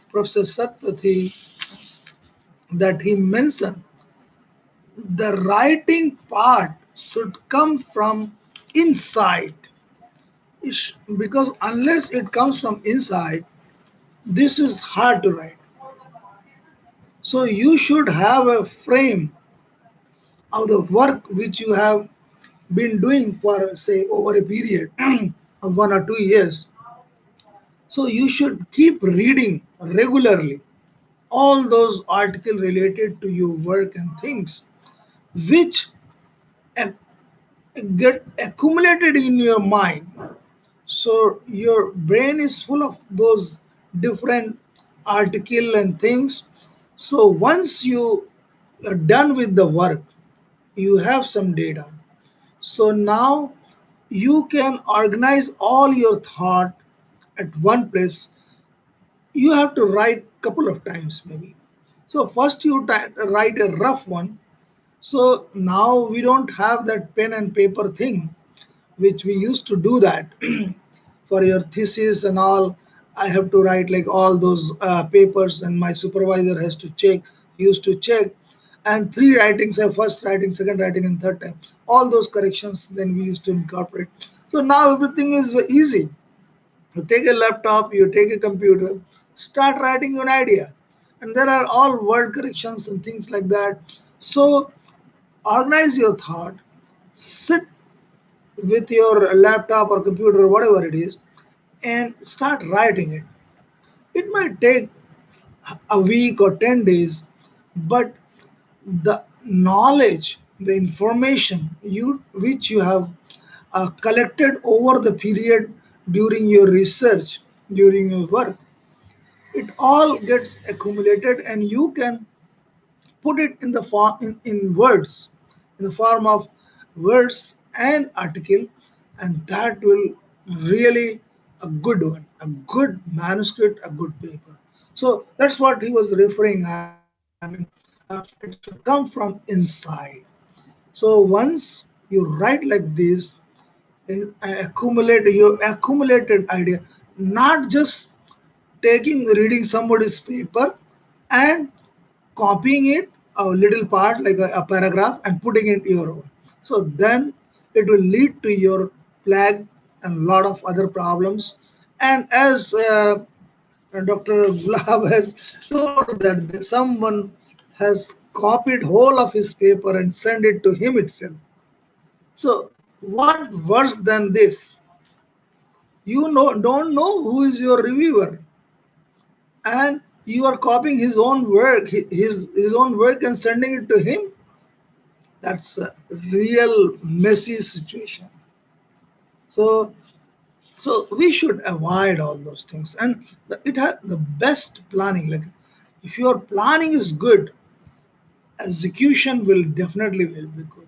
S4: Professor Satpathy, that he mentioned the writing part should come from inside. Because unless it comes from inside, this is hard to write. So you should have a frame of the work which you have been doing for, say, over a period of 1 or 2 years. So you should keep reading regularly all those articles related to your work and things, which ac- get accumulated in your mind. So your brain is full of those different article and things. So once you are done with the work, you have some data. So now you can organize all your thought at one place. You have to write couple of times maybe. So first you write a rough one. So now we don't have that pen and paper thing, which we used to do that. for your thesis and all. I have to write like all those papers, and my supervisor has to check. He used to check, and three writings: first writing, second writing, and third time. All those corrections then we used to incorporate. So now everything is easy. You take a laptop, you take a computer, start writing an idea, and there are all word corrections and things like that. So organize your thought, sit with your laptop or computer, whatever it is, and start writing it. It might take a week or 10 days, but the knowledge, the information which you have collected over the period during your research, during your work, it all gets accumulated, and you can put it in the form in words, in the form of words and article, and that will really a good one, a good manuscript, a good paper. So that's what he was referring. I mean, it should come from inside. So once you write like this, accumulate your accumulated idea, not just taking reading somebody's paper and copying it a little part like a paragraph and putting it your own. So then it will lead to your plague and a lot of other problems. And as Dr. Gulab has told that someone has copied whole of his paper and sent it to him itself. So what worse than this? You don't know who is your reviewer, and you are copying his own work, his own work, and sending it to him. That's a real messy situation. So so we should avoid all those things, and it has the best planning. Like if your planning is good, execution will definitely will be good.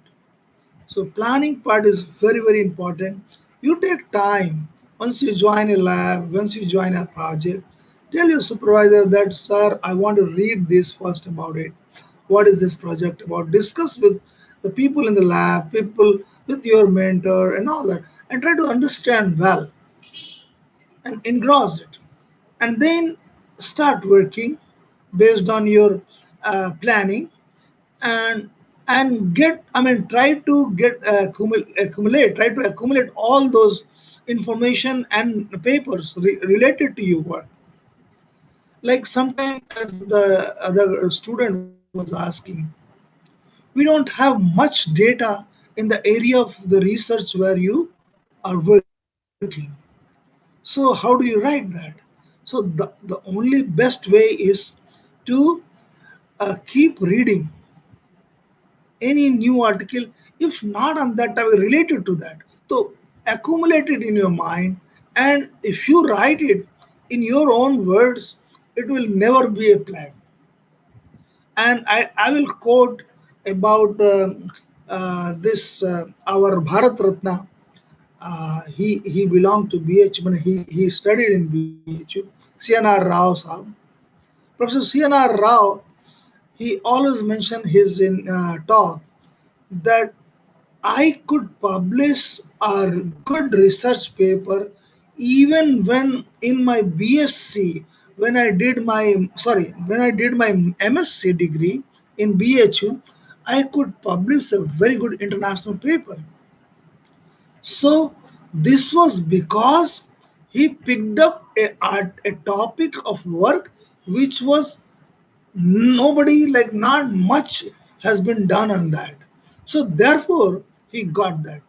S4: So planning part is very very important. You take time once you join a lab, once you join a project. Tell your supervisor that, sir, I want to read this first about it. What is this project about? Discuss with the people in the lab, people with your mentor, and all that, and try to understand well and engross it, and then start working based on your planning, and get, I mean, try to get accumulate, try to accumulate all those information and papers related to your work. Like sometime, as the other student was asking, we don't have much data in the area of the research where you are working. So how do you write that? So the only best way is to keep reading any new article, if not on that topic, related to that. So accumulate it in your mind, and if you write it in your own words, it will never be a plague. And I will quote about this our Bharat Ratna. He belonged to BH, but he studied in BHU. CNR Rao Sahab. Professor CNR Rao, he always mentioned his in talk that I could publish a good research paper even when in my BSc, when I did my MSc degree in BHU, I could publish a very good international paper. So this was because he picked up a topic of work which was nobody, like not much has been done on that. So therefore he got that.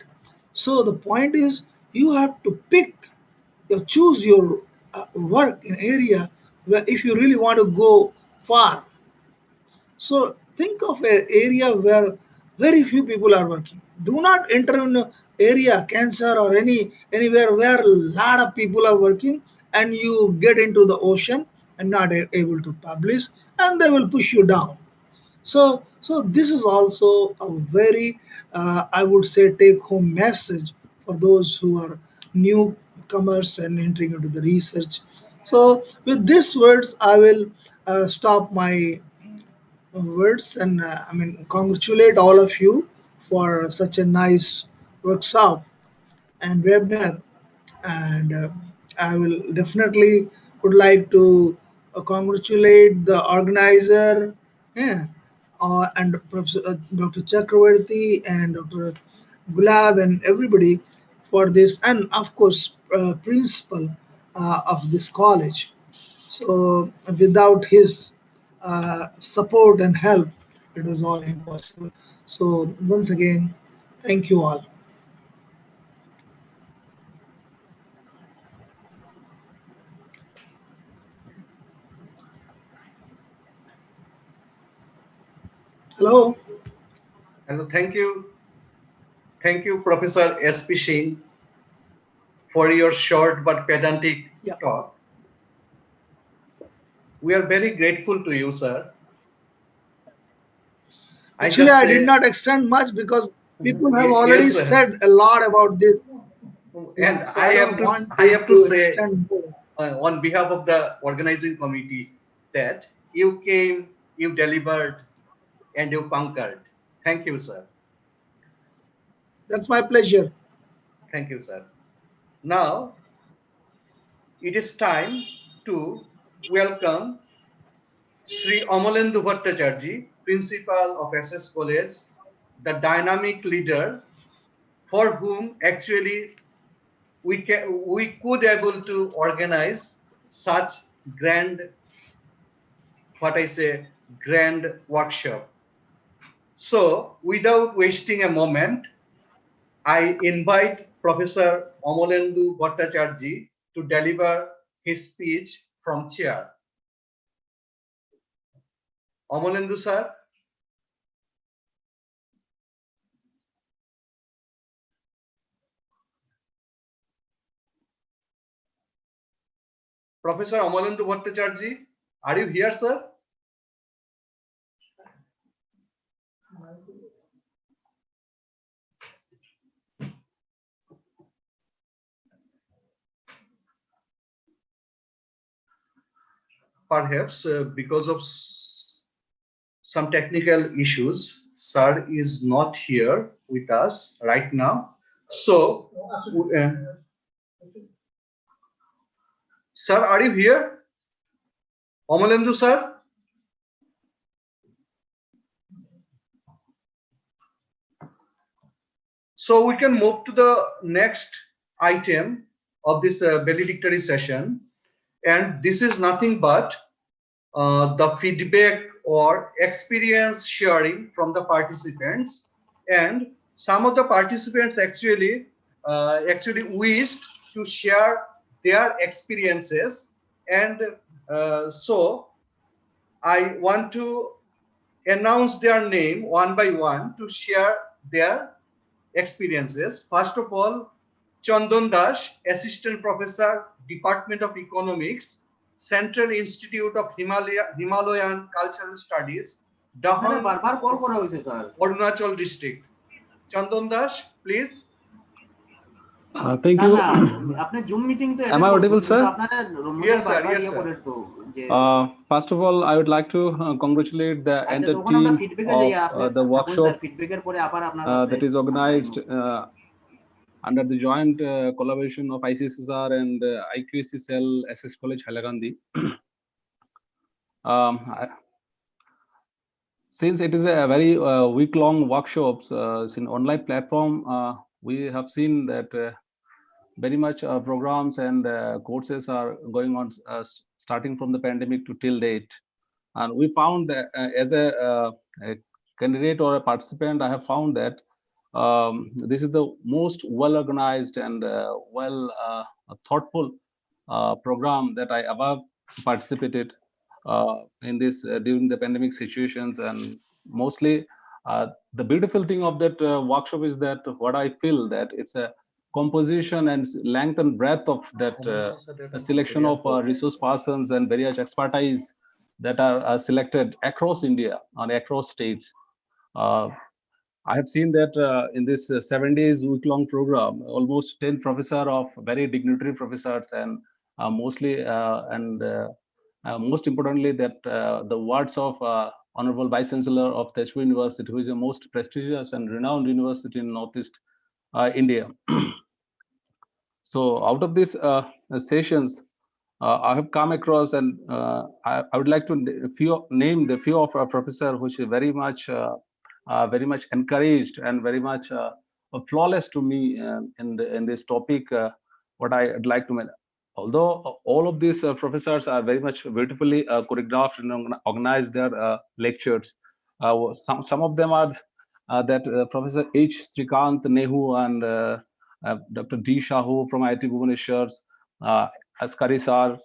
S4: So the point is, you have to pick, you choose your work in area where if you really want to go far. So think of an area where very few people are working. Do not enter in an area, cancer or anywhere where a lot of people are working, and you get into the ocean and not able to publish, and they will push you down. So this is also a very, I would say, take-home message for those who are newcomers and entering into the research. So with these words, I will stop my words, and I mean, congratulate all of you for such a nice workshop and webinar. and I will definitely would like to congratulate the organizer, yeah, and Professor, Dr. Chakravarti and Dr. Gulab and everybody for this, and of course, principal of this college. So without his support and help, it was all impossible. So once again, thank you all. Hello.
S1: And thank you, Professor S.P. Singh, for your short but pedantic
S4: Yeah.
S1: talk. We are very grateful to you, sir. I
S4: Actually,
S1: just
S4: I did
S1: say,
S4: not extend much because people have already
S1: yes, sir.
S4: said a lot about this.
S1: And
S4: Yeah, so I don't want
S1: I have to
S4: to
S1: say
S4: extend more.
S1: on behalf of the organizing committee that you came, you delivered, and you conquered. Thank you, sir.
S4: That's my pleasure.
S1: Thank you, sir. Now it is time to welcome Sri Amalendu Bhattacharjee, Principal of SS College, the dynamic leader for whom actually we could able to organize such grand, what I say, grand workshop. So without wasting a moment, I invite Professor Amalendu Bhattacharjee to deliver his speech from chair. Amalendu sir. Professor Amalendu Bhattacharjee, are you here, sir? Perhaps because of some technical issues, sir is not here with us right now. So, sir, are you here? Amalendu sir? So we can move to the next item of this valedictory session. And this is nothing but the feedback or experience sharing from the participants. And some of the participants actually wished to share their experiences. And so I want to announce their name one by one to share their experiences. First of all, Chandan Das, Assistant Professor, Department of Economics, Central Institute of Himalayan Cultural Studies,
S5: আপনারা
S1: Dahan,
S5: বারবার call করা হয়েছে sir.
S1: Arunachal District. Chandan Das, please.
S8: Thank
S5: না
S8: you.
S5: না আপনি zoom meeting তো
S8: Am
S5: attend
S8: I
S5: করছেন
S8: audible,
S5: কিন্তু
S8: sir?
S5: আপনারা
S1: Yes, sir.
S5: বারবার
S1: Yes,
S5: ইয়ে
S1: sir.
S5: করেন তো যে
S8: First of all, I would like to congratulate the
S5: আচ্ছা
S8: entire
S5: তখন আমরা
S8: team
S5: ফিডব্যাকে
S8: of
S5: যাই আপনি
S8: the
S5: থাকুন
S8: workshop
S5: স্যার ফিডব্যাকের পরে আবার আপনার কাছে
S8: that is organized under the joint collaboration of ICSSR and IQACCL SS College Hailakandi. Since it is a very week-long workshops in online platform, we have seen that very much programs and courses are going on starting from the pandemic to till date. And we found that as a candidate or a participant, I have found that this is the most well organized and well thoughtful program that I ever participated in this during the pandemic situations. And mostly the beautiful thing of that workshop is that what I feel that it's a composition and length and breadth of that selection of resource persons and various expertise that are selected across India and across states. I have seen that in this 7 days week-long program, almost 10 professors of very dignitary professors and mostly and most importantly that the words of Honorable Vice Chancellor of Teshwar University, who is the most prestigious and renowned university in Northeast India. So out of these sessions, I have come across, and I would like to name the few of our professor which is very much encouraged and very much flawless to me in this topic. What I'd like to mention, although all of these professors are very much beautifully choreographed and organize their lectures, some of them are that Professor H. Srikant Nehu and Dr. D. Shahu from IIT Bhubaneswar, Askari sir,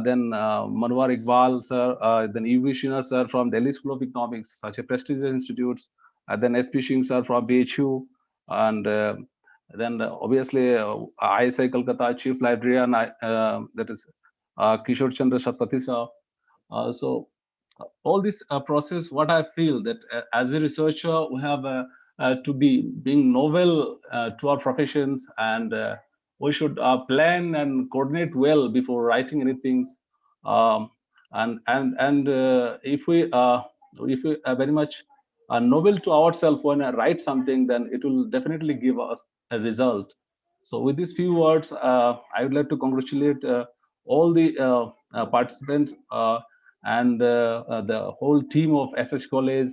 S8: then Manwar Iqbal sir, then E.V. Shina sir from Delhi School of Economics, such a prestigious institutes, then S.P. Singh sir from BHU, and then obviously ISI Kolkata Chief Librarian, that is Kishore Chandra Satpathy sir. So all this process, what I feel that as a researcher, we have to be being novel to our professions, and we should plan and coordinate well before writing anything. And if we are very much novel to ourselves when I write something, then it will definitely give us a result. So with these few words, I would like to congratulate all the participants and the whole team of SH College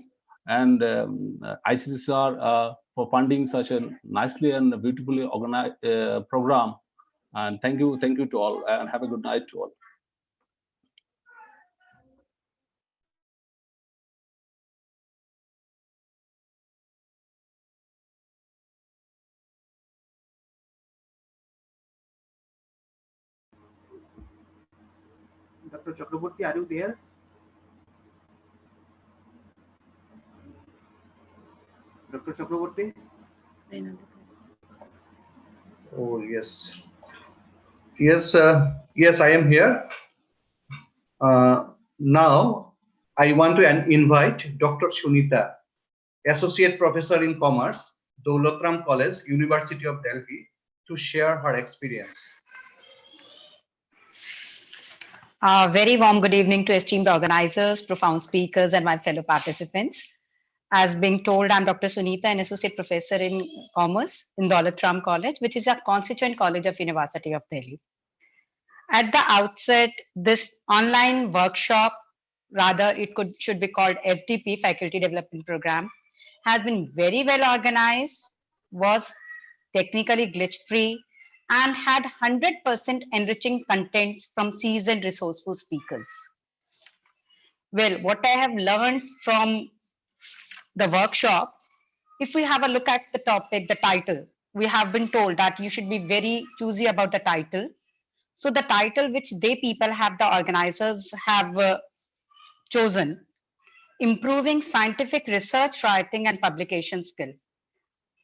S8: and ICCR for funding such a nicely and beautifully organized program. And thank you to all, and have a good night to all.
S5: Dr. Chakraborty, are you there? Dr. Chakraborty?
S1: Oh, yes. Yes, yes, I am here. Now, I want to invite Dr. Sunita, Associate Professor in Commerce, Dowlatram College, University of Delhi, to share her experience.
S9: Very warm good evening to esteemed organizers, profound speakers, and my fellow participants. As being told, I'm Dr. Sunita, an Associate Professor in Commerce in Dowlatram College, which is a constituent college of University of Delhi. At the outset, this online workshop, rather it should be called FDP, Faculty Development Program, has been very well organized, was technically glitch-free, and had 100% enriching contents from seasoned resourceful speakers. Well, what I have learned from the workshop, if we have a look at the topic, the title, we have been told that you should be very choosy about the title. So the title which people have, the organizers have chosen, Improving Scientific Research Writing and Publication Skill.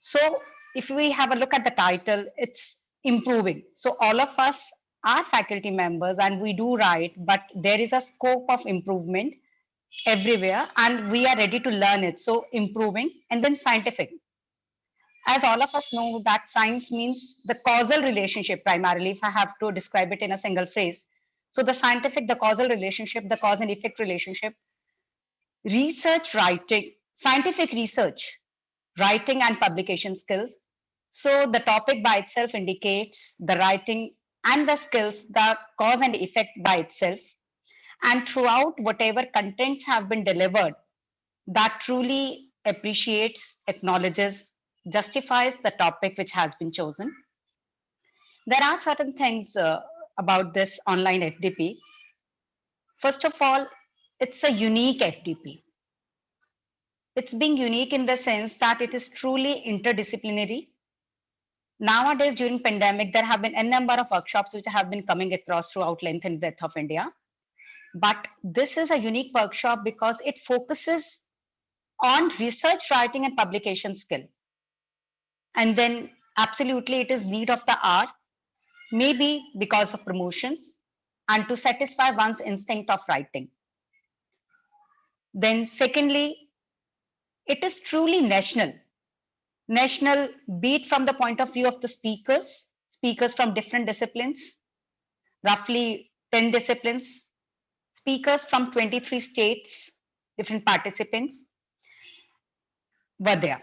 S9: So if we have a look at the title, it's improving. So all of us are faculty members and we do write, but there is a scope of improvement everywhere and we are ready to learn it. So improving, and then scientific. As all of us know that science means the causal relationship primarily, if I have to describe it in a single phrase. So the scientific, the causal relationship, the cause and effect relationship, research writing, scientific research, writing and publication skills. So the topic by itself indicates the writing and the skills, the cause and effect by itself. And throughout whatever contents have been delivered, that truly appreciates, acknowledges, justifies the topic which has been chosen. There are certain things about this online FDP. First of all, it's a unique FDP. It's being unique in the sense that it is truly interdisciplinary. Nowadays, during pandemic, there have been a number of workshops which have been coming across throughout length and breadth of India. But this is a unique workshop because it focuses on research, writing, and publication skill. And then absolutely it is need of the hour, maybe because of promotions and to satisfy one's instinct of writing. Then secondly, it is truly national. National, be it from the point of view of the speakers from different disciplines, roughly 10 disciplines, speakers from 23 states, different participants were there.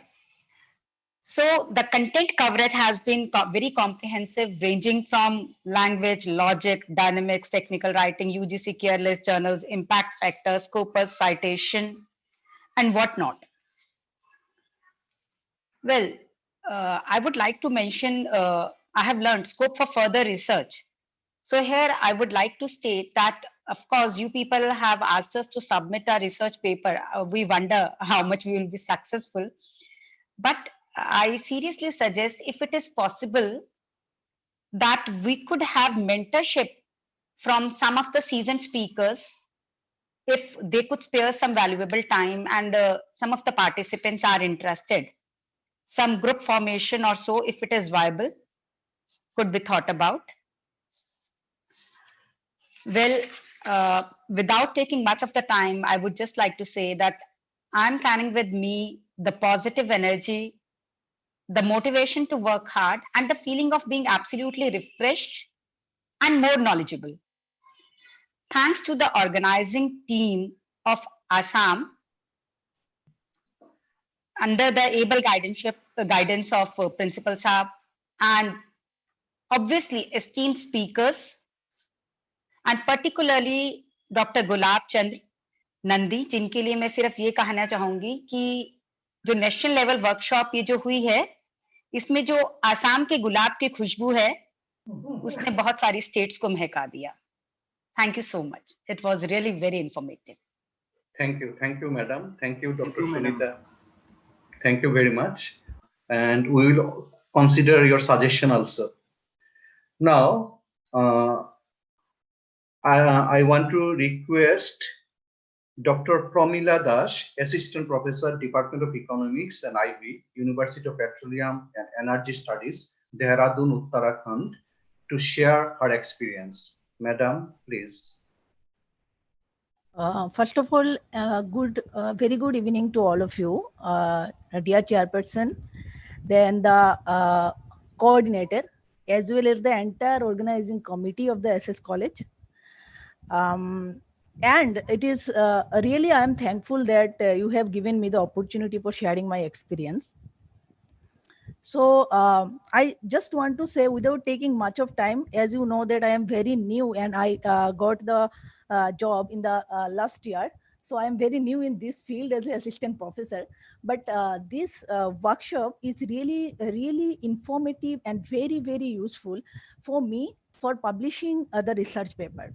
S9: So the content coverage has been very comprehensive, ranging from language, logic, dynamics, technical writing, UGC careless journals, impact factors, scopus, citation, and whatnot. Well, I would like to mention, I have learned scope for further research. So here I would like to state that, of course, you people have asked us to submit a research paper. We wonder how much we will be successful. But I seriously suggest, if it is possible, that we could have mentorship from some of the seasoned speakers, if they could spare some valuable time and some of the participants are interested. Some group formation or so, if it is viable, could be thought about. Well, without taking much of the time, I would just like to say that I'm carrying with me the positive energy, the motivation to work hard, and the feeling of being absolutely refreshed and more knowledgeable. Thanks to the organizing team of Assam, under the able guidance of Principal Saab, and obviously esteemed speakers, and particularly Dr. Gulab Chandra Nandi, जिनके लिए मैं सिर्फ ये कहना चाहूंगी कि जो national level workshop ये जो हुई है, इसमें जो आसाम के गुलाब की खुशबू है, उसने बहुत सारी स्टेट्स को महका दिया. Thank you so much. It was really very informative.
S1: Thank you, madam. Thank you, Dr.
S5: you, madam.
S1: Sunita. Thank you very much. And we will consider your suggestion also. Now, I want to request Dr. Pramila Das, Assistant Professor, Department of Economics and IB, University of Petroleum and Energy Studies, Dehradun, Uttarakhand, to share her experience. Madam, please.
S10: First of all, very good evening to all of you, dear chairperson, then the coordinator, as well as the entire organizing committee of the SS College. And it is really, I am thankful that you have given me the opportunity for sharing my experience. So I just want to say, without taking much of time, as you know that I am very new and I got the job in the last year. So I am very new in this field as an assistant professor. But this workshop is really, really informative and very, very useful for me for publishing the research paper.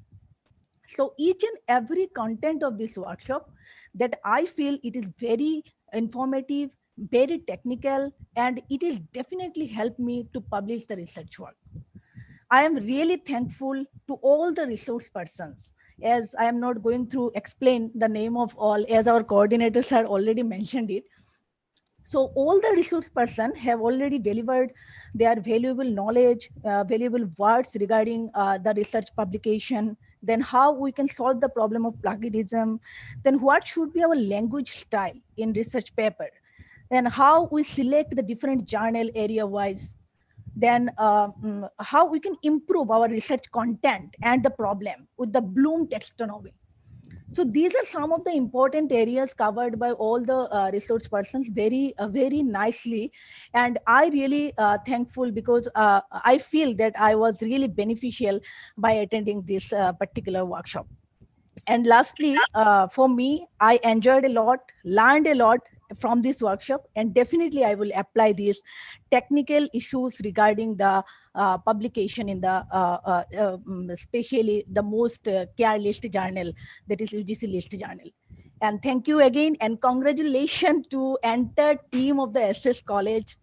S10: So each and every content of this workshop that I feel it is very informative, very technical, and it is definitely helped me to publish the research work. I am really thankful to all the resource persons, as I am not going to explain the name of all, as our coordinators had already mentioned it. So all the resource persons have already delivered their valuable knowledge, valuable words regarding the research publication, then how we can solve the problem of plagiarism, then what should be our language style in research paper, then how we select the different journal area wise, then how we can improve our research content and the problem with the Bloom taxonomy. So these are some of the important areas covered by all the resource persons very nicely. And I really thankful because I feel that I was really beneficial by attending this particular workshop. And lastly, for me, I enjoyed a lot, learned a lot from this workshop, and definitely I will apply these technical issues regarding the publication in the especially the most care list journal, that is UGC list journal. And thank you again, and congratulations to entire team of the SS College.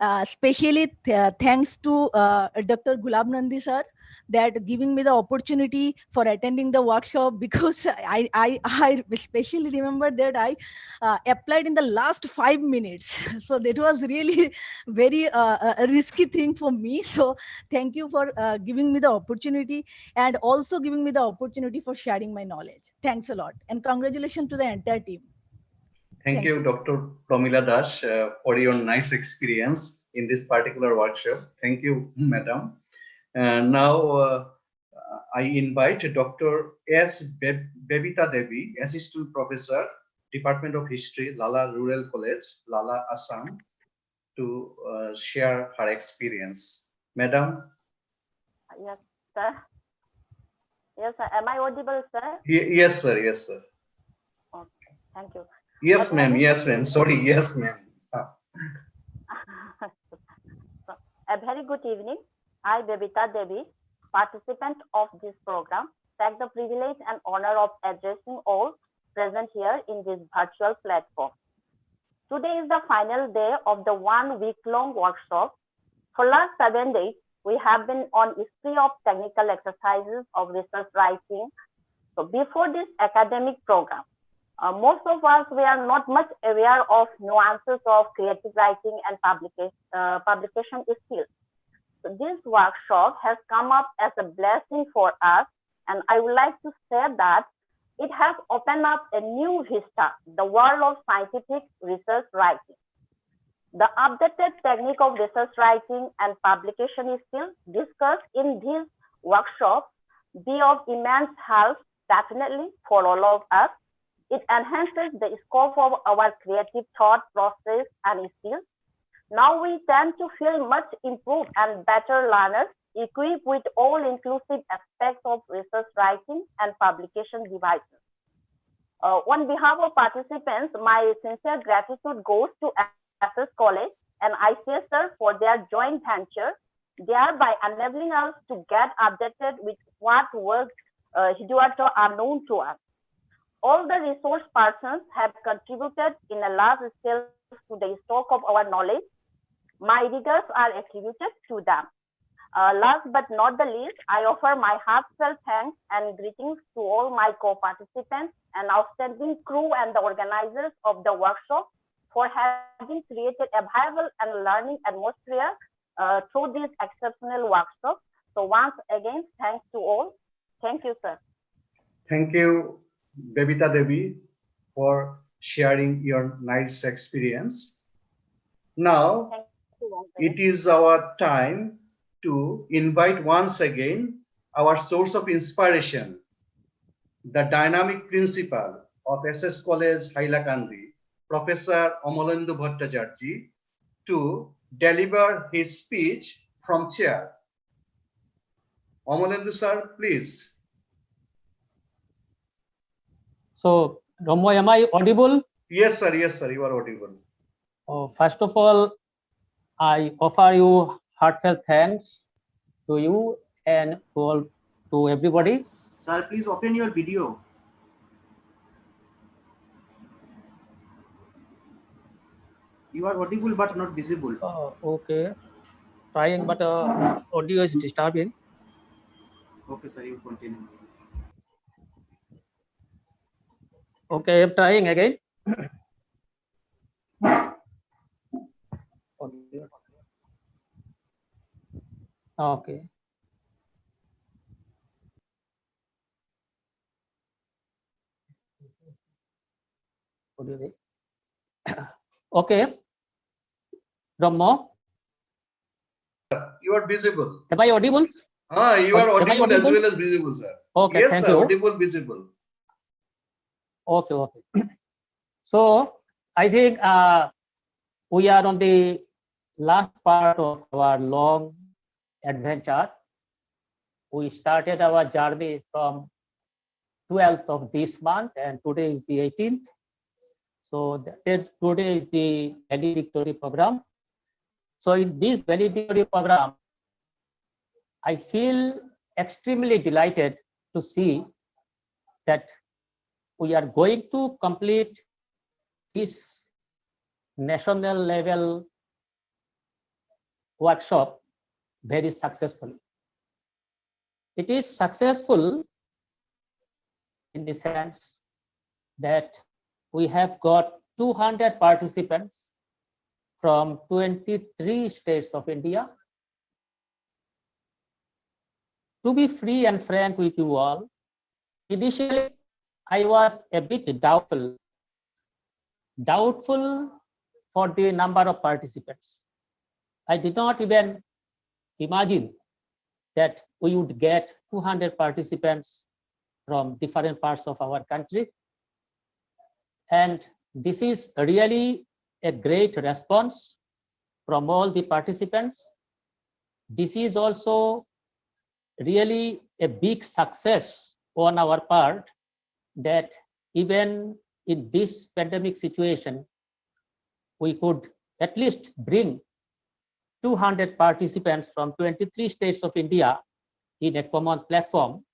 S10: Especially thanks to Dr. Gulab Nandi sir, that giving me the opportunity for attending the workshop, because I especially remember that I applied in the last 5 minutes. So that was really very a risky thing for me. So thank you for giving me the opportunity, and also giving me the opportunity for sharing my knowledge. Thanks a lot, and congratulations to the entire team.
S1: Thank you, Dr. Pramila Das, for your nice experience in this particular workshop. Thank you, madam. And now I invite Dr. S. Bebita Devi, Assistant Professor, Department of History, Lala Rural College, Lala, Assam, to share her experience. Madam?
S11: Yes, sir. Yes, sir. Am I audible, sir?
S1: Yes, sir. Yes, sir.
S11: Okay, thank you.
S1: Yes,
S11: A
S1: ma'am.
S11: very
S1: Yes,
S11: good
S1: ma'am.
S11: evening.
S1: Sorry. Yes, ma'am.
S11: So, a very good evening. I, Bebita Devi, participant of this program, take the privilege and honor of addressing all present here in this virtual platform. Today is the final day of the 1 week long workshop. For last 7 days, we have been on a spree of technical exercises of research writing. So before this academic program, most of us were not much aware of nuances of creative writing and publication skills. So this workshop has come up as a blessing for us, and I would like to say that it has opened up a new vista, the world of scientific research writing. The updated technique of research writing and publication skills discussed in this workshop be of immense help, definitely, for all of us. It enhances the scope of our creative thought process and skills. Now we tend to feel much improved and better learners, equipped with all-inclusive aspects of research writing and publication devices. On behalf of participants, my sincere gratitude goes to SS College and ICSR for their joint venture, thereby enabling us to get updated with what works hitherto unknown to us. All the resource persons have contributed in a large scale to the stock of our knowledge. My regards are attributed to them. Last but not the least, I offer my heartfelt thanks and greetings to all my co-participants and outstanding crew and the organizers of the workshop for having created a viable and learning atmosphere through this exceptional workshop. So once again, thanks to all. Thank you, sir.
S1: Thank you, Bebita Devi, for sharing your nice experience. Now, it is our time to invite once again our source of inspiration, the dynamic principal of SS College, Hailakandi, Professor Amolendu Bhattacharjee, to deliver his speech from chair. Amolendu sir, please.
S12: So, Ramya, am I audible?
S1: Yes, sir. Yes, sir. You are audible.
S12: First of all, I offer you heartfelt thanks to you and to everybody.
S5: Sir, please open your video. You are audible but not visible.
S12: Okay, trying, but audio is disturbing.
S5: Okay, sir, you continue.
S12: Okay, I'm trying again. Okay. Okay. Ramya,
S1: You are visible.
S12: am I audible?
S1: You are
S12: Am I
S1: audible as
S12: audible?
S1: well as visible, sir.
S12: Okay,
S1: Yes,
S12: thank
S1: sir.
S12: you.
S1: Audible, visible.
S12: Okay, okay. So I think we are on the last part of our long adventure. We started our journey from 12th of this month, and today is the 18th. So today is the valedictory program. So in this valedictory program, I feel extremely delighted to see that we are going to complete this national level workshop very successfully. It is successful in the sense that we have got 200 participants from 23 states of India. To be free and frank with you all, initially I was a bit doubtful for the number of participants. I did not even imagine that we would get 200 participants from different parts of our country. And this is really a great response from all the participants. This is also really a big success on our part, that even in this pandemic situation, we could at least bring 200 participants from 23 states of India in a common platform.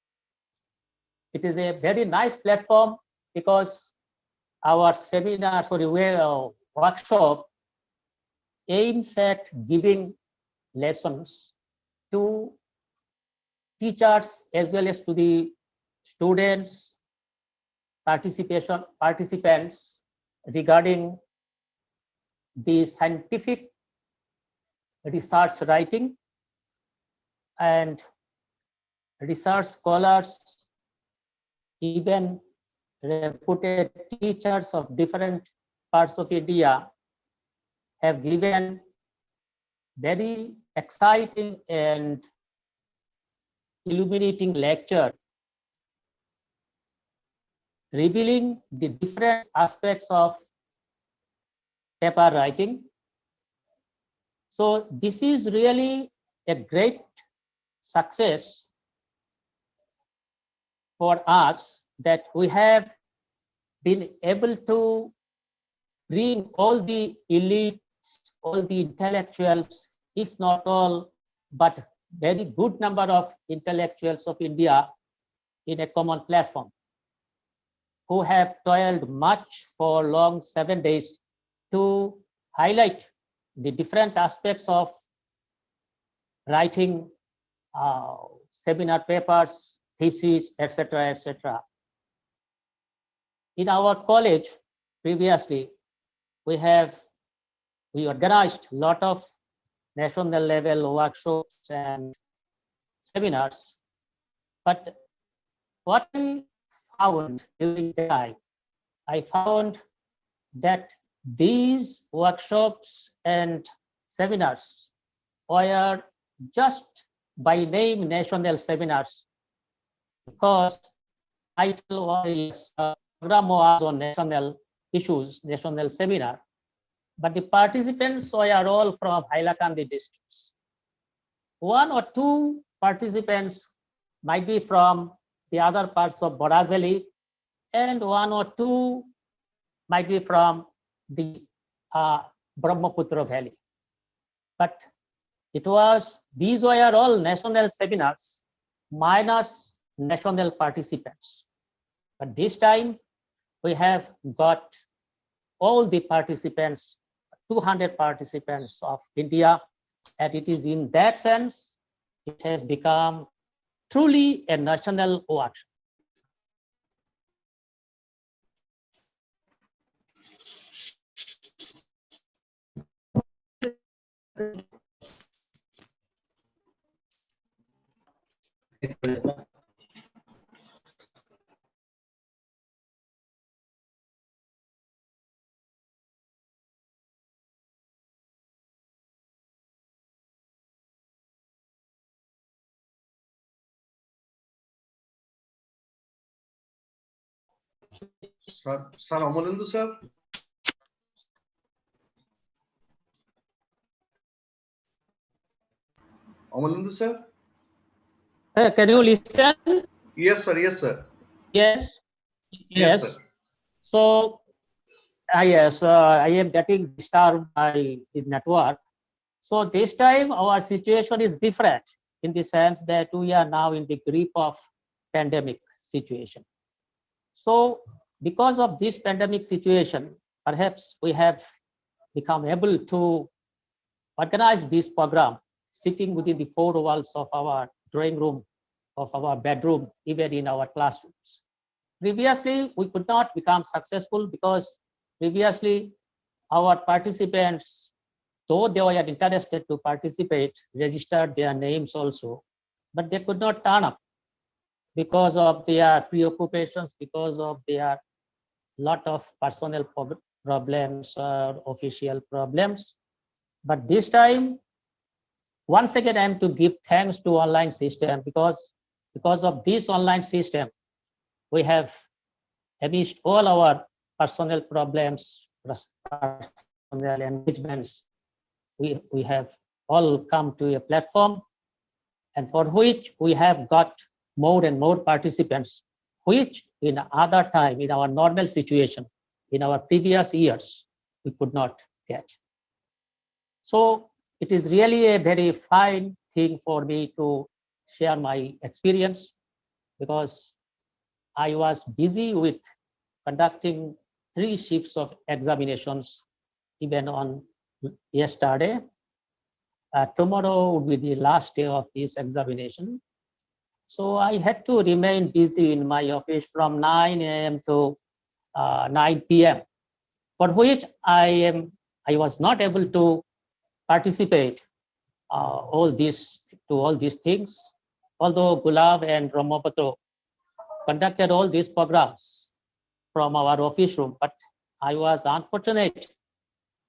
S12: It is a very nice platform because our seminar, workshop aims at giving lessons to teachers as well as to the students, participants regarding the scientific research writing, and research scholars, even reputed teachers of different parts of India have given very exciting and illuminating lecture revealing the different aspects of paper writing. So this is really a great success for us, that we have been able to bring all the elites, all the intellectuals, if not all, but very good number of intellectuals of India in a common platform, who have toiled much for long 7 days to highlight the different aspects of writing seminar papers, theses, etc., etc. In our college, previously, we organized a lot of national level workshops and seminars. But what I found during the time, I found that these workshops and seminars were just by name national seminars, because title was program was on national issues, national seminar, but the participants were all from Hailakandi districts. One or two participants might be from the other parts of Barak Valley, and one or two might be from the Brahmaputra Valley. But these were all national seminars minus national participants. But this time we have got all the participants, 200 participants of India, and it is in that sense, it has become truly a national workshop.
S1: Sir Amalendu sir. Amalendu sir.
S12: Can you listen?
S1: Yes sir. Yes sir.
S12: Yes.
S1: Yes sir.
S12: So yes, I am getting disturbed by the network. So this time our situation is different in the sense that we are now in the grip of pandemic situation. So because of this pandemic situation, perhaps we have become able to organize this program sitting within the four walls of our drawing room, of our bedroom, even in our classrooms. Previously, we could not become successful because previously our participants, though they were interested to participate, registered their names also, but they could not turn up because of their preoccupations, because of their lot of personal problems or official problems. But this time, once again, I am to give thanks to online system, because of this online system, we have amidst all our personal problems, personal engagements, we have all come to a platform, and for which we have got more and more participants, which in other time, in our normal situation, in our previous years, we could not get. So it is really a very fine thing for me to share my experience, because I was busy with conducting 3 shifts of examinations even on yesterday. Tomorrow would be the last day of this examination. So I had to remain busy in my office from 9 a.m. to 9 p.m., for which I was not able to participate all these things. Although Gulab and Brahmapatra conducted all these programs from our office room, but I was unfortunate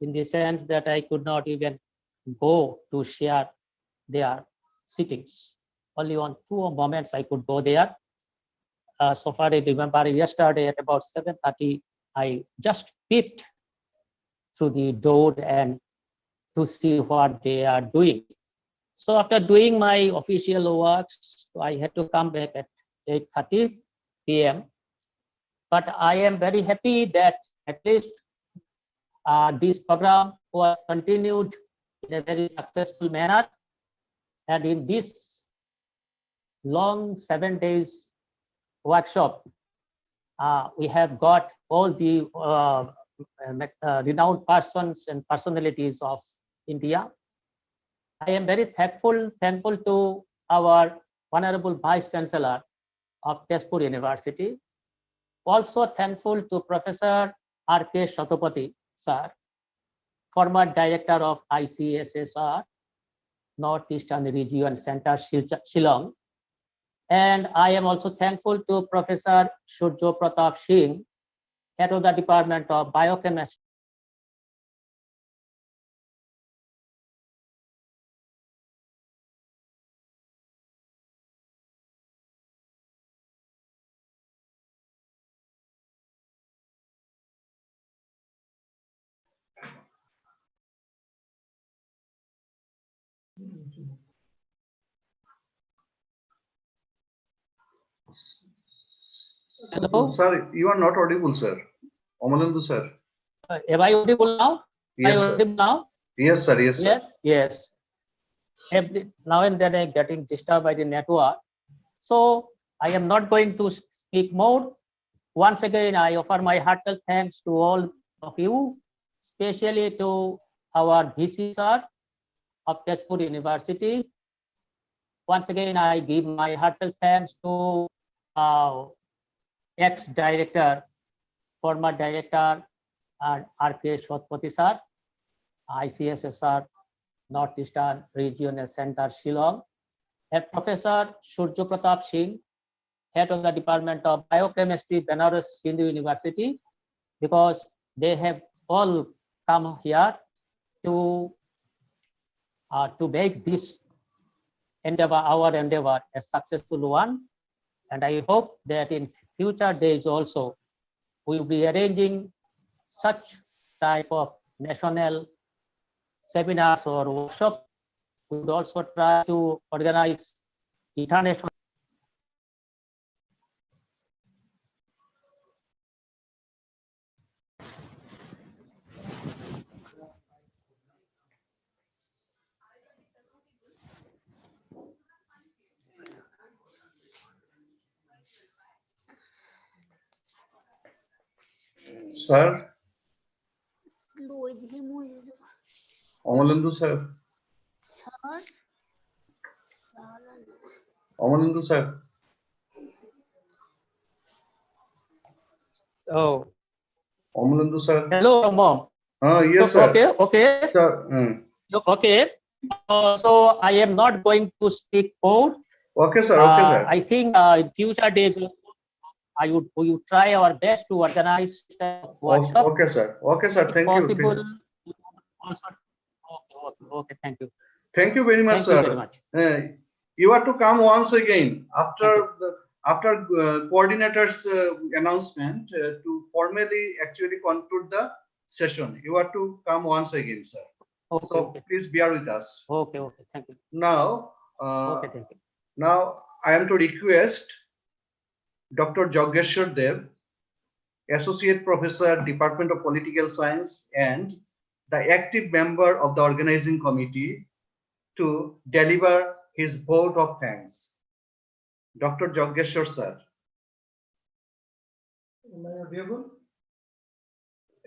S12: in the sense that I could not even go to share their sittings. Only on 2 moments I could go there. So far I remember yesterday at about 7:30, I just peeped through the door and to see what they are doing. So after doing my official works, I had to come back at 8:30 p.m. But I am very happy that at least this program was continued in a very successful manner. And in this long 7 days workshop, we have got all the renowned persons and personalities of India. I am very thankful to our Honorable Vice Chancellor of Tezpur University. Also thankful to Professor R.K. Shatapathy, sir, former director of ICSSR, Northeastern Region Center, Shillong. And I am also thankful to Professor Surjo Pratap Singh, head of the Department of Biochemistry. Hello?
S1: Sir, you are not audible, sir. Omalandu, sir.
S12: Am I audible now?
S1: Yes,
S12: am I
S1: sir.
S12: audible now?
S1: Yes, sir. Yes, sir.
S12: Yes. Now and then I'm getting disturbed by the network. So I am not going to speak more. Once again, I offer my heartfelt thanks to all of you, especially to our VC sir of Tezpur University. Once again, I give my heartfelt thanks to ex-director, former director, R.K. Shatapathy sir, ICSSR, Northeastern Regional Center, Shillong, and Professor Surjo Pratap Singh, head of the Department of Biochemistry, Benares Hindu University, because they have all come here to make this endeavor, our endeavor, a successful one. And I hope that in future days also, we will be arranging such type of national seminars or workshops. We would also try to organize international.
S1: Sir. Omalandu, sir. Omalandu, sir.
S12: Oh.
S1: Omalandu, sir.
S12: Hello, mom.
S1: Yes, sir.
S12: Okay.
S1: Sir.
S12: Okay. So I am not going to speak more.
S1: Okay, sir. Okay, sir.
S12: I think in future days, we would try our best to organize workshop.
S1: Okay, sir. Okay, sir. Thank
S12: possible,
S1: you.
S12: Okay. Thank you.
S1: Thank you very much,
S12: Thank
S1: sir.
S12: you very much.
S1: You are to come once again after coordinator's announcement to formally actually conclude the session. You are to come once again, sir.
S12: Okay,
S1: So
S12: okay.
S1: please bear with us.
S12: Okay, okay. Thank you.
S1: Now,
S12: Okay, thank you.
S1: now I am to request Dr. Jogeshwar Dev, Associate Professor, Department of Political Science and the active member of the organizing committee, to deliver his vote of thanks. Dr. Jogeshwar sir.
S4: Am I audible?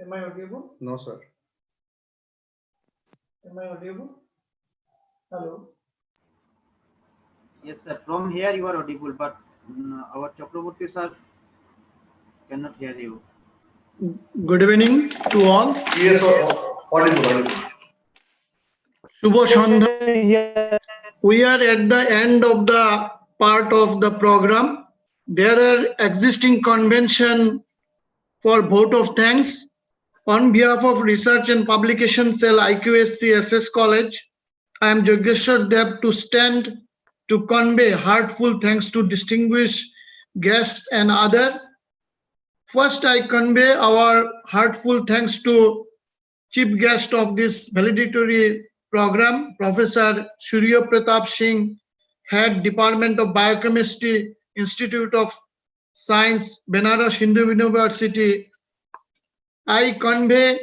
S4: Am I audible?
S1: No, sir.
S4: Am I audible? Hello.
S5: Yes, sir. From here you are audible, but our Chakraborty sir cannot hear you.
S4: Good evening to all.
S1: Yes, audible.
S4: Shubho Sandhya. We are at the end of the part of the program. There are existing convention for vote of thanks. On behalf of Research and Publication Cell IQSC SS College, I am Jogeshwar Dev to stand to convey heartfelt thanks to distinguished guests and other. First, I convey our heartfelt thanks to chief guest of this valedictory program, Professor Surya Pratap Singh, Head Department of Biochemistry, Institute of Science, Benares Hindu University. I convey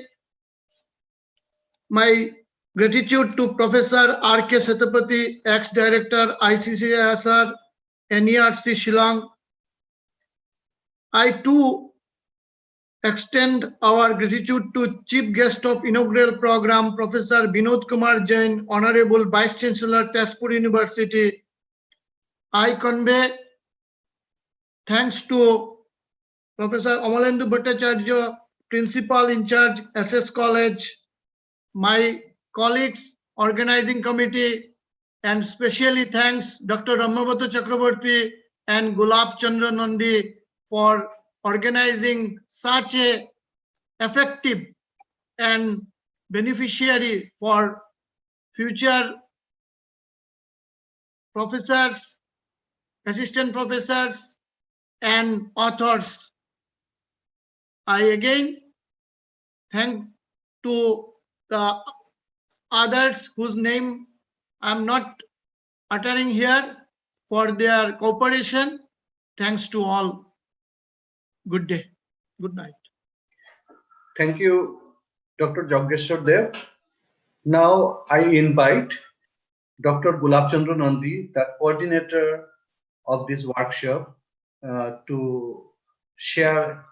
S4: my gratitude to Professor R.K. Setapati, ex-director ICCSR, NERC Shillong. I too extend our gratitude to chief guest of inaugural program, Professor Binod Kumar Jain, Honorable Vice Chancellor, Tezpur University. I convey thanks to Professor Amalendu Bhattacharya, Principal in charge, SS College, my colleagues, organizing committee, and specially thanks Dr. Ramabhato Chakraborty and Gulab Chandra Nandi for organizing such a effective and beneficiary for future professors, assistant professors, and authors. I again thank to the others whose name I'm not uttering here for their cooperation. Thanks to all. Good day. Good night.
S1: Thank you, Dr. Jogeshwar Dev. Now I invite Dr. Gulab Chandra Nandi, the coordinator of this workshop, to share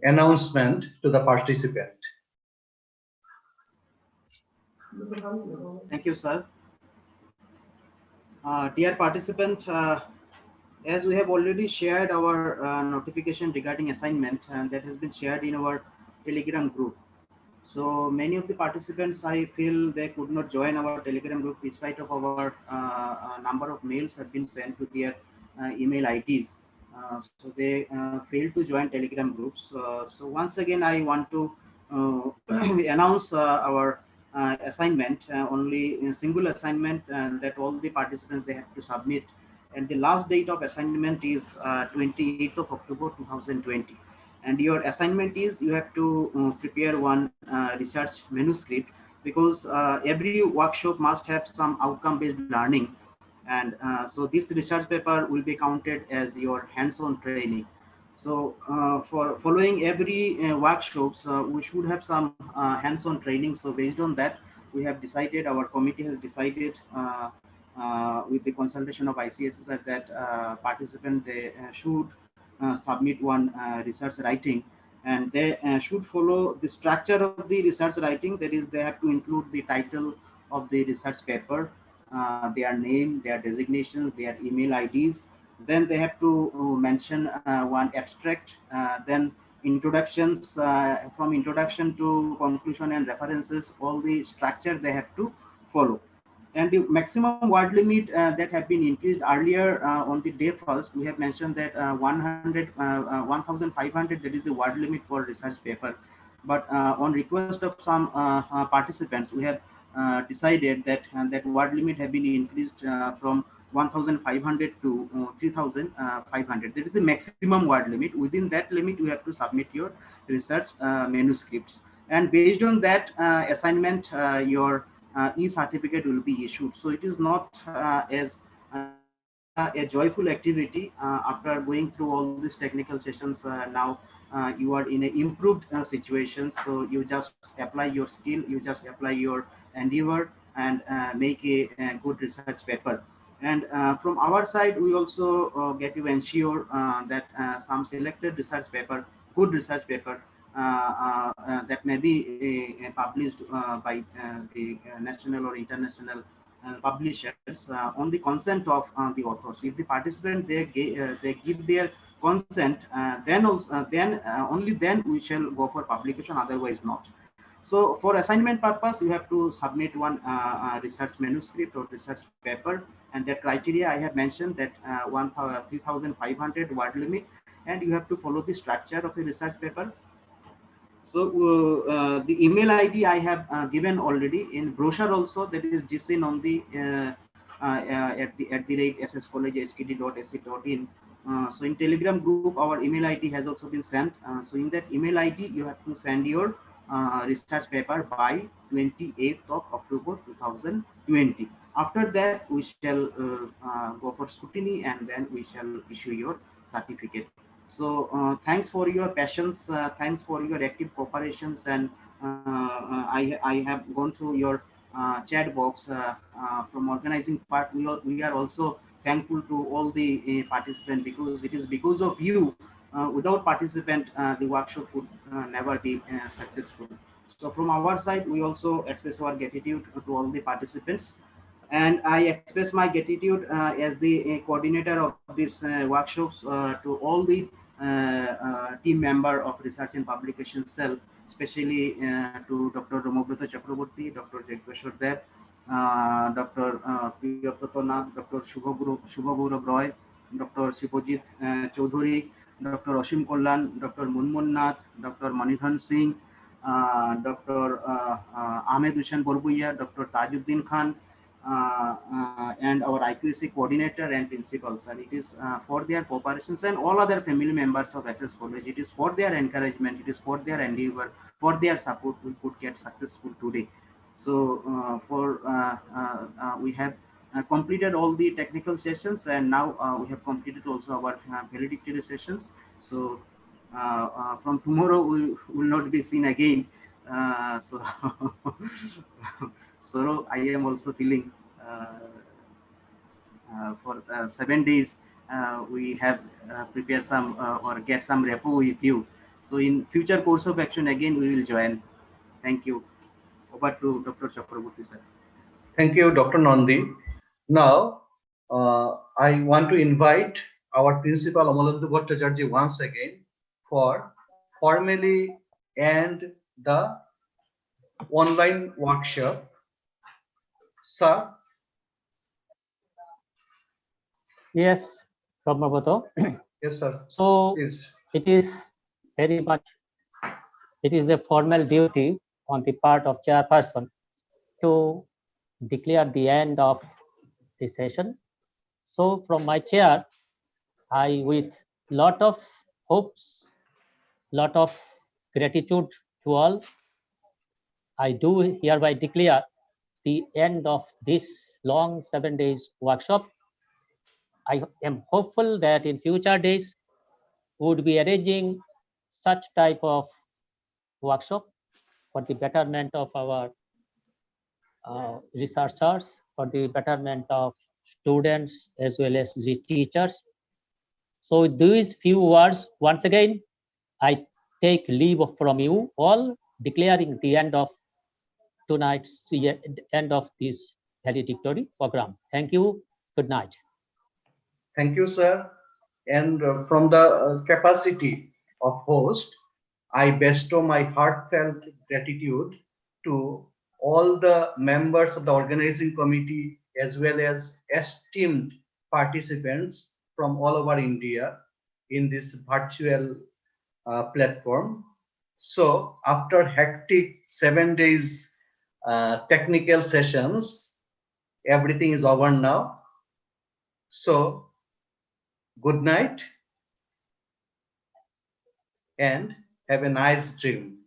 S1: announcement to the participant.
S5: Thank you, sir. Dear participant, as we have already shared our notification regarding assignment, and that has been shared in our Telegram group. So many of the participants, I feel they could not join our Telegram group in spite of our number of mails have been sent to their email IDs. So they failed to join Telegram groups. So once again, I want to announce our assignment, only a single assignment that all the participants they have to submit. And the last date of assignment is 28th of October 2020. And your assignment is you have to prepare one research manuscript, because every workshop must have some outcome-based learning. And so this research paper will be counted as your hands-on training. So for following every workshops, we should have some hands-on training. So based on that, we have decided, our committee has decided with the consultation of ICSSR that participants they should submit one research writing, and they should follow the structure of the research writing. That is, they have to include the title of the research paper, their name, their designations, their email IDs. Then they have to mention one abstract, then introductions, from introduction to conclusion and references, all the structure they have to follow. And the maximum word limit that have been increased earlier on the day first, we have mentioned that 1,500, that is the word limit for research paper. But on request of some participants, we have decided that that word limit have been increased from 1,500 to 3,500. That is the maximum word limit. Within that limit, you have to submit your research manuscripts. and based on that assignment, your e-certificate will be issued. So it is not as a joyful activity. After going through all these technical sessions, now you are in an improved situation. So you just apply your skill, you just apply your endeavor, and make a good research paper. And from our side, we also get to ensure that some selected research paper, good research paper, that may be published by the national or international publishers on the consent of the authors. If the participant they give their consent, then only then we shall go for publication. Otherwise, not. So for assignment purpose, you have to submit one research manuscript or research paper, and that criteria I have mentioned, that 3,500 word limit, and you have to follow the structure of a research paper. So the email ID I have given already in brochure also, that is seen on the @ sscollege.std.ac.in. So in Telegram group, our email ID has also been sent. So in that email ID, you have to send your research paper by 28th of October 2020. After that, we shall go for scrutiny, and then we shall issue your certificate. So thanks for your patience, thanks for your active cooperations, and I have gone through your chat box from organizing part. We are also thankful to all the participants, because it is because of you. Without participant, the workshop would never be successful. So from our side, we also express our gratitude to all the participants. And I express my gratitude as the coordinator of these workshops to all the team member of Research and Publication Cell, especially to Dr. Romobroto Chakraborty, Dr. Jagdeshwar Dev, Dr. Priyabrata Nath, Dr. Shubha Roy, Dr. Sipojit Chaudhuri, Dr. Oshim Kollan, Dr. Munmun Nath, Dr. Manidhan Singh, Dr. Ahmed Hussain Borbuya, Dr. Tajuddin Khan, and our IQAC coordinator and principal, sir. It is for their cooperations, and all other family members of SS College. It is for their encouragement, it is for their endeavor, for their support we could get successful today. So we have completed all the technical sessions, and now we have completed also our valedictory sessions. So from tomorrow we will not be seen again. So so I am also feeling for 7 days we have prepared some or get some repo with you. So in future course of action, again we will join. Thank you. Over to Dr. Chakraborty, sir.
S1: Thank you, Dr. Nandi. Now, I want to invite our principal Amalendra Bhattacharya once again for formally end the online workshop. Sir.
S12: Yes, Romobroto.
S1: Yes, sir.
S12: So
S1: Please.
S12: it is very much, it is a formal duty on the part of chairperson to declare the end of the session. So from my chair, I, with lot of hopes, lot of gratitude to all, I do hereby declare the end of this long 7 days workshop. I am hopeful that in future days we would be arranging such type of workshop for the betterment of our researchers, for the betterment of students as well as the teachers. So with these few words, once again, I take leave from you all, declaring the end of tonight's, the end of this valedictory program. Thank you. Good night.
S1: Thank you, sir. And from the capacity of host, I bestow my heartfelt gratitude to all the members of the organizing committee as well as esteemed participants from all over India in this virtual platform. So after hectic 7 days technical sessions, everything is over now. So good night and have a nice dream.